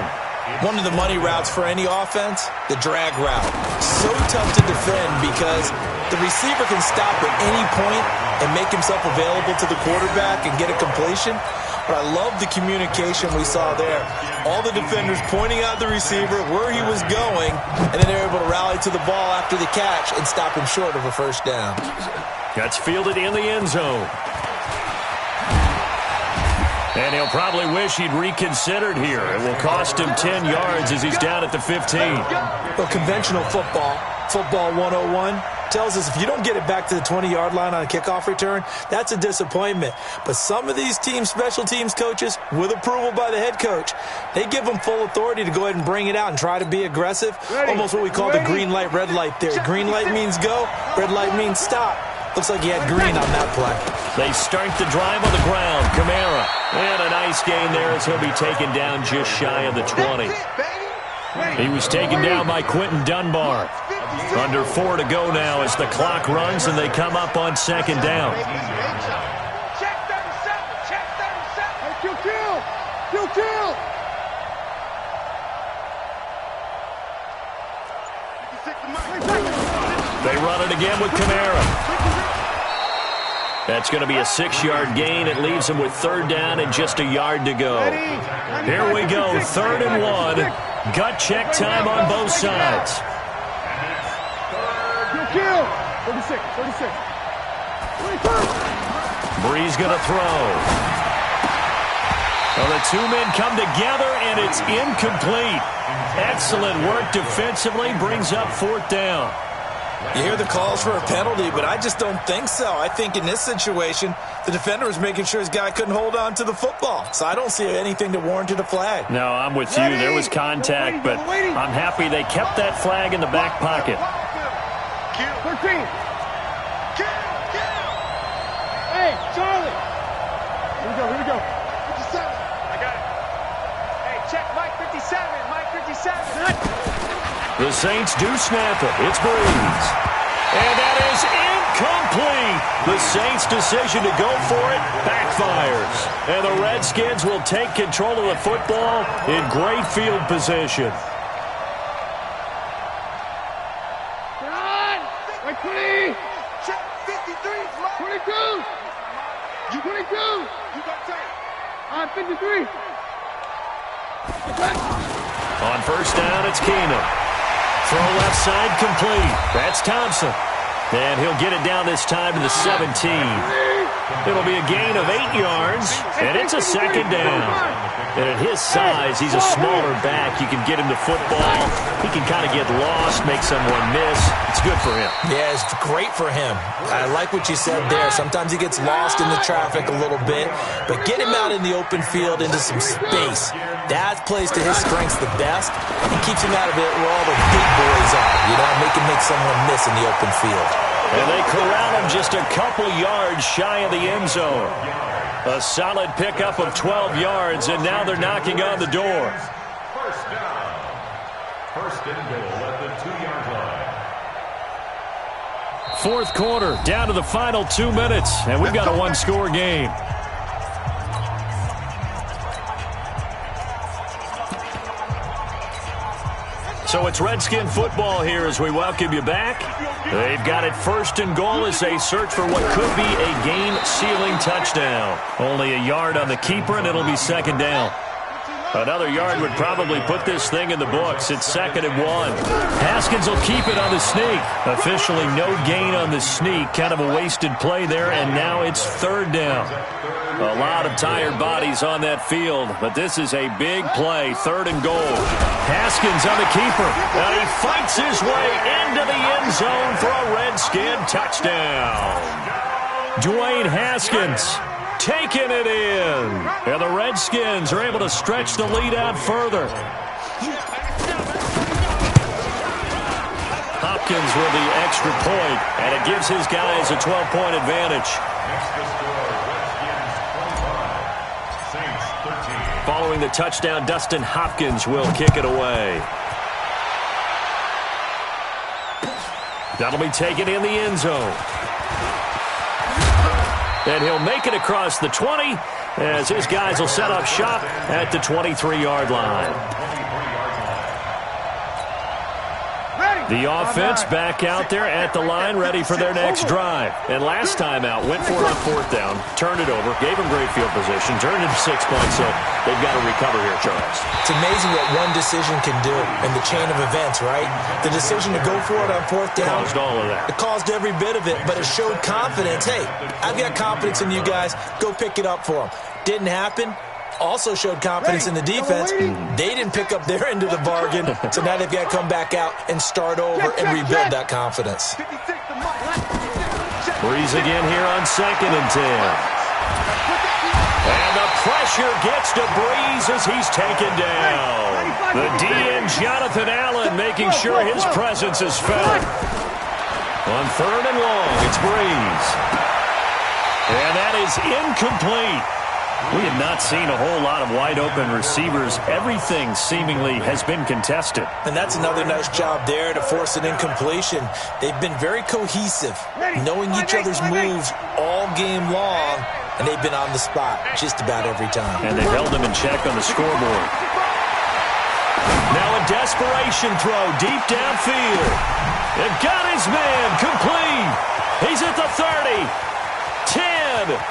One of the money routes for any offense, the drag route. So tough to defend because the receiver can stop at any point and make himself available to the quarterback and get a completion. But I love the communication we saw there. All the defenders pointing out the receiver, where he was going, and then they're able to rally to the ball after the catch and stop him short of a 1st down. Gets fielded in the end zone. And he'll probably wish he'd reconsidered here. It will cost him 10 yards as he's down at the 15. Well, conventional football 101, tells us if you don't get it back to the 20-yard line on a kickoff return, that's a disappointment. But some of these teams, special teams coaches, with approval by the head coach, they give them full authority to go ahead and bring it out and try to be aggressive. Almost what we call the green light, red light theory. Green light means go, red light means stop. Looks like he had green on that play. They start the drive on the ground. Kamara. And a nice gain there as he'll be taken down just shy of the 20. He was taken down by Quentin Dunbar. Under 4 to go now as the clock runs and they come up on 2nd down. Check 37. Check 37. Hey, kill. They run it again with Kamara. That's going to be a 6-yard gain. It leaves them with 3rd down and just a yard to go. Here we go, 3rd and 1. Gut check time on both sides. Kill. 36. Breeze going to throw. Well, the 2 men come together, and it's incomplete. Excellent work defensively, brings up 4th down. You hear the calls for a penalty, but I just don't think so. I think in this situation, the defender was making sure his guy couldn't hold on to the football. So I don't see anything to warrant a flag. No, I'm with you. There was contact, but I'm happy they kept that flag in the back pocket. 13. Hey, Charlie. Here we go. 57. I got it. Hey, check Mike 57. Mike 57. The Saints do snap it. It's Breeze. And that is incomplete. The Saints' decision to go for it backfires. And the Redskins will take control of the football in great field position. Like 20. Check 53. 22. You 22. You got tape. I'm 53. On 1st down, it's Keenum. Throw left side complete. That's Thompson. And he'll get it down this time to the 17. It'll be a gain of 8 yards, and it's a 2nd down. And at his size, he's a smaller back. You can get him to football. He can kind of get lost, make someone miss. It's good for him. Yeah, it's great for him. I like what you said there. Sometimes he gets lost in the traffic a little bit, but get him out in the open field into some space. That plays to his strengths the best and keeps him out of it where all the big boys are. You know, make him make someone miss in the open field. And they corral him just a couple yards shy of the end zone. A solid pickup of 12 yards, and now they're knocking on the door. 1st down. 1st and goal at the 2-yard line. 4th quarter, down to the final 2 minutes, and we've got a 1-score game. So it's Redskin football here as we welcome you back. They've got it 1st and goal as they search for what could be a game-sealing touchdown. Only a yard on the keeper, and it'll be 2nd down. Another yard would probably put this thing in the books. It's 2nd and 1. Haskins will keep it on the sneak. Officially no gain on the sneak. Kind of a wasted play there, and now it's 3rd down. A lot of tired bodies on that field, but this is a big play. 3rd and goal. Haskins on the keeper, and he fights his way into the end zone for a Redskin touchdown. Dwayne Haskins taking it in. And the Redskins are able to stretch the lead out further. Hopkins with the extra point, and it gives his guys a 12-point advantage. Following the touchdown, Dustin Hopkins will kick it away. That'll be taken in the end zone. And he'll make it across the 20 as his guys will set up shop at the 23-yard line. The offense back out there at the line, ready for their next drive. And last time out, went for it on 4th down, turned it over, gave them great field position, turned it 6 points, so they've got to recover here, Charles. It's amazing what one decision can do in the chain of events, right? The decision to go for it on 4th down. Caused all of that. It caused every bit of it, but it showed confidence. Hey, I've got confidence in you guys. Go pick it up for them. Didn't happen. Also showed confidence in the defense. They didn't pick up their end of the bargain, so now they've got to come back out and start over and rebuild that confidence. Breeze again here on 2nd and 10. And the pressure gets to Breeze as he's taken down. The DN, Jonathan Allen, making sure his presence is felt. On 3rd and long, it's Breeze. And that is incomplete. We have not seen a whole lot of wide-open receivers. Everything seemingly has been contested. And that's another nice job there to force an incompletion. They've been very cohesive, knowing each other's moves all game long, and they've been on the spot just about every time. And they held them in check on the scoreboard. Now a desperation throw deep downfield. And got his man complete. He's at the 30, 10.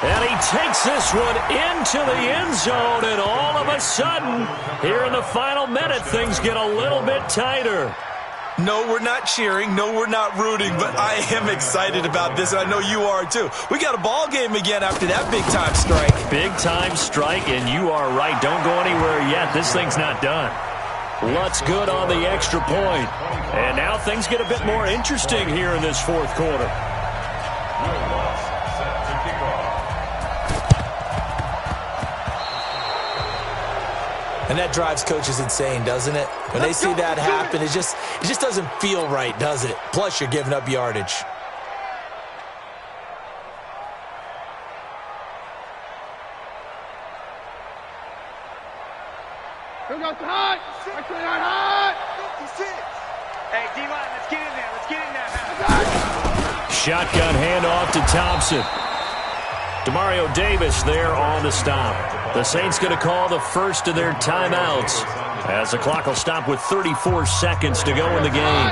And he takes this one into the end zone, and all of a sudden, here in the final minute, things get a little bit tighter. No, we're not cheering. No, we're not rooting, but I am excited about this, and I know you are too. We got a ball game again after that big-time strike. Big-time strike, and you are right. Don't go anywhere yet. This thing's not done. Lutz good on the extra point. And now things get a bit more interesting here in this 4th quarter. And that drives coaches insane, doesn't it? When they see that happen, it just doesn't feel right, does it? Plus, you're giving up yardage. Here goes hot. Hot. Hey, D-line, let's get in there. Let's get in there. Shotgun handoff to Thompson. Demario Davis there on the stop. The Saints going to call the first of their timeouts as the clock will stop with 34 seconds to go in the game.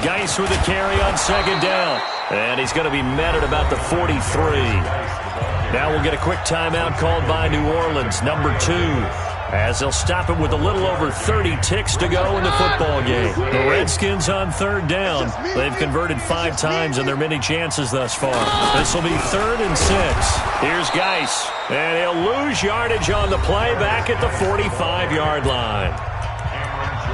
Geis with the carry on 2nd down. And he's going to be met at about the 43. Now we'll get a quick timeout called by New Orleans, number 2. As they'll stop it with a little over 30 ticks to go in the football game. The Redskins on 3rd down. They've converted 5 times in their many chances thus far. This will be 3rd and 6. Here's Geis. And he'll lose yardage on the play back at the 45-yard line.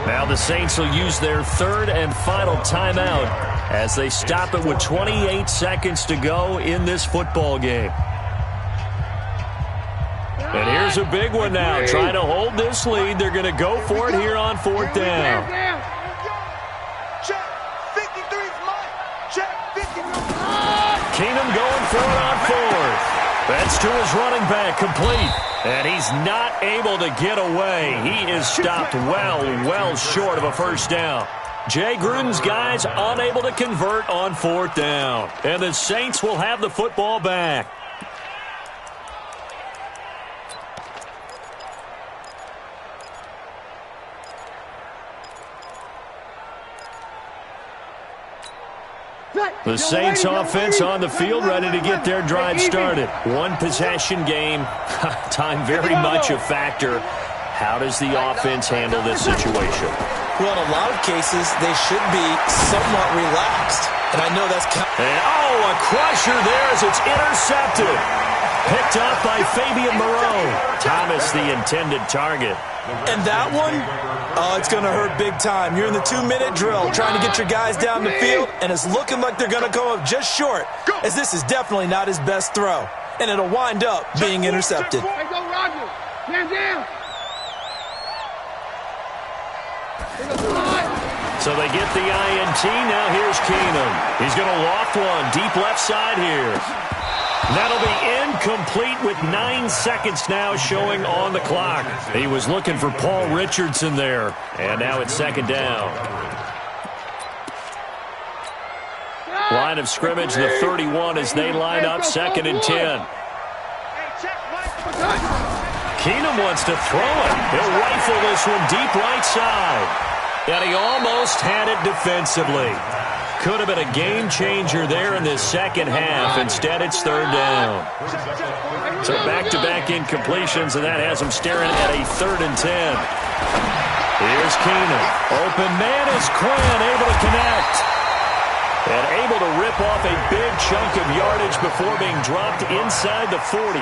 Now the Saints will use their 3rd and final timeout as they stop it with 28 seconds to go in this football game. And here's a big one now. Trying to hold this lead. They're going to go for it here on 4th down. Check. 53's mine. Check. 53. Keenum going for it on 4th. That's to his running back, complete. And he's not able to get away. He is stopped well short of a first down. Jay Gruden's guys unable to convert on 4th down. And the Saints will have the football back. The Saints offense on the field, ready to get their drive started. One possession game. Time very much a factor. How does the offense handle this situation? Well, in a lot of cases, they should be somewhat relaxed. And I know that's... a crusher there as it's intercepted. Picked up by Fabian Moreau. Thomas, the intended target. And that one, it's going to hurt big time. You're in the 2-minute drill trying to get your guys down the field, and it's looking like they're going to come up just short, as this is definitely not his best throw. And it'll wind up being intercepted. Hey, go, Roger. Man down. So they get the INT. Now here's Keenum. He's going to loft one deep left side here. That'll be incomplete with 9 seconds now showing on the clock. He was looking for Paul Richardson there. And now it's second down. Line of scrimmage, the 31 as they line up, 2nd and 10. Keenum wants to throw it. He'll rifle this one deep right side. And he almost had it defensively. Could have been a game changer there in this second half. Instead, it's 3rd down. So back-to-back incompletions, and that has him staring at a 3rd and 10. Here's Keenum. Open man is Quinn, able to connect. And able to rip off a big chunk of yardage before being dropped inside the 40.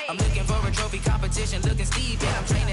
I'm looking for a trophy competition, looking Steve, and I'm training